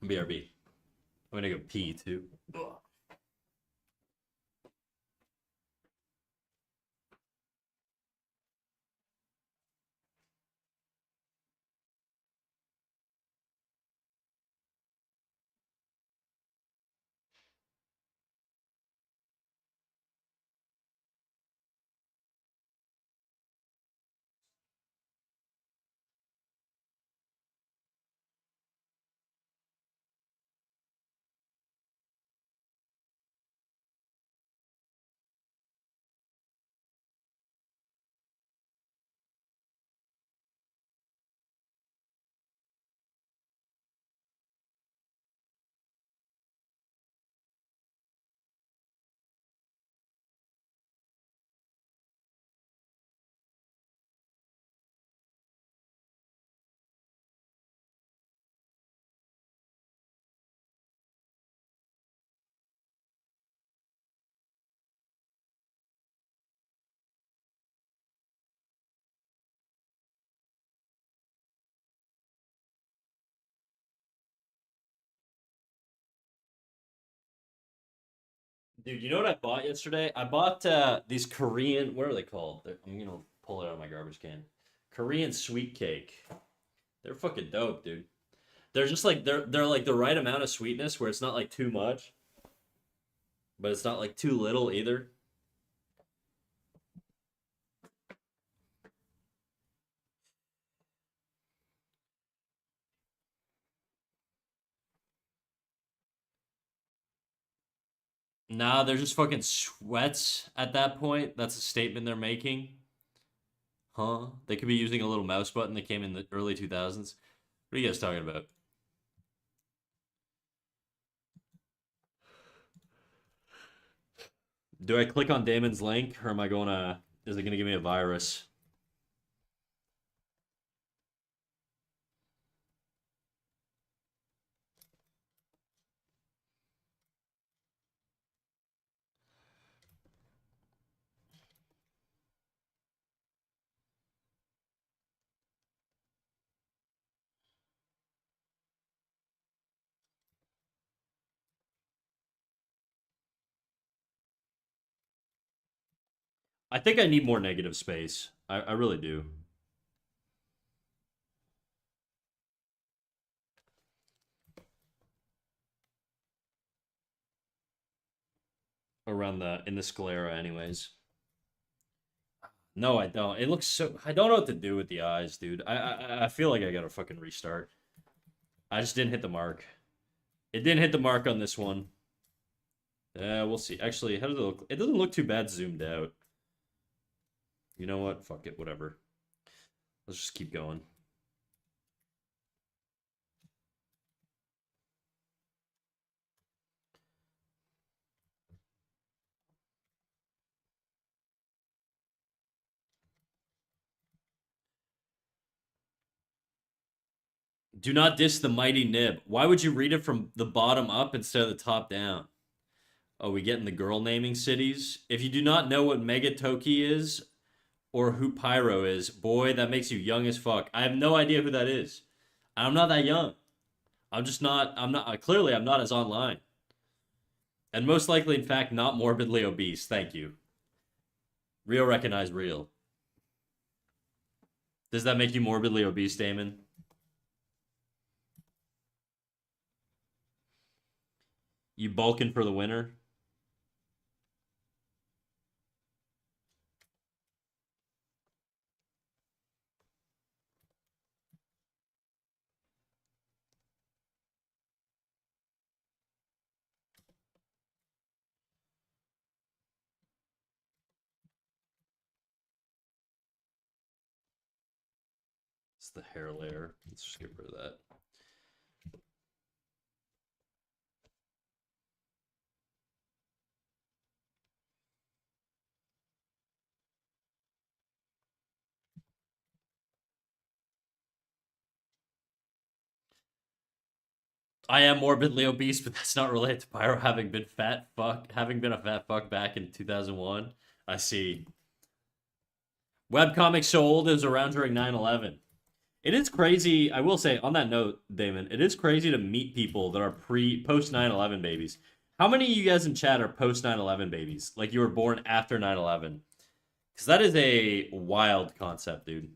BRB. I'm gonna go pee too. Ugh. Dude, you know what I bought yesterday? I bought these Korean, what are they called? I'm gonna pull it out of my garbage can. Korean sweet cake. They're fucking dope, dude. They're just like they're like the right amount of sweetness where it's not like too much, but it's not like too little either. Nah, they're just fucking sweats at that point. That's a statement they're making. Huh? They could be using a little mouse button that came in the early 2000s. What are you guys talking about? Do I click on Damon's link or am I going to, is it going to give me a virus? I think I need more negative space. I really do. Around in the sclera anyways. No, I don't. It looks so I don't know what to do with the eyes, dude. I feel like I gotta fucking restart. I just didn't hit the mark. It didn't hit the mark on this one. We'll see. Actually, how does it look? It doesn't look too bad zoomed out. You know what? Fuck it, whatever. Let's just keep going. Do not diss the mighty nib. Why would you read it from the bottom up instead of the top down? Oh, we getting the girl naming cities? If you do not know what Megatoki is or who Pyro is, boy, that makes you young as fuck. I have no idea who that is. I'm not that young. Clearly I'm not as online. And most likely, in fact, not morbidly obese. Thank you. Real recognize real. Does that make you morbidly obese, Damon? You bulking for the winner? It's the hair layer. Let's just get rid of that. I am morbidly obese, but that's not related to Pyro having been having been a fat fuck back in 2001. I see. Webcomic so old it was around during 9/11. It is crazy. I will say on that note, Damon, it is crazy to meet people that are post 9/11 babies. How many of you guys in chat are post 9/11 babies? Like you were born after 9/11? Because that is a wild concept, dude.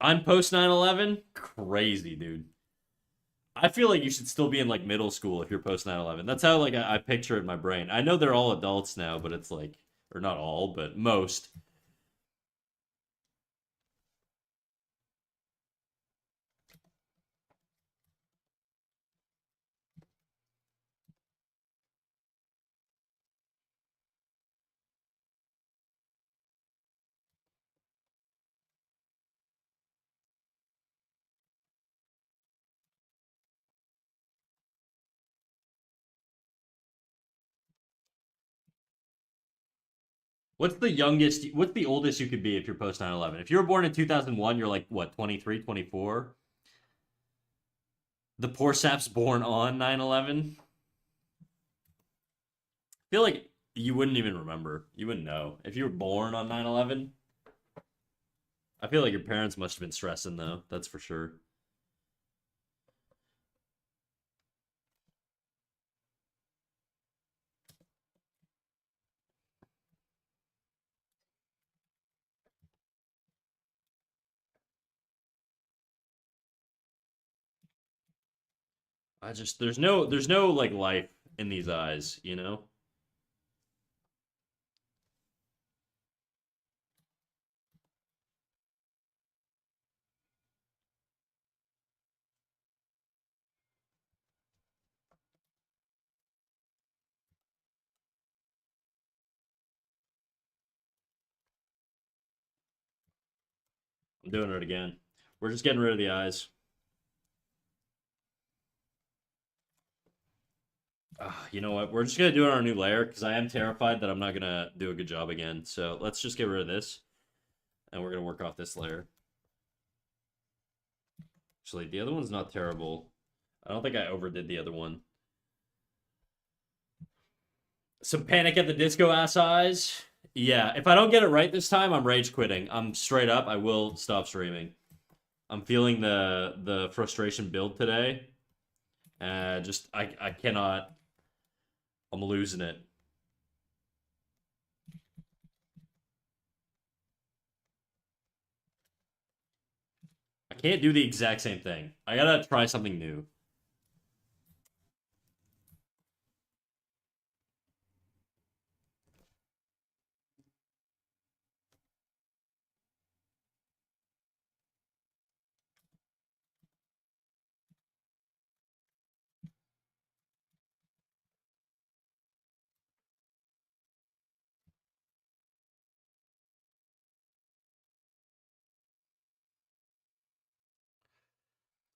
I'm post 9/11? Crazy, dude. I feel like you should still be in like middle school if you're post 9/11. That's how like I picture it in my brain. I know they're all adults now, but it's like, or not all, but most. What's the youngest, what's the oldest you could be if you're post 9/11? If you were born in 2001, you're like, what, 23, 24? The poor sap's born on 9/11? I feel like you wouldn't even remember. You wouldn't know. If you were born on 9/11, I feel like your parents must have been stressing though. That's for sure. I just there's no like life in these eyes, you know? I'm doing it again. We're just getting rid of the eyes. You know what? We're just gonna do it on our new layer because I am terrified that I'm not gonna do a good job again. So let's just get rid of this, and we're gonna work off this layer. Actually, the other one's not terrible. I don't think I overdid the other one. Some Panic at the Disco ass eyes. Yeah, if I don't get it right this time, I'm rage quitting. I'm straight up. I will stop streaming. I'm feeling the frustration build today. Just I cannot. I'm losing it. I can't do the exact same thing. I gotta try something new.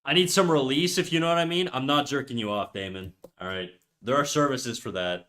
I need some release, if you know what I mean. I'm not jerking you off, Damon. All right. There are services for that.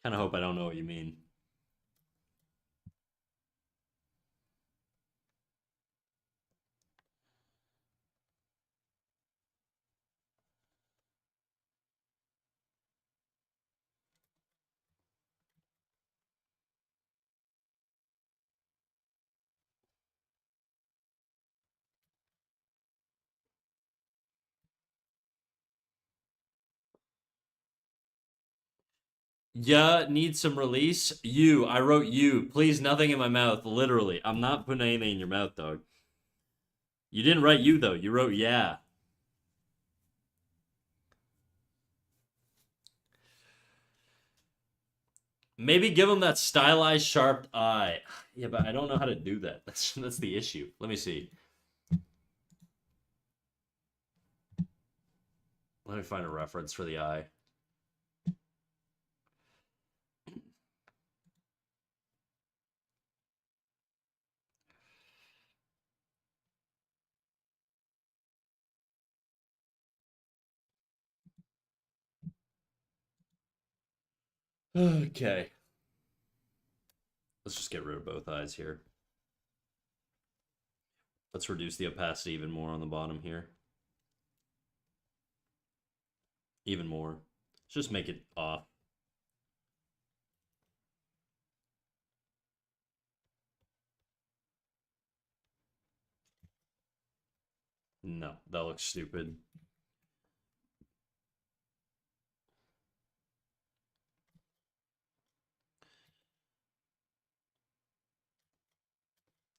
Kind of hope I don't know what you mean. Yeah, need some release. You. I wrote you. Please, nothing in my mouth. Literally. I'm not putting anything in your mouth, dog. You didn't write you, though. You wrote yeah. Maybe give him that stylized, sharp eye. Yeah, but I don't know how to do that. That's the issue. Let me see. Let me find a reference for the eye. Okay. Let's just get rid of both eyes here. Let's reduce the opacity even more on the bottom here. Even more. Let's just make it off. No, that looks stupid.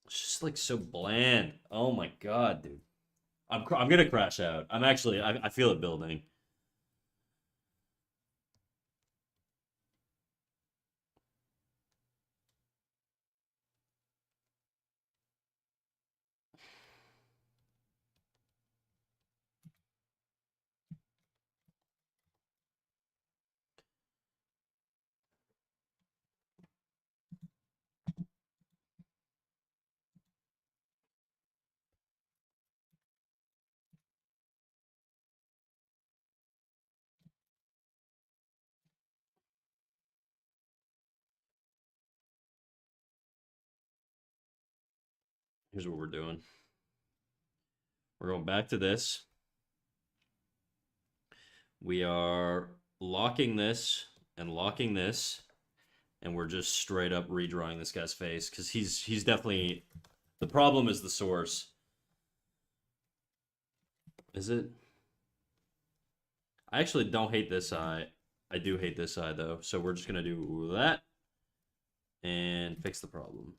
It's just like so bland. Oh my god, dude. I'm gonna crash out. I'm actually I feel it building. Here's what we're doing. We're going back to this. We are locking this and locking this, and we're just straight up redrawing this guy's face because he's definitely the problem is the source. Is it? I actually don't hate this eye. I do hate this eye though, so we're just gonna do that and fix the problem.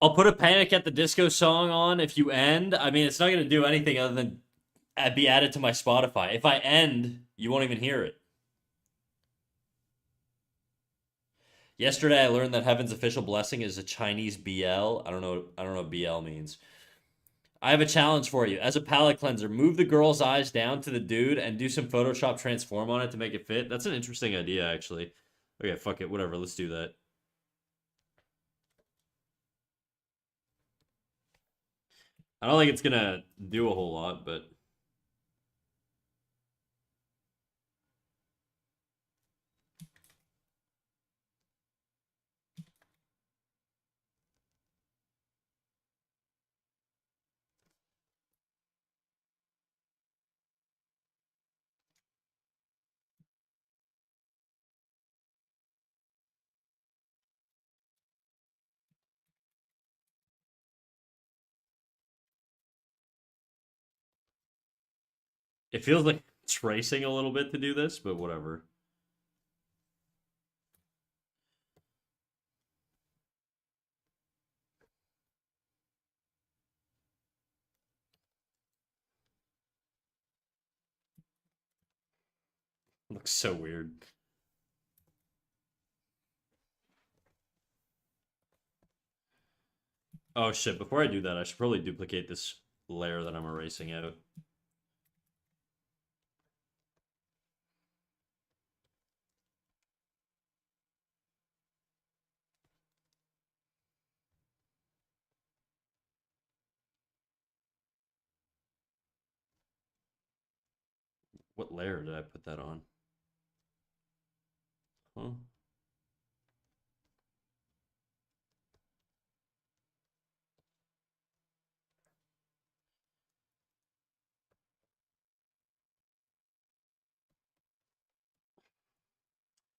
I'll put a Panic at the Disco song on if you end. I mean, it's not going to do anything other than be added to my Spotify. If I end, you won't even hear it. Yesterday, I learned that Heaven's official blessing is a Chinese BL. I don't know. I don't know what BL means. I have a challenge for you. As a palette cleanser, move the girl's eyes down to the dude and do some Photoshop transform on it to make it fit. That's an interesting idea, actually. Okay, fuck it. Whatever. Let's do that. I don't think it's gonna do a whole lot, but it feels like tracing a little bit to do this, but whatever. Looks so weird. Oh shit, before I do that, I should probably duplicate this layer that I'm erasing out. What layer did I put that on? Huh?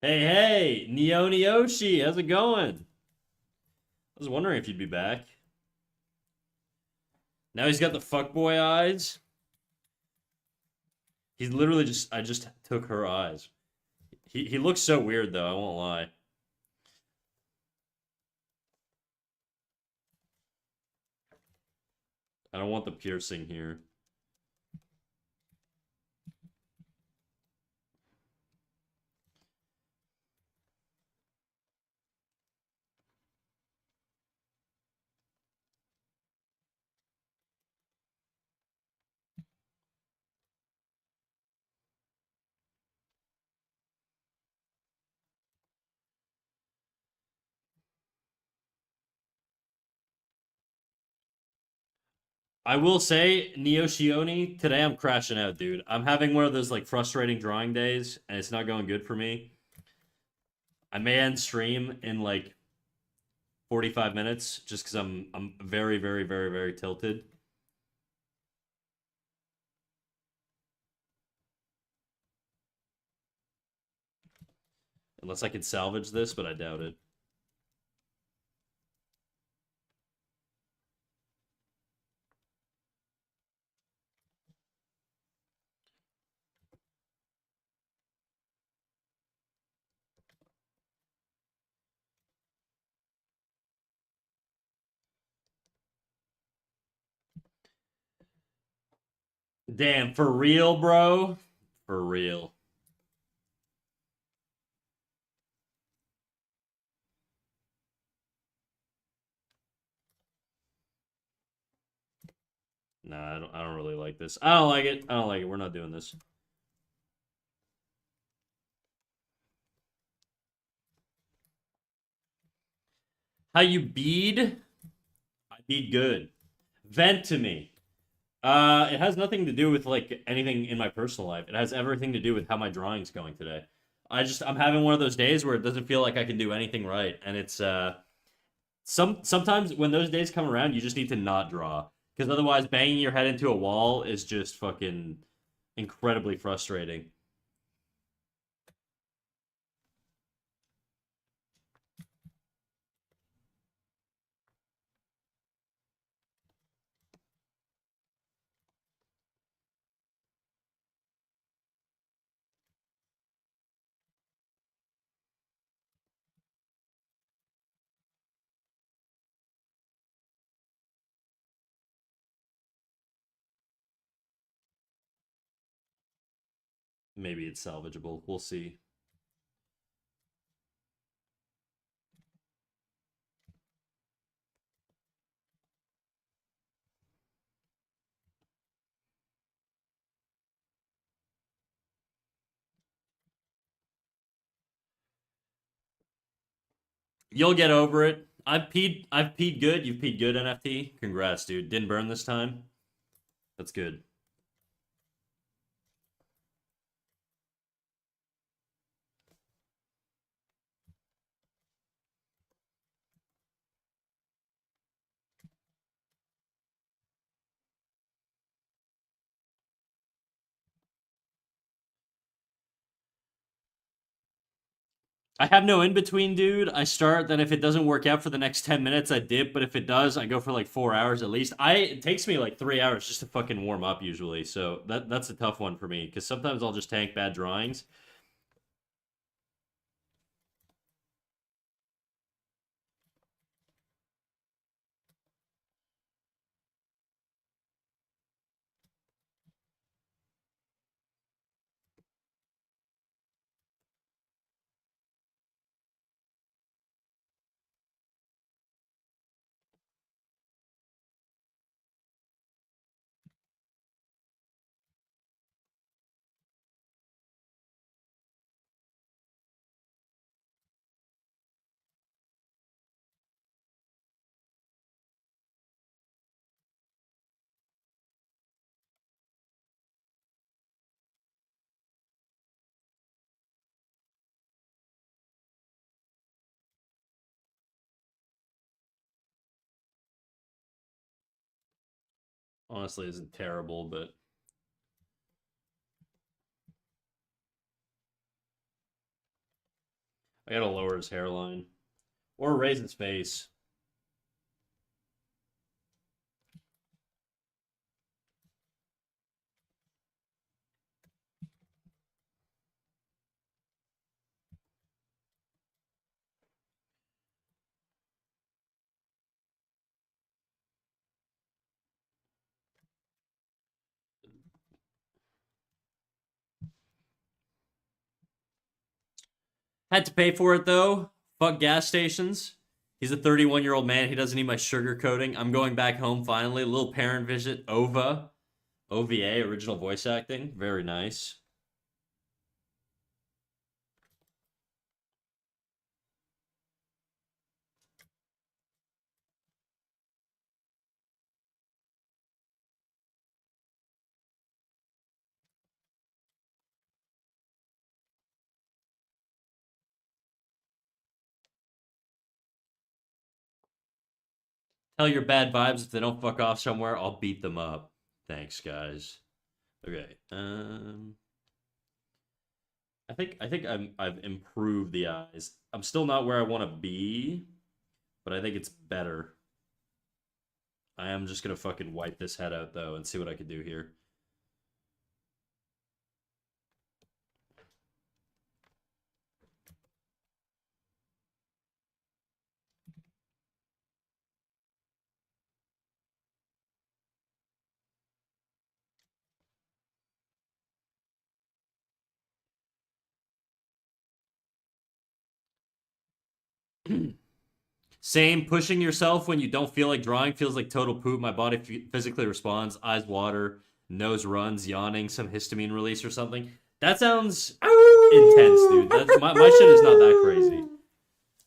Hey, hey, Neo Neoshi, how's it going? I was wondering if you'd be back. Now he's got the fuckboy eyes. He's literally just, I just took her eyes. He looks so weird though, I won't lie. I don't want the piercing here. I will say, Neo Shioni, today I'm crashing out, dude. I'm having one of those like frustrating drawing days, and it's not going good for me. I may end stream in like 45 minutes just because I'm very, very, very, very tilted. Unless I can salvage this, but I doubt it. Damn, for real, bro? For real. Nah, I don't really like this. I don't like it. I don't like it. We're not doing this. How you bead? I bead good. Vent to me. It has nothing to do with like anything in my personal life. It has everything to do with how my drawing's going today. I'm having one of those days where it doesn't feel like I can do anything right, and it's sometimes when those days come around, you just need to not draw because otherwise, banging your head into a wall is just fucking incredibly frustrating. Maybe it's salvageable. We'll see. You'll get over it. I've peed good. You've peed good, NFT. Congrats, dude. Didn't burn this time. That's good. I have no in between, dude. I start, then if it doesn't work out for the next 10 minutes, I dip. But if it does, I go for like 4 hours at least. It takes me like 3 hours just to fucking warm up usually. So that's a tough one for me because sometimes I'll just tank bad drawings. Honestly, isn't terrible, but I gotta lower his hairline. Or raise his face. Had to pay for it though. Fuck gas stations. He's a 31-year-old man. He doesn't need my sugar coating. I'm going back home finally. A little parent visit. OVA, original voice acting. Very nice. Tell your bad vibes if they don't fuck off somewhere, I'll beat them up. Thanks, guys. Okay. I think I've improved the eyes. I'm still not where I want to be, but I think it's better. I am just gonna fucking wipe this head out though and see what I can do here. Same, pushing yourself when you don't feel like drawing feels like total poop. My body physically responds, eyes water, nose runs, yawning, some histamine release or something. That sounds intense, dude. My shit is not that crazy.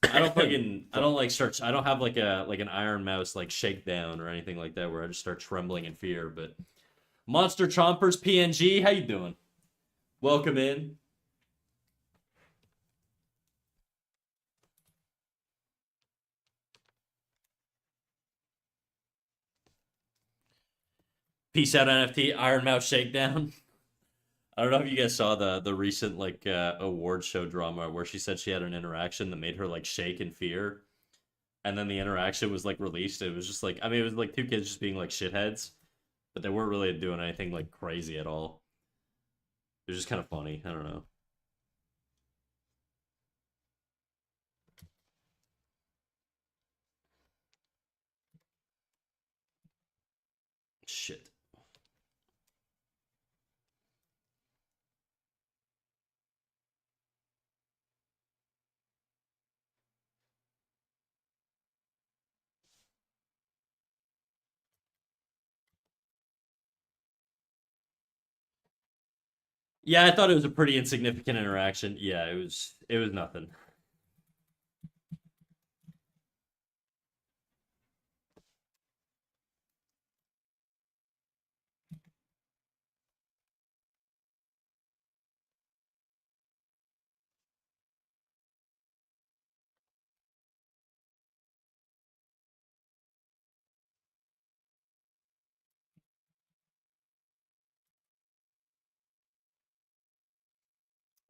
I don't like start, I don't have like an Iron Mouse like shakedown or anything like that where I just start trembling in fear, but Monster Chompers PNG, how you doing? Welcome in. Peace out NFT, Iron Mouse Shakedown. I don't know if you guys saw the recent like award show drama where she said she had an interaction that made her like shake in fear, and then the interaction was like released. It was just like, I mean, it was like two kids just being like shitheads, but they weren't really doing anything like crazy at all. It was just kind of funny. I don't know. Shit. Yeah, I thought it was a pretty insignificant interaction. Yeah, it was nothing.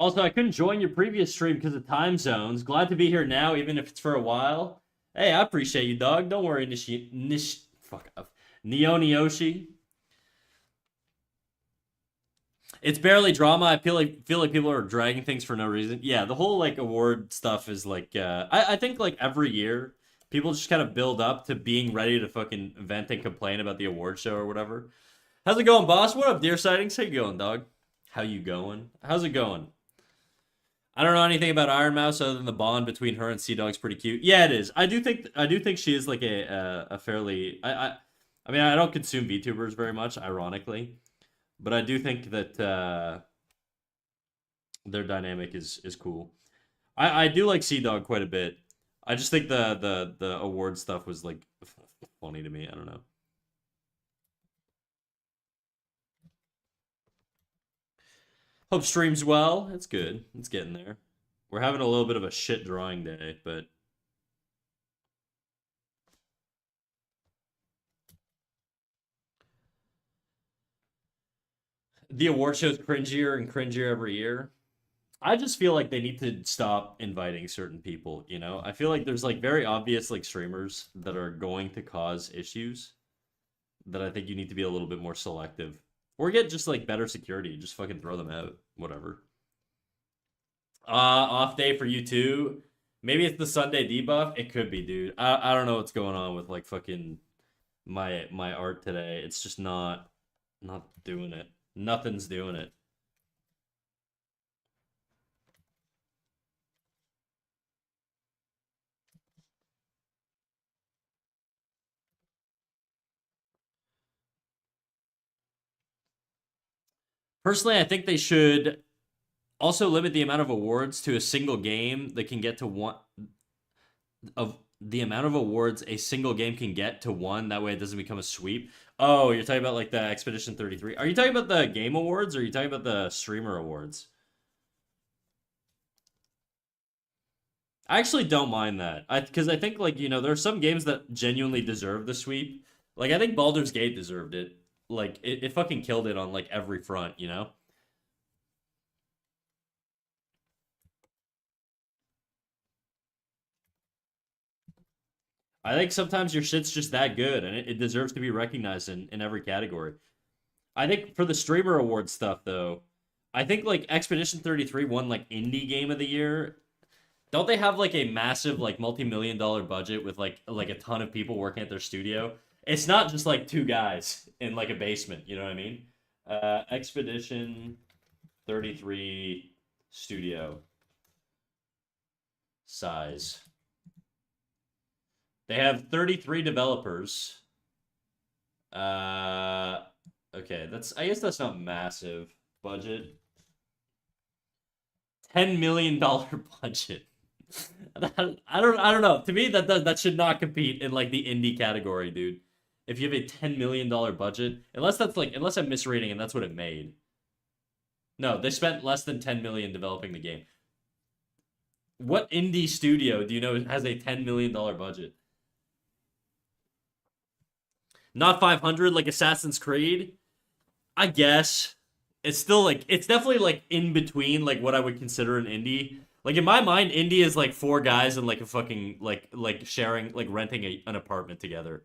Also, I couldn't join your previous stream because of time zones. Glad to be here now, even if it's for a while. Hey, I appreciate you, dog. Don't worry, fuck off. Neonioshi. It's barely drama. I feel like people are dragging things for no reason. Yeah, the whole like award stuff is like I think like every year people just kind of build up to being ready to fucking vent and complain about the award show or whatever. How's it going, boss? What up, Deer Sightings? How you going, dog? How you going? How's it going? I don't know anything about Iron Mouse other than the bond between her and Sea Dog's pretty cute. Yeah, it is. I do think she is like a fairly I mean I don't consume VTubers very much, ironically, but I do think that their dynamic is cool. I do like Sea Dog quite a bit. I just think the award stuff was like funny to me. I don't know. Hope streams well. It's good. It's getting there. We're having a little bit of a shit drawing day, but the award show's cringier and cringier every year. I just feel like they need to stop inviting certain people, you know? I feel like there's like very obvious like streamers that are going to cause issues that I think you need to be a little bit more selective. Or get just like better security, just fucking throw them out, whatever. Off day for you too. Maybe it's the Sunday debuff. It could be, dude. I don't know what's going on with like fucking my art today. It's just not doing it. Nothing's doing it. Personally, I think they should also limit the amount of awards to a single game that can get to one of the amount of awards a single game can get to one. That way it doesn't become a sweep. Oh, you're talking about like the Expedition 33. Are you talking about the game awards or are you talking about the streamer awards? I actually don't mind that. Because I think like, you know, there are some games that genuinely deserve the sweep. Like I think Baldur's Gate deserved it. Like it fucking killed it on like every front, you know? I think sometimes your shit's just that good and it deserves to be recognized in every category. I think for the streamer award stuff though, I think like Expedition 33 won like indie game of the year. Don't they have like a massive like multi-million dollar budget with like a ton of people working at their studio? It's not just like two guys in like a basement, you know what I mean? Expedition 33 studio size. They have 33 developers. Okay, I guess that's not massive budget. $10 million budget. I don't know. To me, that should not compete in like the indie category, dude. If you have a $10 million budget, unless I'm misreading and that's what it made. No, they spent less than 10 million developing the game. What indie studio do you know has a $10 million budget? Not 500 like Assassin's Creed. I guess it's still like it's definitely like in between like what I would consider an indie. Like in my mind, indie is like four guys and like a fucking like sharing like renting an apartment together,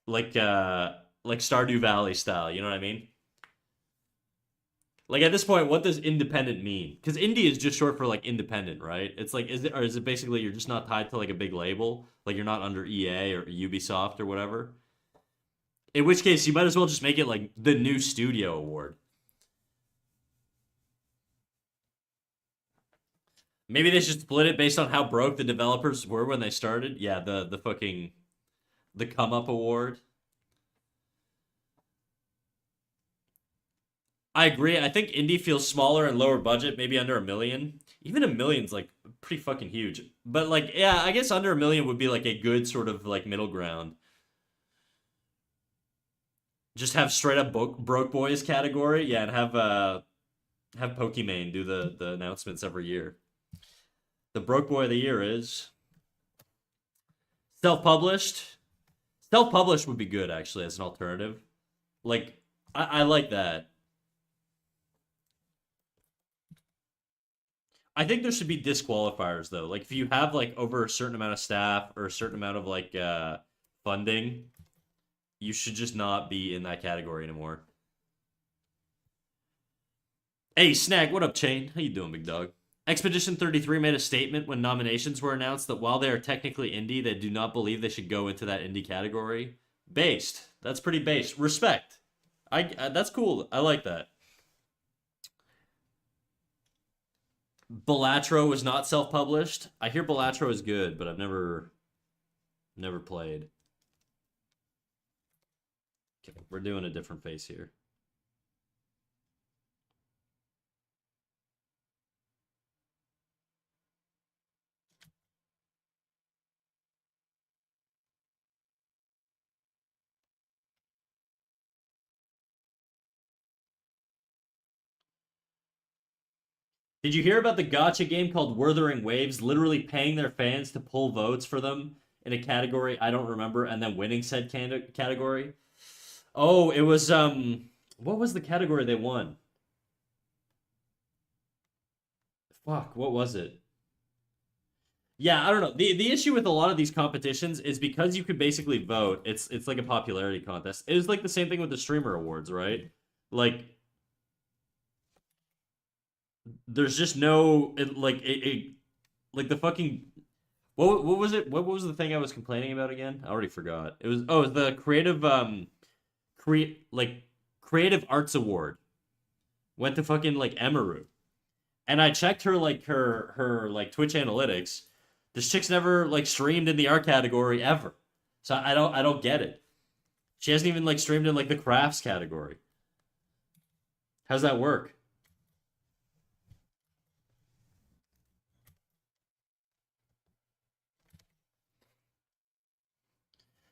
like Stardew Valley style. You know what I mean? Like at this point, what does independent mean? Because indie is just short for like independent, right? It's like is it basically you're just not tied to like a big label, like you're not under EA or Ubisoft or whatever. In which case, you might as well just make it like the new studio award. Maybe they should split it based on how broke the developers were when they started. Yeah, the fucking the come up award. I agree. I think indie feels smaller and lower budget, maybe under a million. Even a million's like pretty fucking huge. But like, yeah, I guess under a million would be like a good sort of like middle ground. Just have straight up broke boys category, yeah, and have Pokimane do the announcements every year. The broke boy of the year is self published. Self published would be good actually as an alternative. Like I like that. I think there should be disqualifiers though. Like if you have like over a certain amount of staff or a certain amount of like funding, you should just not be in that category anymore. Hey, Snag, what up, Chain? How you doing, big dog? Expedition 33 made a statement when nominations were announced that while they are technically indie, they do not believe they should go into that indie category. Based. That's pretty based. Respect. That's cool. I like that. Balatro was not self-published. I hear Balatro is good, but I've never played. Okay, we're doing a different face here. Did you hear about the gotcha game called Wuthering Waves, literally paying their fans to pull votes for them in a category I don't remember, and then winning said category? Oh, it was what was the category they won? Fuck, what was it? Yeah, I don't know. The issue with a lot of these competitions is because you could basically vote. It's like a popularity contest. It was like the same thing with the streamer awards, right? Like there's just no like the fucking what was it? What was the thing I was complaining about again? I already forgot. It was oh, it was the creative creative arts award went to fucking like Emaru. And I checked her like her like Twitch analytics. This chick's never like streamed in the art category ever. So I don't get it. She hasn't even like streamed in like the crafts category. How's that work?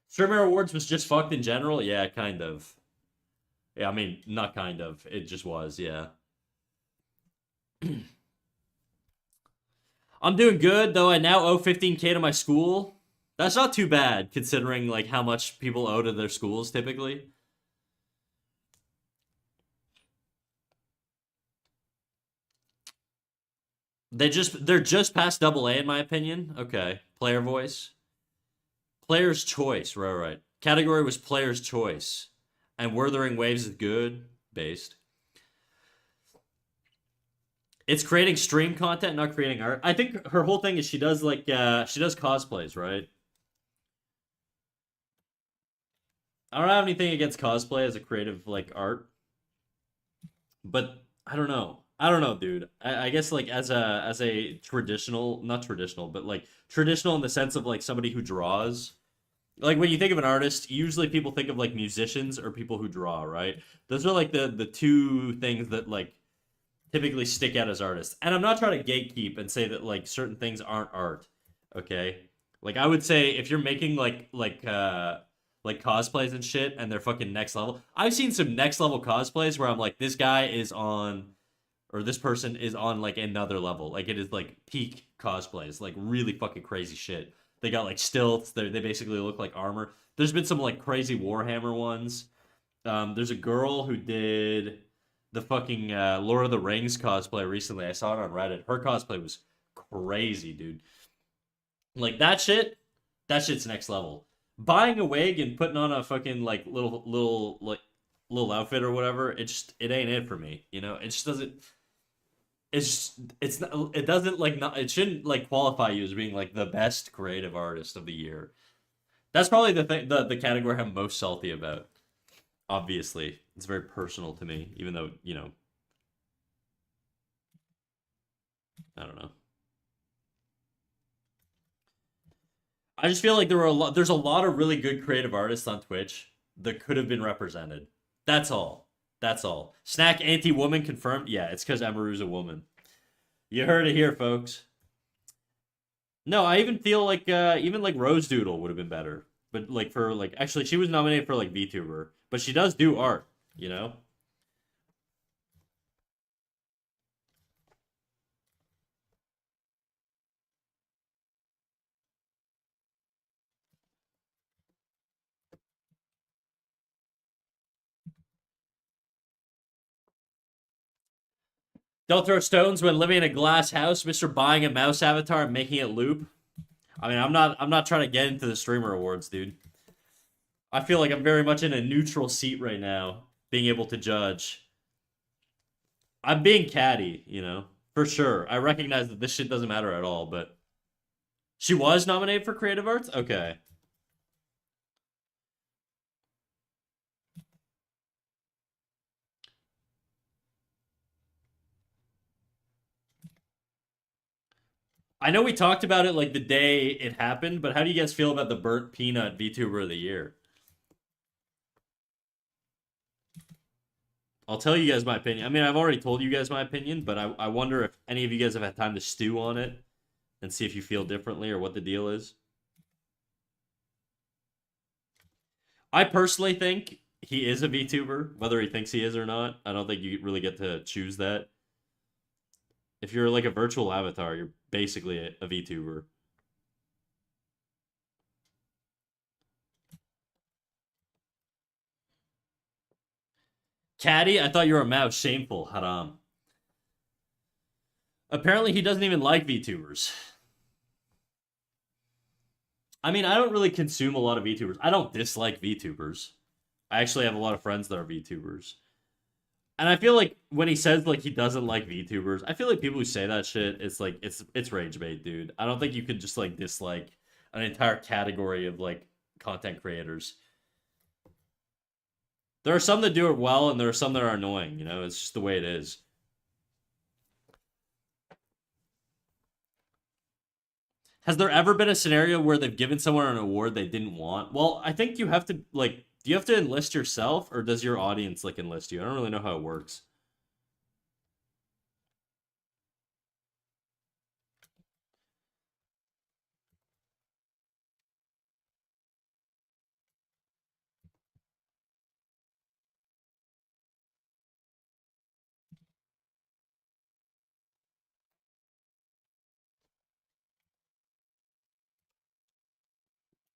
Streamer Awards was just fucked in general? Yeah, kind of. Yeah, I mean, not kind of. It just was, yeah. I'm doing good, though I now owe 15K to my school. That's not too bad, considering like how much people owe to their schools typically. They're just past double A in my opinion. Okay. Player voice. Player's choice, right. Category was player's choice. And Wuthering Waves is good. Based. It's creating stream content, not creating art. I think her whole thing is she does like she does cosplays, right? I don't have anything against cosplay as a creative like art, but I don't know. I don't know, dude. I guess like as a traditional, not traditional, but like traditional in the sense of like somebody who draws. Like when you think of an artist, usually people think of like musicians or people who draw, right? Those are like the two things that like typically stick out as artists. And I'm not trying to gatekeep and say that like certain things aren't art. Okay? Like I would say if you're making like cosplays and shit and they're fucking next level. I've seen some next level cosplays where I'm like this guy is on or this person is on like another level. Like it is like peak cosplays, like really fucking crazy shit. They got like stilts. They basically look like armor. There's been some like crazy Warhammer ones. There's a girl who did the fucking Lord of the Rings cosplay recently. I saw it on Reddit. Her cosplay was crazy, dude. Like that shit, that shit's next level. Buying a wig and putting on a fucking like little outfit or whatever, it ain't it for me. You know, it just doesn't. It's not, it doesn't like not it shouldn't like qualify you as being like the best creative artist of the year. That's probably the thing the category I'm most salty about. Obviously, it's very personal to me, even though I don't know. I just feel like there's a lot of really good creative artists on Twitch that could have been represented. That's all. That's all. Snack anti-woman confirmed. Yeah, it's because Emaru's a woman. You heard it here, folks. No, I even feel like even like Rose Doodle would have been better. But like for like actually she was nominated for like VTuber, but she does do art, you know? Don't throw stones when living in a glass house, Mr. Buying a mouse avatar and making it loop. I mean, I'm not trying to get into the streamer awards, dude. I feel like I'm very much in a neutral seat right now, being able to judge. I'm being catty, you know, for sure. I recognize that this shit doesn't matter at all, but she was nominated for Creative Arts? Okay. I know we talked about it like the day it happened, but how do you guys feel about the burnt peanut VTuber of the year? I'll tell you guys my opinion. I mean, I've already told you guys my opinion, but I wonder if any of you guys have had time to stew on it and see if you feel differently or what the deal is. I personally think he is a VTuber, whether he thinks he is or not. I don't think you really get to choose that. If you're like a virtual avatar, you're basically a VTuber. Caddy, I thought you were a mouse. Shameful. Haram. Apparently, he doesn't even like VTubers. I mean, I don't really consume a lot of VTubers. I don't dislike VTubers. I actually have a lot of friends that are VTubers. And I feel like when he says like he doesn't like VTubers, I feel like people who say that shit, it's like it's rage bait, dude. I don't think you could just like dislike an entire category of like content creators. There are some that do it well, and there are some that are annoying. You know, it's just the way it is. Has there ever been a scenario where they've given someone an award they didn't want? Well, I think you have to like. Do you have to enlist yourself, or does your audience like enlist you? I don't really know how it works.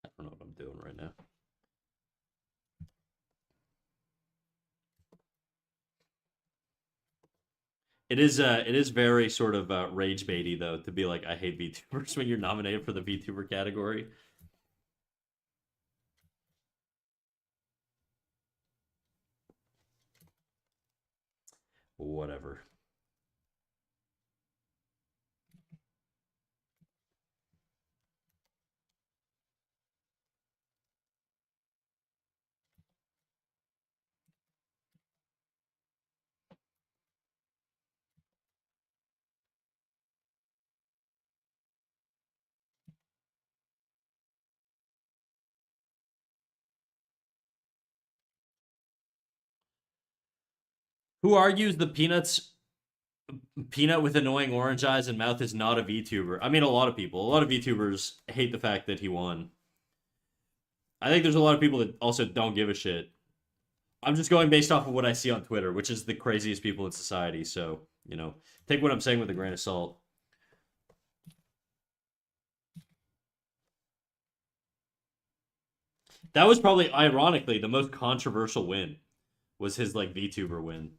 I don't know what I'm doing right now. It is very sort of rage baity though to be like I hate VTubers when you're nominated for the VTuber category. Whatever. Who argues the peanut with annoying orange eyes and mouth is not a VTuber? I mean, a lot of people. A lot of VTubers hate the fact that he won. I think there's a lot of people that also don't give a shit. I'm just going based off of what I see on Twitter, which is the craziest people in society. So, you know, take what I'm saying with a grain of salt. That was probably, ironically, the most controversial win was his like VTuber win.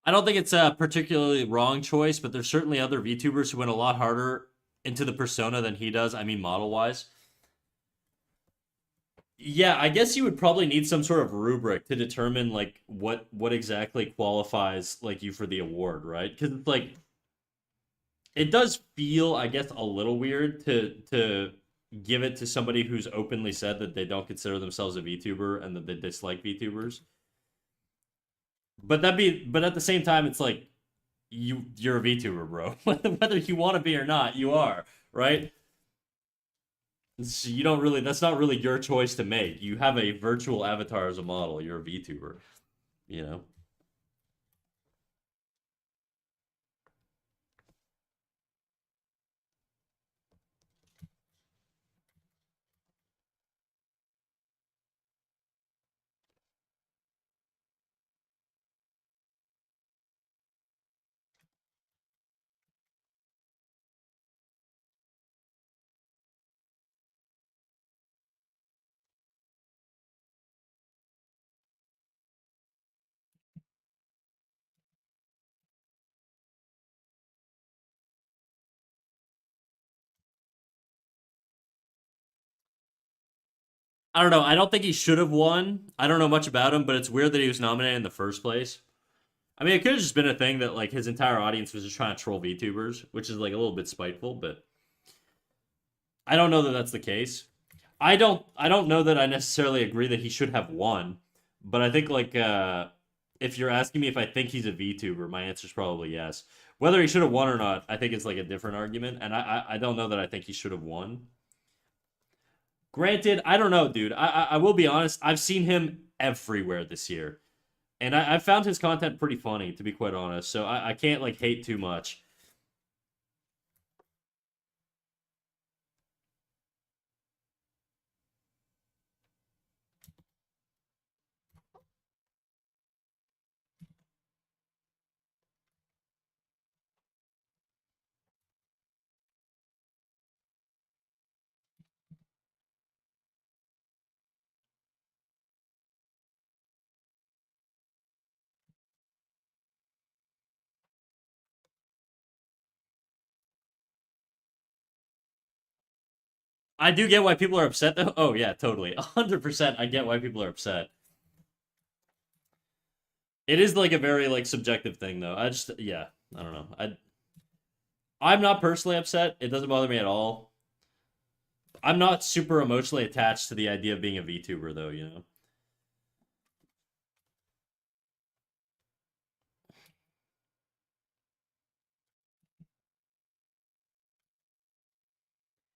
I don't think it's a particularly wrong choice, but there's certainly other VTubers who went a lot harder into the persona than he does. I mean, model wise. Yeah, I guess you would probably need some sort of rubric to determine like what exactly qualifies like you for the award, right? Because it's like it does feel, I guess, a little weird to give it to somebody who's openly said that they don't consider themselves a VTuber and that they dislike VTubers. But at the same time, it's like you're a VTuber, bro. Whether you want to be or not, you are, right? So you don't really. That's not really your choice to make. You have a virtual avatar as a model. You're a VTuber. You know. I don't know. I don't think he should have won. I don't know much about him, but it's weird that he was nominated in the first place. I mean, it could have just been a thing that like his entire audience was just trying to troll VTubers, which is like a little bit spiteful, but I don't know that that's the case. I don't know that I necessarily agree that he should have won, but I think like if you're asking me if I think he's a VTuber, my answer is probably yes. Whether he should have won or not, I think it's like a different argument, and I don't know that I think he should have won. Granted, I don't know, dude. I will be honest. I've seen him everywhere this year, and I found his content pretty funny, to be quite honest. So I can't like hate too much. I do get why people are upset though. Oh yeah, totally. 100% I get why people are upset. It is like a very like subjective thing though. I just yeah, I don't know. I'm not personally upset. It doesn't bother me at all. I'm not super emotionally attached to the idea of being a VTuber though, you know.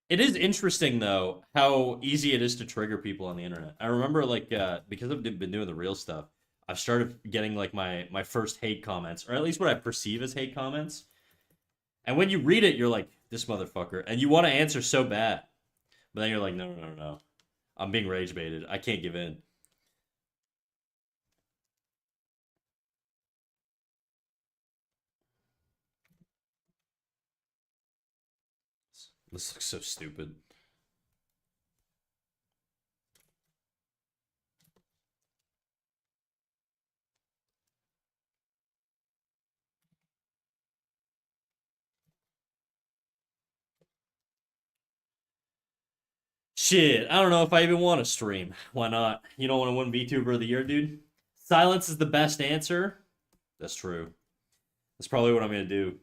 It is interesting though how easy it is to trigger people on the internet. I remember like because I've been doing the real stuff, I've started getting like my first hate comments, or at least what I perceive as hate comments. And when you read it, you're like, this motherfucker, and you want to answer so bad, but then you're like, no, no, no, no, I'm being rage baited. I can't give in. This looks so stupid. Shit, I don't know if I even want to stream. Why not? You don't want to win VTuber of the Year, dude? Silence is the best answer. That's true. That's probably what I'm gonna do.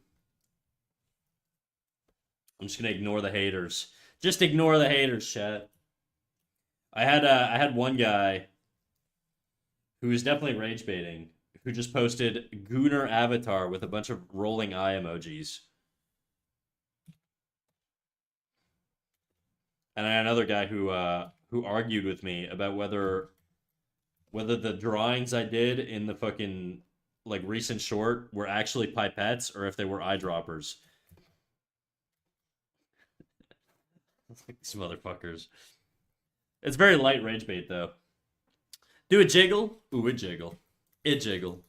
I'm just gonna ignore the haters. Just ignore the haters, chat. I had one guy who was definitely rage baiting, who just posted Gooner avatar with a bunch of rolling eye emojis. And I had another guy who argued with me about whether the drawings I did in the fucking like recent short were actually pipettes or if they were eyedroppers. These motherfuckers. It's very light rage bait though. Do a jiggle? Ooh, it jiggle. It jiggle.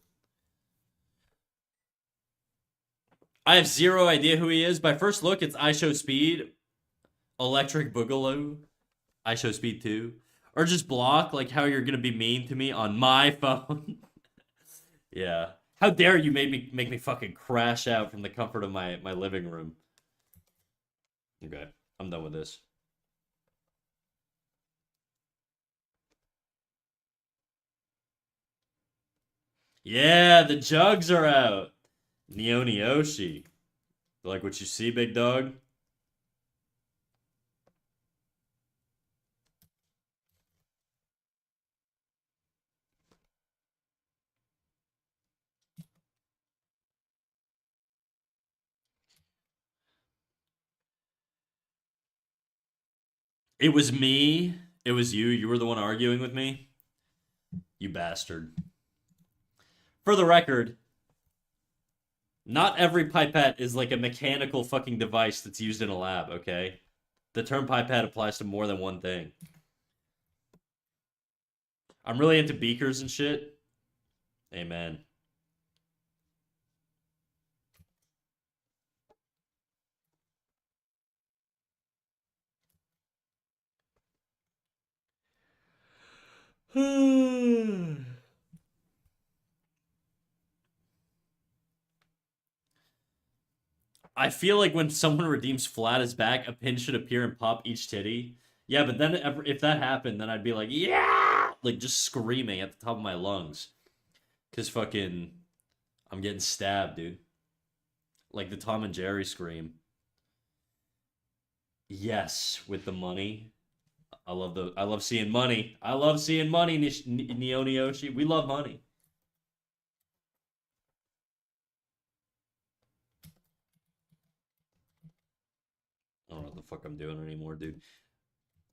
I have zero idea who he is. By first look, it's I Show Speed, Electric Boogaloo, I Show Speed 2. Or just block, like how you're gonna be mean to me on my phone. Yeah. How dare you make me fucking crash out from the comfort of my living room. Okay, I'm done with this. Yeah, the jugs are out. Neonioshi. Like what you see, big dog? It was me. It was you. You were the one arguing with me. You bastard. For the record, not every pipette is like a mechanical fucking device that's used in a lab, okay? The term pipette applies to more than one thing. I'm really into beakers and shit. Amen. I feel like when someone redeems flat as back, a pin should appear and pop each titty. Yeah, but then if that happened, then I'd be like, yeah! Like just screaming at the top of my lungs. Because fucking, I'm getting stabbed, dude. Like the Tom and Jerry scream. Yes, with the money. I love seeing money. I love seeing money, Neonioshi. We love money. I don't know what the fuck I'm doing anymore, dude.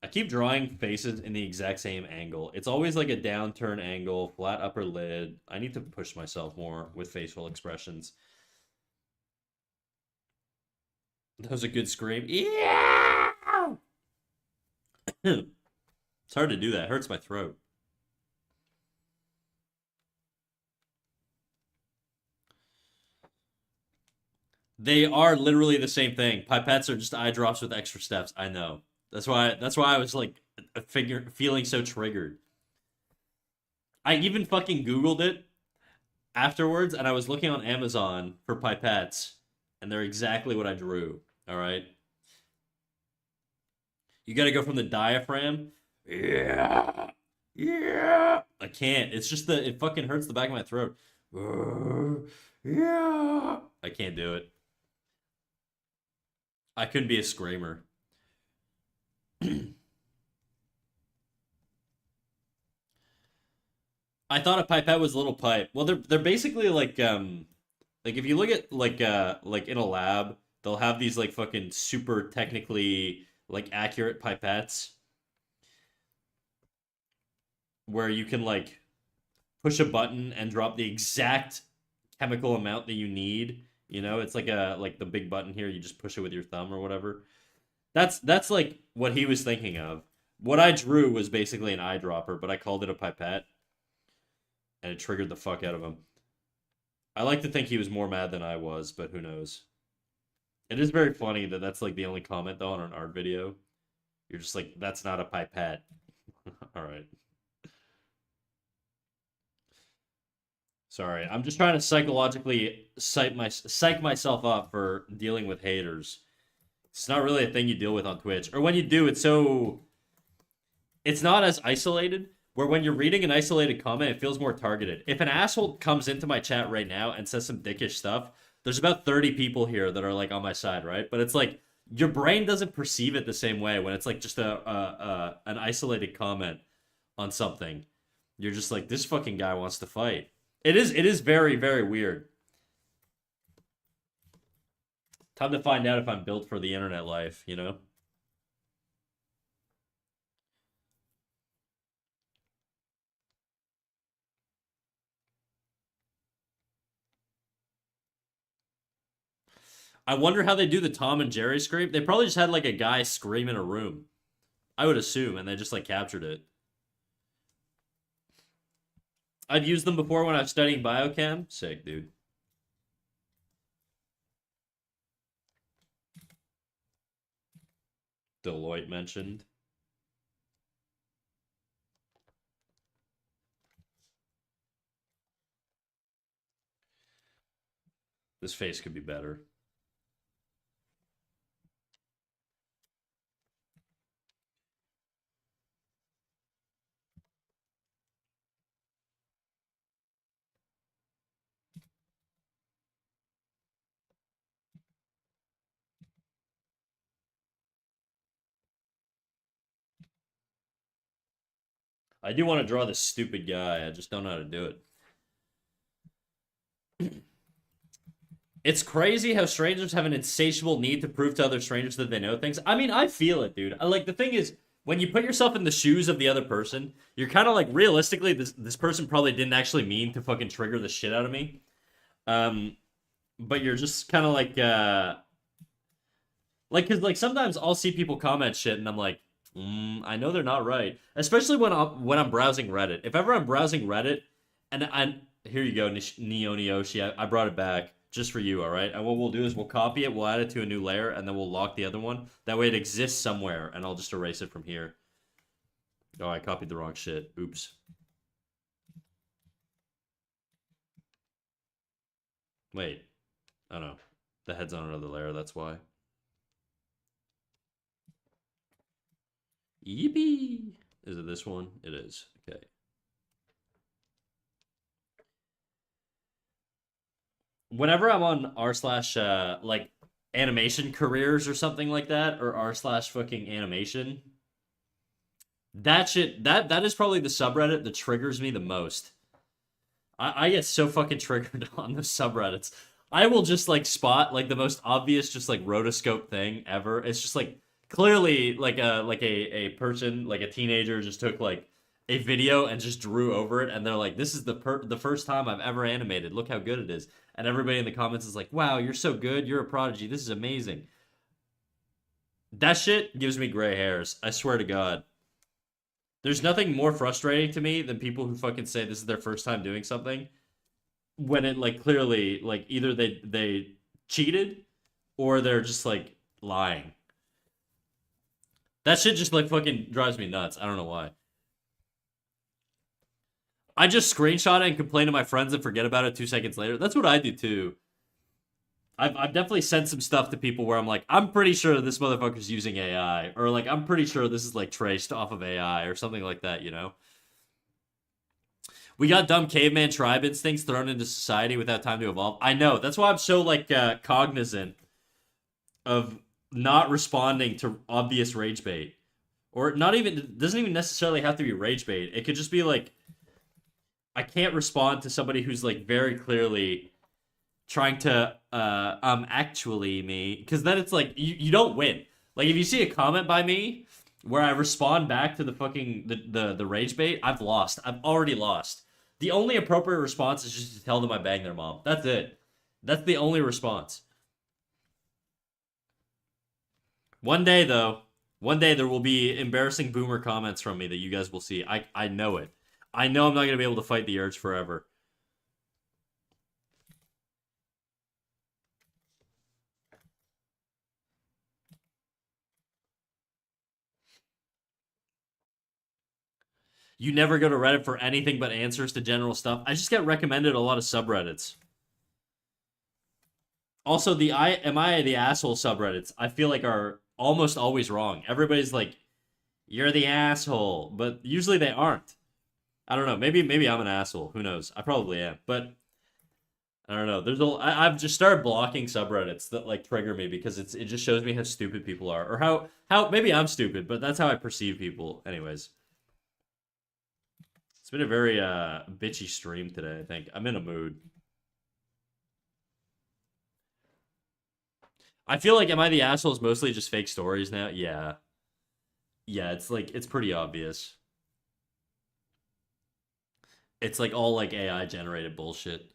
I keep drawing faces in the exact same angle. It's always like a downturn angle, flat upper lid. I need to push myself more with facial expressions. That was a good scream. Yeah! It's hard to do that. It hurts my throat. They are literally the same thing. Pipettes are just eye drops with extra steps. I know. That's why I was like feeling so triggered. I even fucking Googled it afterwards and I was looking on Amazon for pipettes and they're exactly what I drew. All right. You gotta go from the diaphragm. Yeah. Yeah. I can't. It's just it fucking hurts the back of my throat. Yeah. I can't do it. I couldn't be a screamer. I thought a pipette was a little pipe. Well, they're basically like if you look at like in a lab, they'll have these like fucking super technically like accurate pipettes where you can like push a button and drop the exact chemical amount that you need. You know, it's like the big button here, you just push it with your thumb or whatever. That's like what he was thinking of. What I drew was basically an eyedropper, but I called it a pipette, and it triggered the fuck out of him. I like to think he was more mad than I was, but who knows? It is very funny that that's like the only comment though on an art video. You're just like, that's not a pipette. All right. Sorry, I'm just trying to psychologically psych myself up for dealing with haters. It's not really a thing you deal with on Twitch, or when you do, it's not as isolated. Where when you're reading an isolated comment, it feels more targeted. If an asshole comes into my chat right now and says some dickish stuff, there's about 30 people here that are like on my side, right? But it's like your brain doesn't perceive it the same way when it's like just an isolated comment on something. You're just like, this fucking guy wants to fight. It is very, very weird. Time to find out if I'm built for the internet life, you know? I wonder how they do the Tom and Jerry scream. They probably just had like a guy scream in a room. I would assume, and they just like captured it. I've used them before when I was studying biochem. Sick, dude. Deloitte mentioned. This face could be better. I do want to draw this stupid guy. I just don't know how to do it. It's crazy how strangers have an insatiable need to prove to other strangers that they know things. I mean, I feel it, dude. Like, the thing is, when you put yourself in the shoes of the other person, you're kind of like, realistically, this person probably didn't actually mean to fucking trigger the shit out of me. But you're just kind of like, cause like sometimes I'll see people comment shit and I'm like, I know they're not right. Especially when I'm browsing Reddit. If ever I'm browsing Reddit, and here you go, Neonioshi, I brought it back just for you, all right? And what we'll do is we'll copy it, we'll add it to a new layer, and then we'll lock the other one. That way it exists somewhere, and I'll just erase it from here. Oh, I copied the wrong shit. Oops. Wait. Oh no. The head's on another layer, that's why. Yippee! Is it this one? It is. Okay. Whenever I'm on r slash like animation careers or something like that, or r slash fucking animation, that shit that is probably the subreddit that triggers me the most. I get so fucking triggered on the subreddits. I will just like spot like the most obvious just like rotoscope thing ever. It's just like clearly like a person, like a teenager just took like a video and just drew over it, and they're like, this is the first time I've ever animated. Look how good it is. And everybody in the comments is like, wow, you're so good. You're a prodigy. This is amazing. That shit gives me gray hairs. I swear to God. There's nothing more frustrating to me than people who fucking say this is their first time doing something when it like clearly like either they cheated or they're just like lying. That shit just like fucking drives me nuts. I don't know why. I just screenshot it and complain to my friends and forget about it 2 seconds later. That's what I do too. I've definitely sent some stuff to people where I'm like, I'm pretty sure this motherfucker's using AI, or like I'm pretty sure this is like traced off of AI or something like that, you know? We got dumb caveman tribe instincts thrown into society without time to evolve. I know. That's why I'm so like cognizant of not responding to obvious rage bait. Or not even, it doesn't even necessarily have to be rage bait. It could just be like, I can't respond to somebody who's like very clearly trying to actually me, because then it's like you don't win. Like if you see a comment by me where I respond back to the fucking the rage bait, I've lost. I've already lost. The only appropriate response is just to tell them I banged their mom. That's it. That's the only response. One day though, one day there will be embarrassing boomer comments from me that you guys will see. I know it. I know I'm not gonna be able to fight the urge forever. You never go to Reddit for anything but answers to general stuff. I just get recommended a lot of subreddits. Also, the am I the asshole subreddits, I feel like are almost always wrong. Everybody's like, you're the asshole, but usually they aren't. I don't know. Maybe I'm an asshole. Who knows? I probably am, but I don't know. I've just started blocking subreddits that like trigger me because it just shows me how stupid people are, or how maybe I'm stupid, but that's how I perceive people. Anyways. It's been a very bitchy stream today, I think. I'm in a mood. I feel like am I the assholes mostly just fake stories now? Yeah. Yeah, it's like it's pretty obvious. It's like all like AI generated bullshit.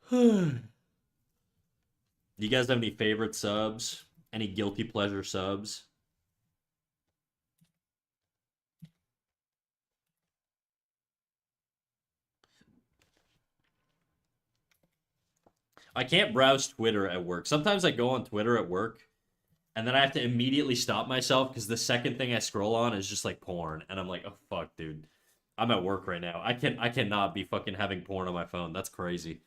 You guys have any favorite subs? Any guilty pleasure subs? I can't browse Twitter at work. Sometimes I go on Twitter at work and then I have to immediately stop myself because the second thing I scroll on is just like porn and I'm like, "Oh fuck, dude. I'm at work right now. I cannot be fucking having porn on my phone. That's crazy."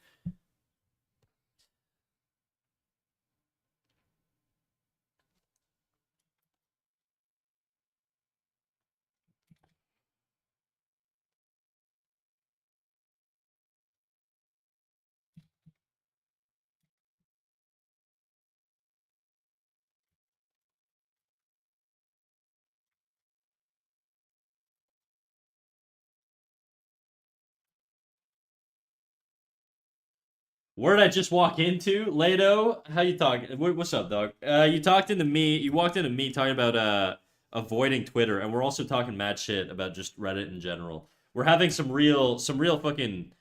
Where did I just walk into? Lado, how you talking? What's up, dog? You talked into me. You walked into me talking about avoiding Twitter, and we're also talking mad shit about just Reddit in general. We're having some real fucking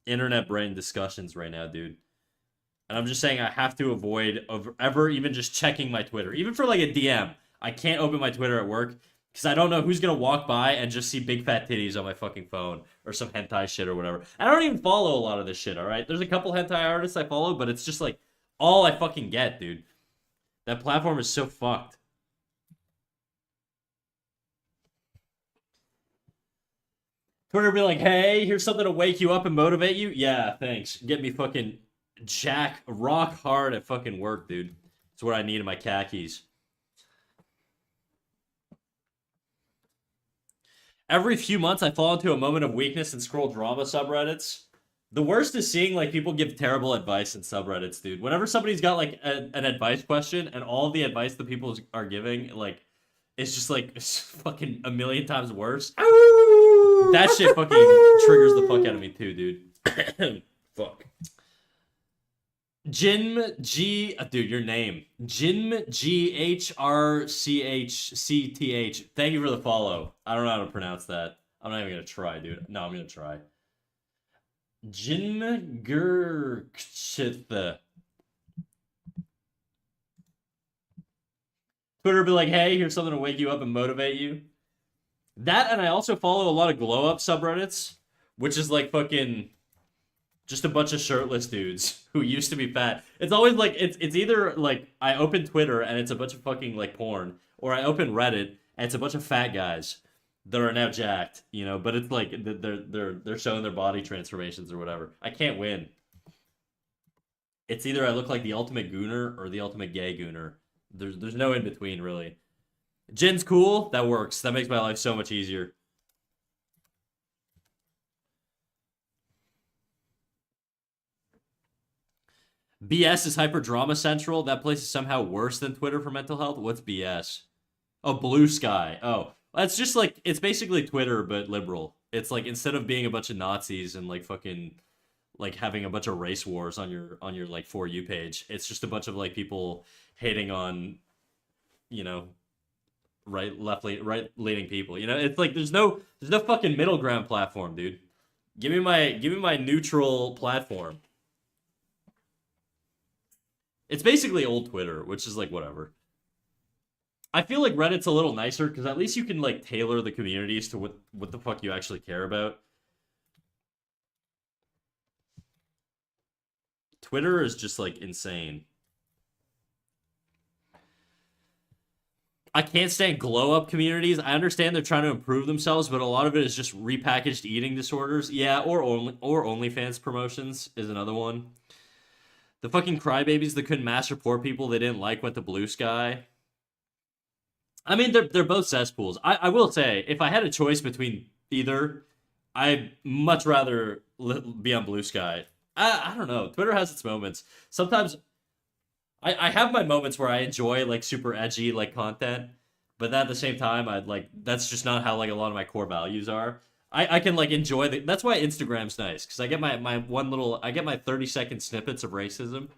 internet brain discussions right now, dude. And I'm just saying I have to avoid of ever even just checking my Twitter, even for like a DM. I can't open my Twitter at work because I don't know who's gonna walk by and just see big fat titties on my fucking phone or some hentai shit or whatever. I don't even follow a lot of this shit. All right, there's a couple hentai artists I follow, but it's just like all I fucking get, dude. That platform is so fucked. Twitter be like, hey, here's something to wake you up and motivate you. Yeah, thanks. Get me fucking jack rock hard at fucking work, dude. It's what I need in my khakis. Every few months, I fall into a moment of weakness and scroll drama subreddits. The worst is seeing like people give terrible advice in subreddits, dude. Whenever somebody's got like an advice question and all the advice that people are giving, like, it's just like it's fucking a million times worse. That shit fucking triggers the fuck out of me too, dude. Fuck. Jim G, dude, your name. Jim GHRCHCTH. Thank you for the follow. I don't know how to pronounce that. I'm not even gonna try, dude. No, I'm gonna try. Jim Gurkshitha. Twitter be like, hey, here's something to wake you up and motivate you. That, and I also follow a lot of glow up subreddits, which is like fucking just a bunch of shirtless dudes who used to be fat. It's always like it's either like I open Twitter and it's a bunch of fucking like porn, or I open Reddit and it's a bunch of fat guys that are now jacked, you know, but it's like they're showing their body transformations or whatever. I can't win. It's either I look like the ultimate gooner or the ultimate gay gooner. There's no in between really. Jin's cool, that works. That makes my life so much easier. BS is hyper drama central. That place is somehow worse than Twitter for mental health. What's BS? Oh, Blue Sky. Oh, that's just like it's basically Twitter but liberal. It's like instead of being a bunch of Nazis and like fucking like having a bunch of race wars on your like For You page, it's just a bunch of like people hating on, you know, right leaning people. You know, it's like there's no fucking middle ground platform, dude. Give me my neutral platform. It's basically old Twitter, which is like whatever. I feel like Reddit's a little nicer because at least you can like tailor the communities to what the fuck you actually care about. Twitter is just like insane. I can't stand glow up communities. I understand they're trying to improve themselves, but a lot of it is just repackaged eating disorders. Yeah, or OnlyFans promotions is another one. The fucking crybabies that couldn't master poor people they didn't like went to Blue Sky. I mean, they're both cesspools. I will say, if I had a choice between either, I'd much rather be on Blue Sky. I don't know. Twitter has its moments. Sometimes I have my moments where I enjoy like super edgy like content, but then at the same time, I'd like that's just not how like a lot of my core values are. I can like enjoy the. That's why Instagram's nice because I get my one little I get my 30-second snippets of racism,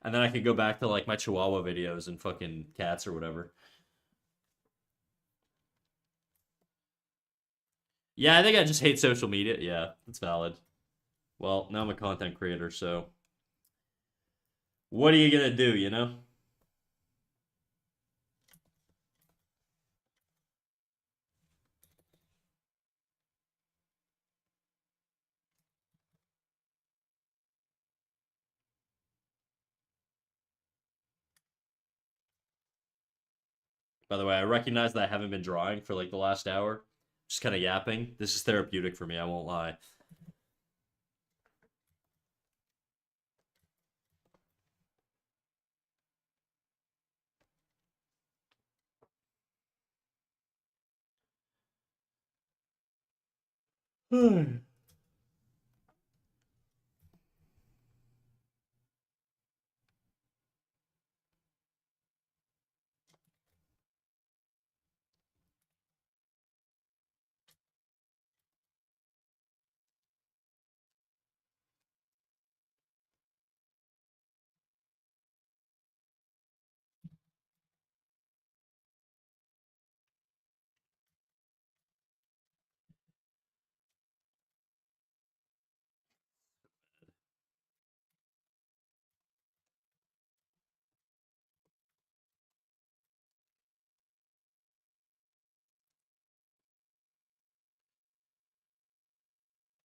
and then I can go back to like my Chihuahua videos and fucking cats or whatever. Yeah, I think I just hate social media. Yeah, that's valid. Well, now I'm a content creator, so what are you gonna do, you know? By the way, I recognize that I haven't been drawing for like the last hour. Just kind of yapping. This is therapeutic for me, I won't lie.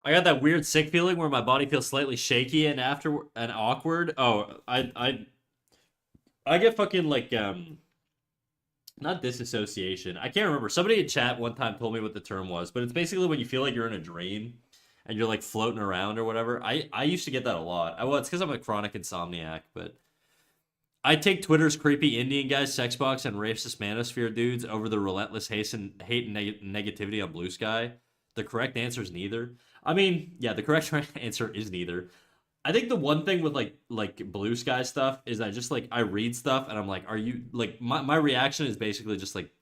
I got that weird sick feeling where my body feels slightly shaky and after and awkward. Oh, I get fucking like not disassociation. I can't remember. Somebody in chat one time told me what the term was, but it's basically when you feel like you're in a dream and you're like floating around or whatever. I used to get that a lot. Well, it's because I'm a chronic insomniac, but I take Twitter's creepy Indian guys, sex box, and racist manosphere dudes over the relentless hate and negativity on Blue Sky. The correct answer is neither. I mean, yeah, the correct answer is neither. I think the one thing with like Blue Sky stuff is I just like I read stuff and I'm like, are you like my reaction is basically just like,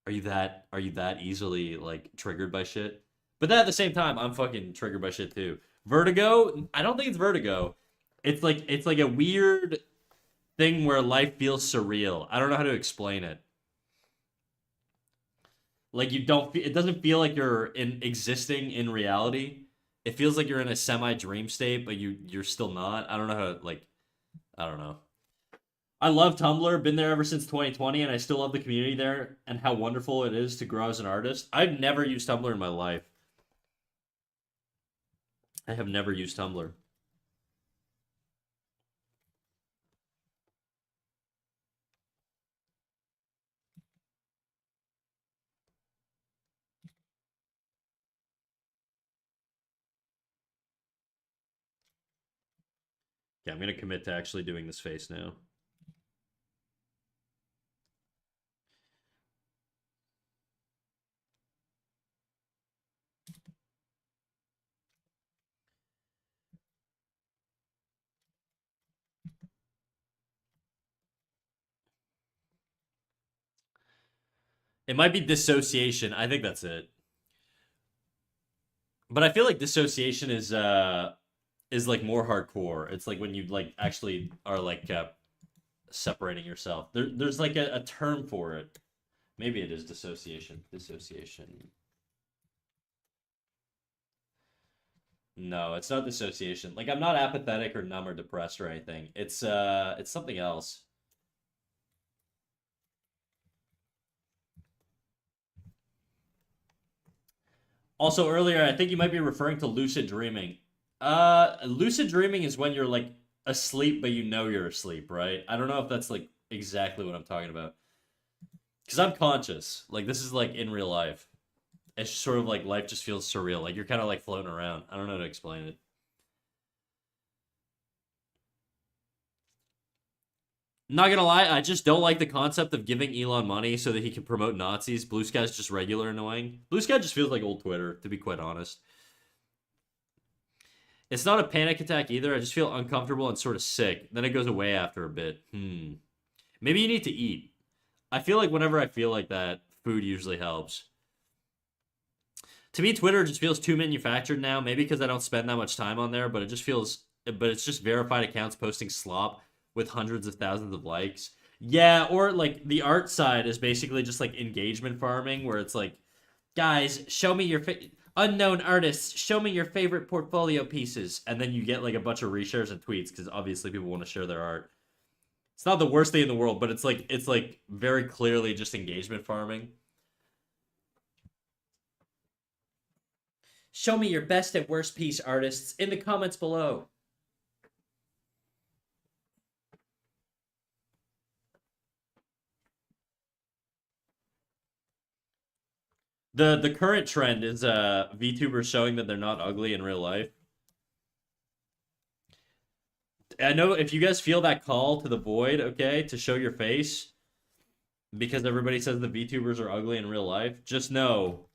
are you that easily like triggered by shit? But then at the same time, I'm fucking triggered by shit too. Vertigo? I don't think it's vertigo. It's like a weird thing where life feels surreal. I don't know how to explain it. Like you don't it doesn't feel like you're in existing in reality. It feels like you're in a semi dream state, but you're still not. I don't know how like I don't know. I love Tumblr, been there ever since 2020 and I still love the community there and how wonderful it is to grow as an artist. I've never used Tumblr in my life. I have never used Tumblr. Yeah, I'm gonna commit to actually doing this face now. It might be dissociation. I think that's it. But I feel like dissociation is like more hardcore. It's like when you like actually are like separating yourself. There's like a term for it. Maybe it is dissociation. Dissociation. No, it's not dissociation. Like I'm not apathetic or numb or depressed or anything. It's something else. Also earlier, I think you might be referring to lucid dreaming. Lucid dreaming is when you're like asleep but you know you're asleep, right? I don't know if that's like exactly what I'm talking about. Cuz I'm conscious. Like this is like in real life. It's sort of like life just feels surreal. Like you're kind of like floating around. I don't know how to explain it. Not gonna lie, I just don't like the concept of giving Elon money so that he can promote Nazis. Blue Sky's just regular annoying. Blue Sky just feels like old Twitter, to be quite honest. It's not a panic attack either. I just feel uncomfortable and sort of sick. Then it goes away after a bit. Maybe you need to eat. I feel like whenever I feel like that, food usually helps. To me, Twitter just feels too manufactured now. Maybe because I don't spend that much time on there, but it just feels. But it's just verified accounts posting slop with hundreds of thousands of likes. Yeah, or like the art side is basically just like engagement farming, where it's like, guys, show me your unknown artists, show me your favorite portfolio pieces, and then you get like a bunch of reshares and tweets because obviously people want to share their art. It's not the worst thing in the world, but it's like very clearly just engagement farming. Show me your best and worst piece, artists, in the comments below. The current trend is VTubers showing that they're not ugly in real life. I know if you guys feel that call to the void, okay, to show your face because everybody says the VTubers are ugly in real life, just know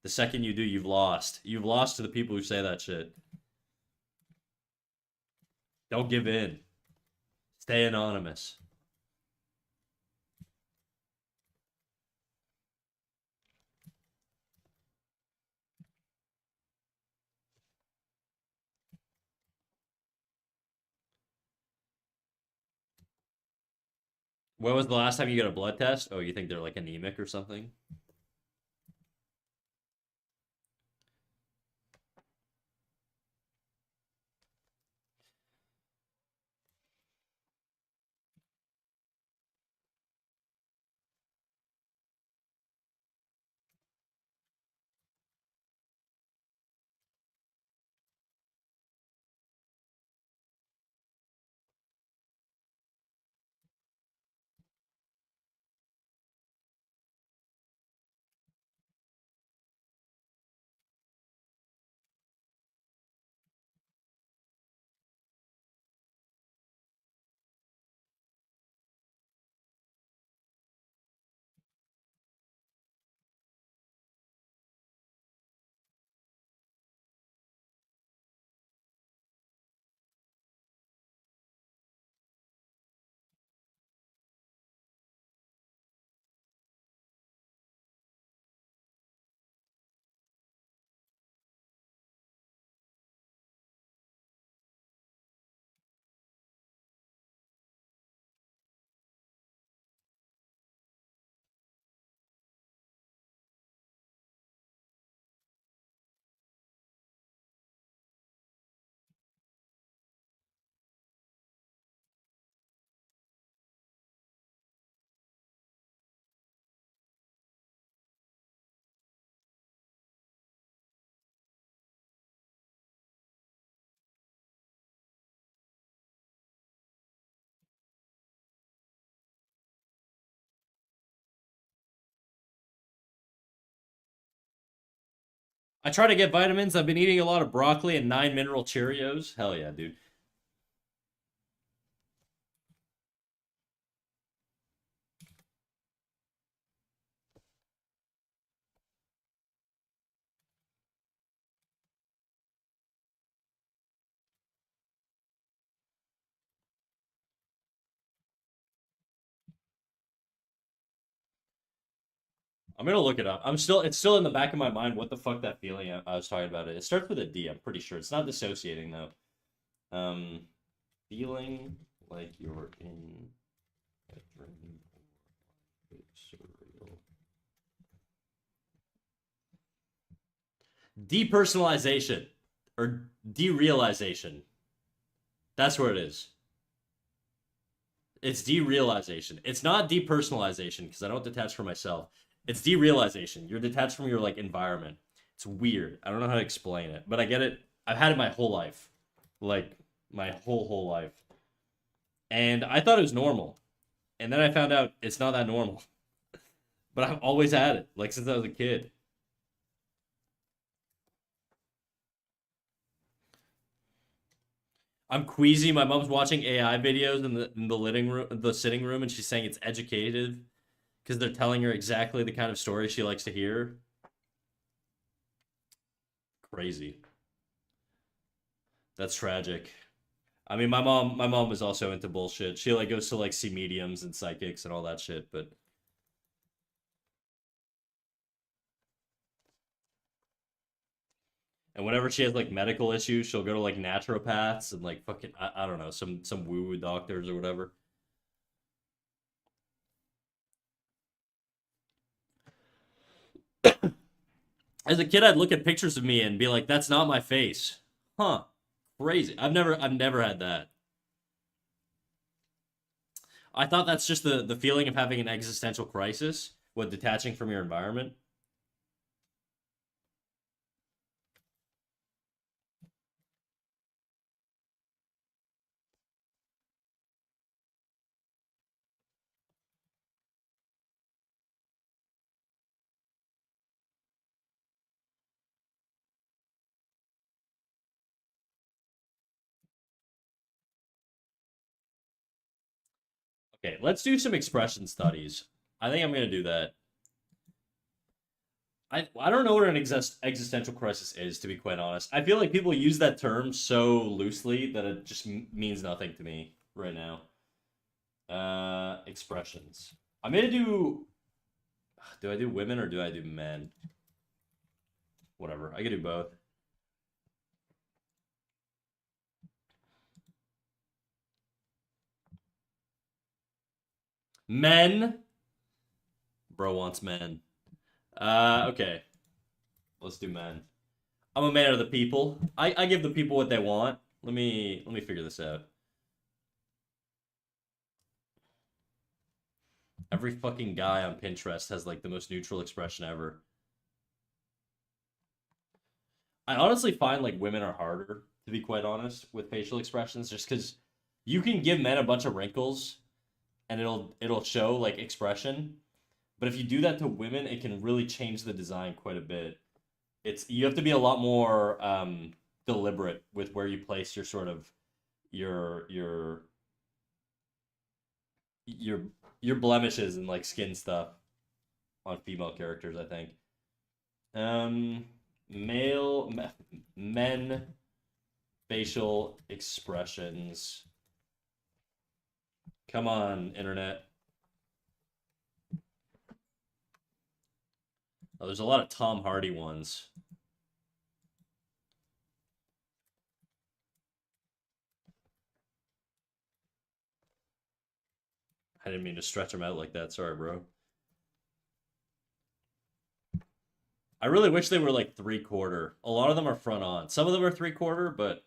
the second you do, you've lost. You've lost to the people who say that shit. Don't give in. Stay anonymous. When was the last time you got a blood test? Oh, you think they're like anemic or something? I try to get vitamins. I've been eating a lot of broccoli and 9 mineral Cheerios. Hell yeah, dude. I'm gonna look it up. It's still in the back of my mind what the fuck that feeling I was talking about. It starts with a D, I'm pretty sure. It's not dissociating though. Feeling like you're in a dream or surreal. Depersonalization or derealization. That's where it is. It's derealization. It's not depersonalization because I don't detach from myself. It's derealization. You're detached from your like environment. It's weird. I don't know how to explain it, but I get it. I've had it my whole life. Like my whole life. And I thought it was normal. And then I found out it's not that normal. But I've always had it, like since I was a kid. I'm queasy. My mom's watching AI videos in the living room, the sitting room, and she's saying it's educative because they're telling her exactly the kind of story she likes to hear. Crazy. That's tragic. I mean, my mom was also into bullshit. She like goes to like see mediums and psychics and all that shit, but and whenever she has like medical issues, she'll go to like naturopaths and like fucking I don't know, some woo-woo doctors or whatever. As a kid, I'd look at pictures of me and be like, "That's not my face." Huh. Crazy. I've never had that. I thought that's just the feeling of having an existential crisis with detaching from your environment. Okay, let's do some expression studies. I think I'm gonna do that. I don't know what an existential crisis is, to be quite honest. I feel like people use that term so loosely that it just means nothing to me right now. Expressions. I'm gonna do. Do I do women or do I do men? Whatever. I can do both. Men. Bro wants men. Okay. Let's do men. I'm a man of the people. I give the people what they want. Let me figure this out. Every fucking guy on Pinterest has like the most neutral expression ever. I honestly find like women are harder, to be quite honest, with facial expressions, just because you can give men a bunch of wrinkles and it'll show like expression. But if you do that to women, it can really change the design quite a bit. It's you have to be a lot more deliberate with where you place your sort of your your your your blemishes and like skin stuff on female characters, I think. Um, men facial expressions. Come on, internet. Oh, there's a lot of Tom Hardy ones. I didn't mean to stretch them out like that. Sorry, bro. I really wish they were like 3/4. A lot of them are front on. Some of them are 3/4, but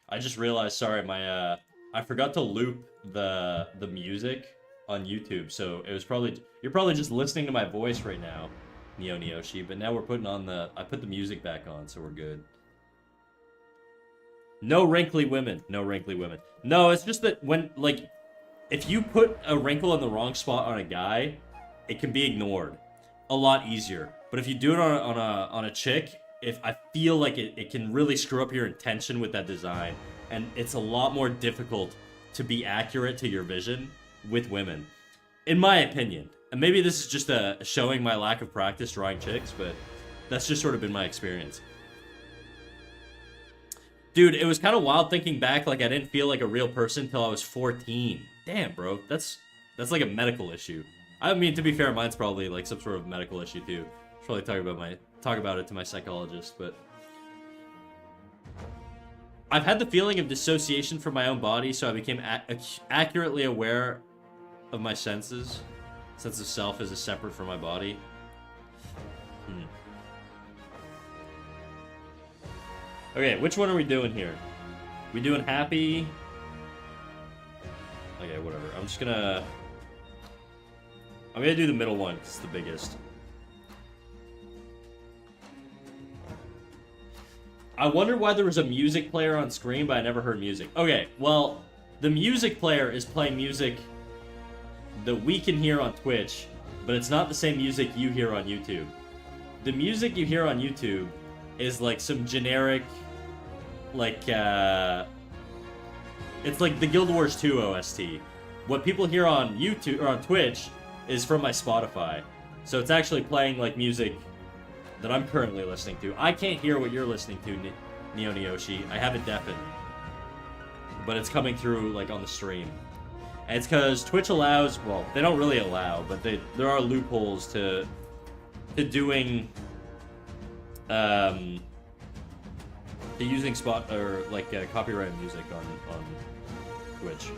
I just realized, sorry, my I forgot to loop the music on YouTube, so it was probably you're probably just listening to my voice right now, Neo Neoshi, but now we're putting on the I put the music back on, so we're good. No wrinkly women. No wrinkly women. No, it's just that when like if you put a wrinkle in the wrong spot on a guy, it can be ignored a lot easier. But if you do it on a chick, if I feel like it can really screw up your intention with that design, and it's a lot more difficult to be accurate to your vision with women, in my opinion. And maybe this is just showing my lack of practice drawing chicks, but that's just sort of been my experience. Dude, it was kind of wild thinking back, like I didn't feel like a real person until I was 14. Damn, bro. That's like a medical issue. I mean, to be fair, mine's probably like some sort of medical issue too. Should probably talk about it to my psychologist, but I've had the feeling of dissociation from my own body, so I became accurately aware of my senses. Sense of self is separate from my body. Okay, which one are we doing here? We doing happy? Okay, whatever. I'm gonna do the middle one because it's the biggest. I wonder why there was a music player on screen, but I never heard music. Okay, well, the music player is playing music that we can hear on Twitch, but it's not the same music you hear on YouTube. The music you hear on YouTube is like some generic, like, it's like the Guild Wars 2 OST. What people hear on YouTube, or on Twitch, is from my Spotify. So it's actually playing, like, music that I'm currently listening to. I can't hear what you're listening to, Neo Neoshi. I have it deafened. But it's coming through, like, on the stream. And it's because Twitch allows, well, they don't really allow, but there are loopholes to doing, to using copyrighted music on Twitch.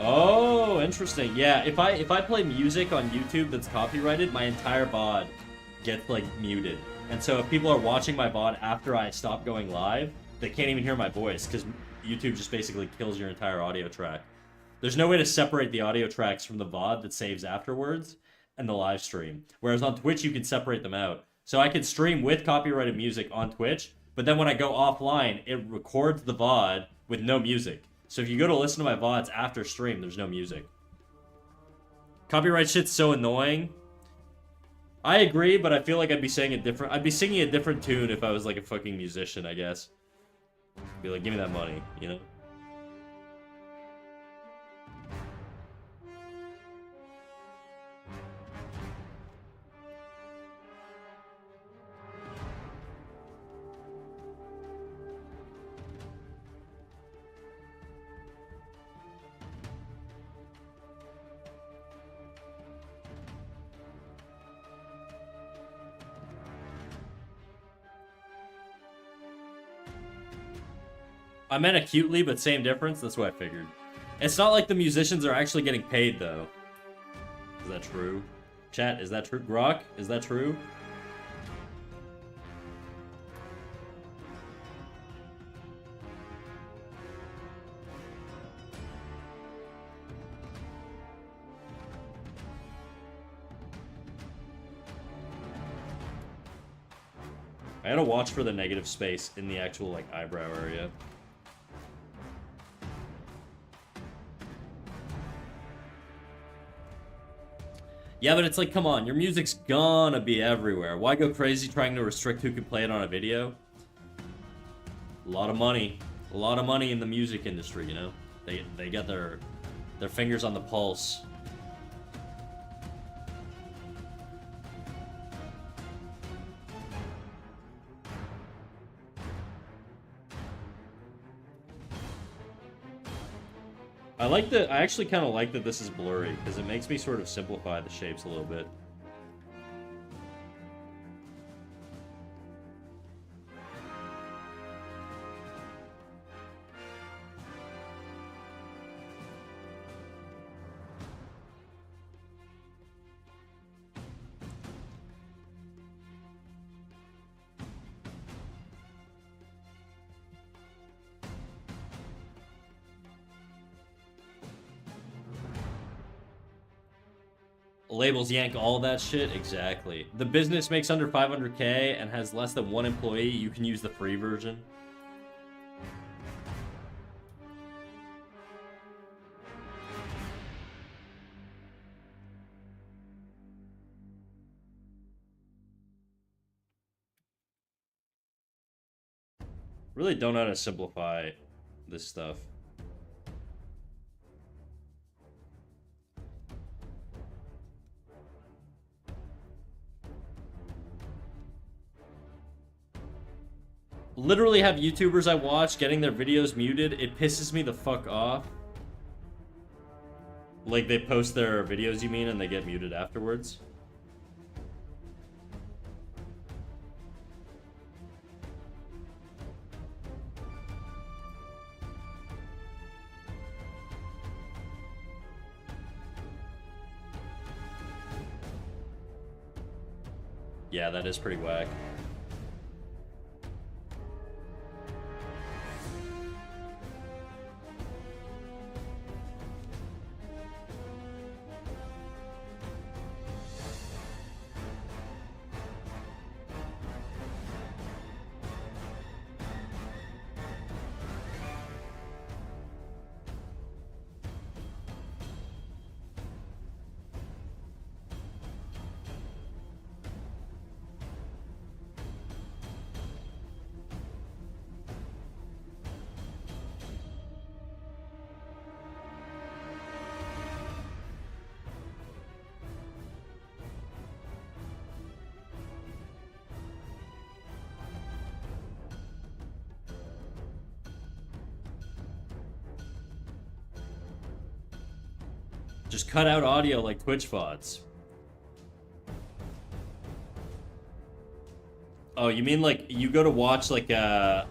Oh, interesting. Yeah, if I play music on YouTube that's copyrighted, my entire VOD gets, like, muted. And so if people are watching my VOD after I stop going live, they can't even hear my voice, because YouTube just basically kills your entire audio track. There's no way to separate the audio tracks from the VOD that saves afterwards and the live stream. Whereas on Twitch, you can separate them out. So I could stream with copyrighted music on Twitch, but then when I go offline, it records the VOD with no music. So if you go to listen to my VODs after stream, there's no music. Copyright shit's so annoying. I agree, but I feel like I'd be singing a different tune if I was like a fucking musician, I guess. Be like, give me that money, you know? I meant acutely, but same difference. That's what I figured. It's not like the musicians are actually getting paid, though. Is that true? Chat, is that true? Grok, is that true? I gotta watch for the negative space in the actual, like, eyebrow area. Yeah, but it's like, come on, your music's gonna be everywhere. Why go crazy trying to restrict who can play it on a video? A lot of money. A lot of money in the music industry, you know? They got their fingers on the pulse. I actually kind of like that this is blurry, because it makes me sort of simplify the shapes a little bit. Labels yank all that shit? Exactly. The business makes under 500K and has less than one employee, you can use the free version. Really don't know how to simplify this stuff. Literally have YouTubers I watch getting their videos muted. It pisses me the fuck off. Like they post their videos, you mean, and they get muted afterwards? Yeah, that is pretty whack. Just cut out audio like Twitch VODs. Oh, you mean like you go to watch like a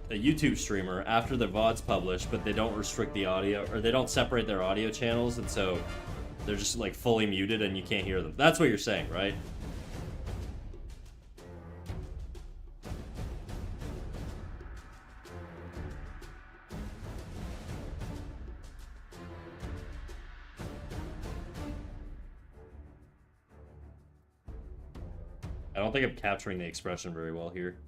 YouTube streamer after their VOD's published, but they don't restrict the audio, or they don't separate their audio channels, and so they're just like fully muted and you can't hear them. That's what you're saying, right? I don't think I'm capturing the expression very well here.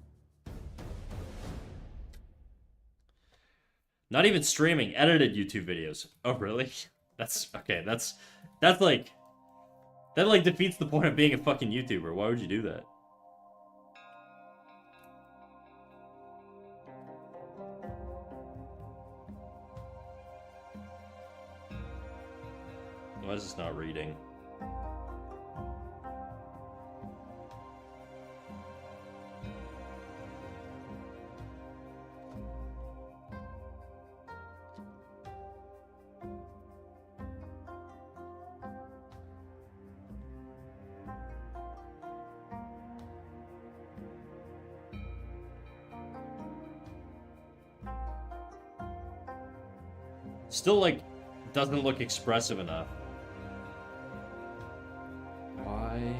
Not even streaming, edited YouTube videos. Oh, really? That's okay. That like defeats the point of being a fucking YouTuber. Why would you do that? Why is this not reading? Still, like, doesn't look expressive enough. Why?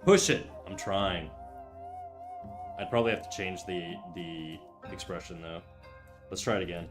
Push it. I'm trying. I'd probably have to change the expression though. Let's try it again.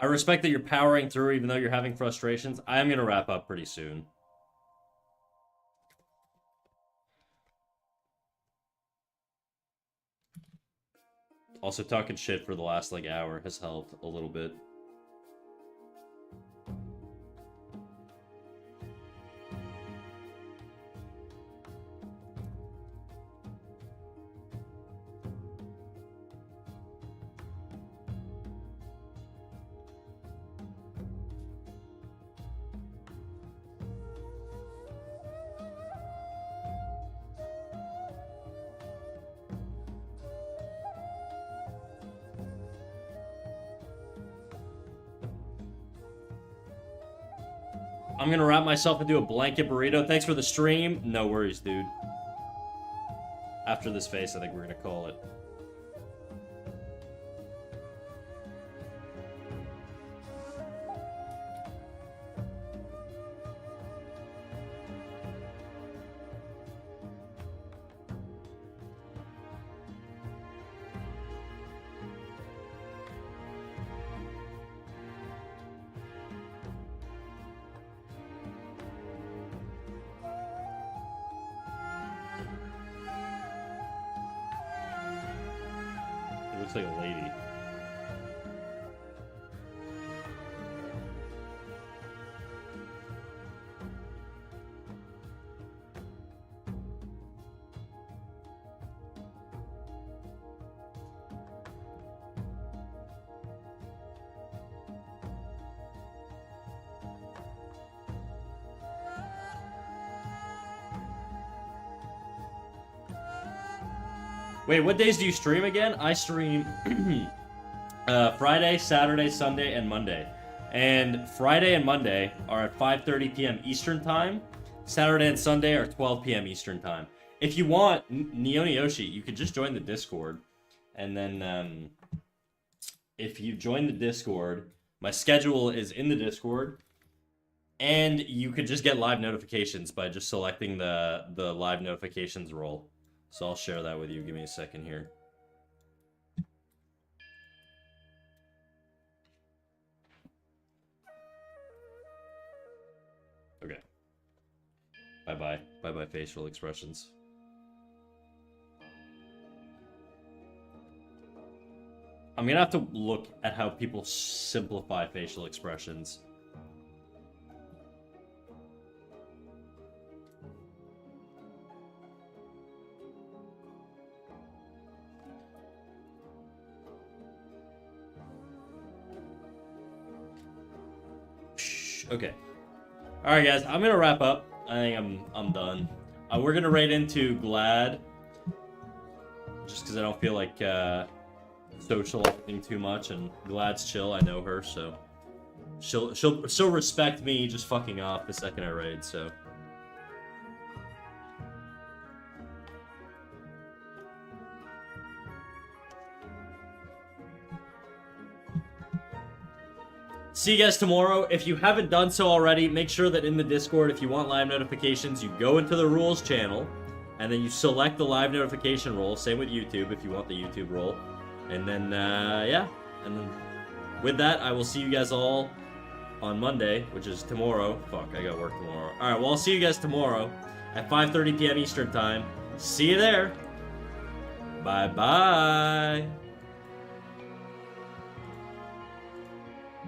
I respect that you're powering through even though you're having frustrations. I am going to wrap up pretty soon. Also, talking shit for the last, like, hour has helped a little bit. I'm gonna wrap myself into a blanket burrito. Thanks for the stream. No worries, dude. After this face, I think we're gonna call it. It looks like a lady. Wait, what days do you stream again? I stream Friday, Saturday, Sunday, and Monday. And Friday and Monday are at 5:30 p.m. Eastern Time. Saturday and Sunday are 12 p.m. Eastern Time. If you want, Neonyoshi, you could just join the Discord. And then if you join the Discord, my schedule is in the Discord. And you could just get live notifications by just selecting the live notifications role. So I'll share that with you. Give me a second here. Okay. Bye-bye. Bye-bye facial expressions. I'm gonna have to look at how people simplify facial expressions. Okay. Alright guys, I'm gonna wrap up. I think I'm done. We're gonna raid into Glad. Just because I don't feel like socializing too much, and Glad's chill, I know her, so she'll respect me just fucking off the second I raid, so. See you guys tomorrow. If you haven't done so already, make sure that in the Discord, if you want live notifications, you go into the rules channel, and then you select the live notification role. Same with YouTube if you want the YouTube role. And then, yeah. And then with that, I will see you guys all on Monday, which is tomorrow. Fuck, I got work tomorrow. Alright, well, I'll see you guys tomorrow at 5:30 p.m. Eastern Time. See you there. Bye-bye.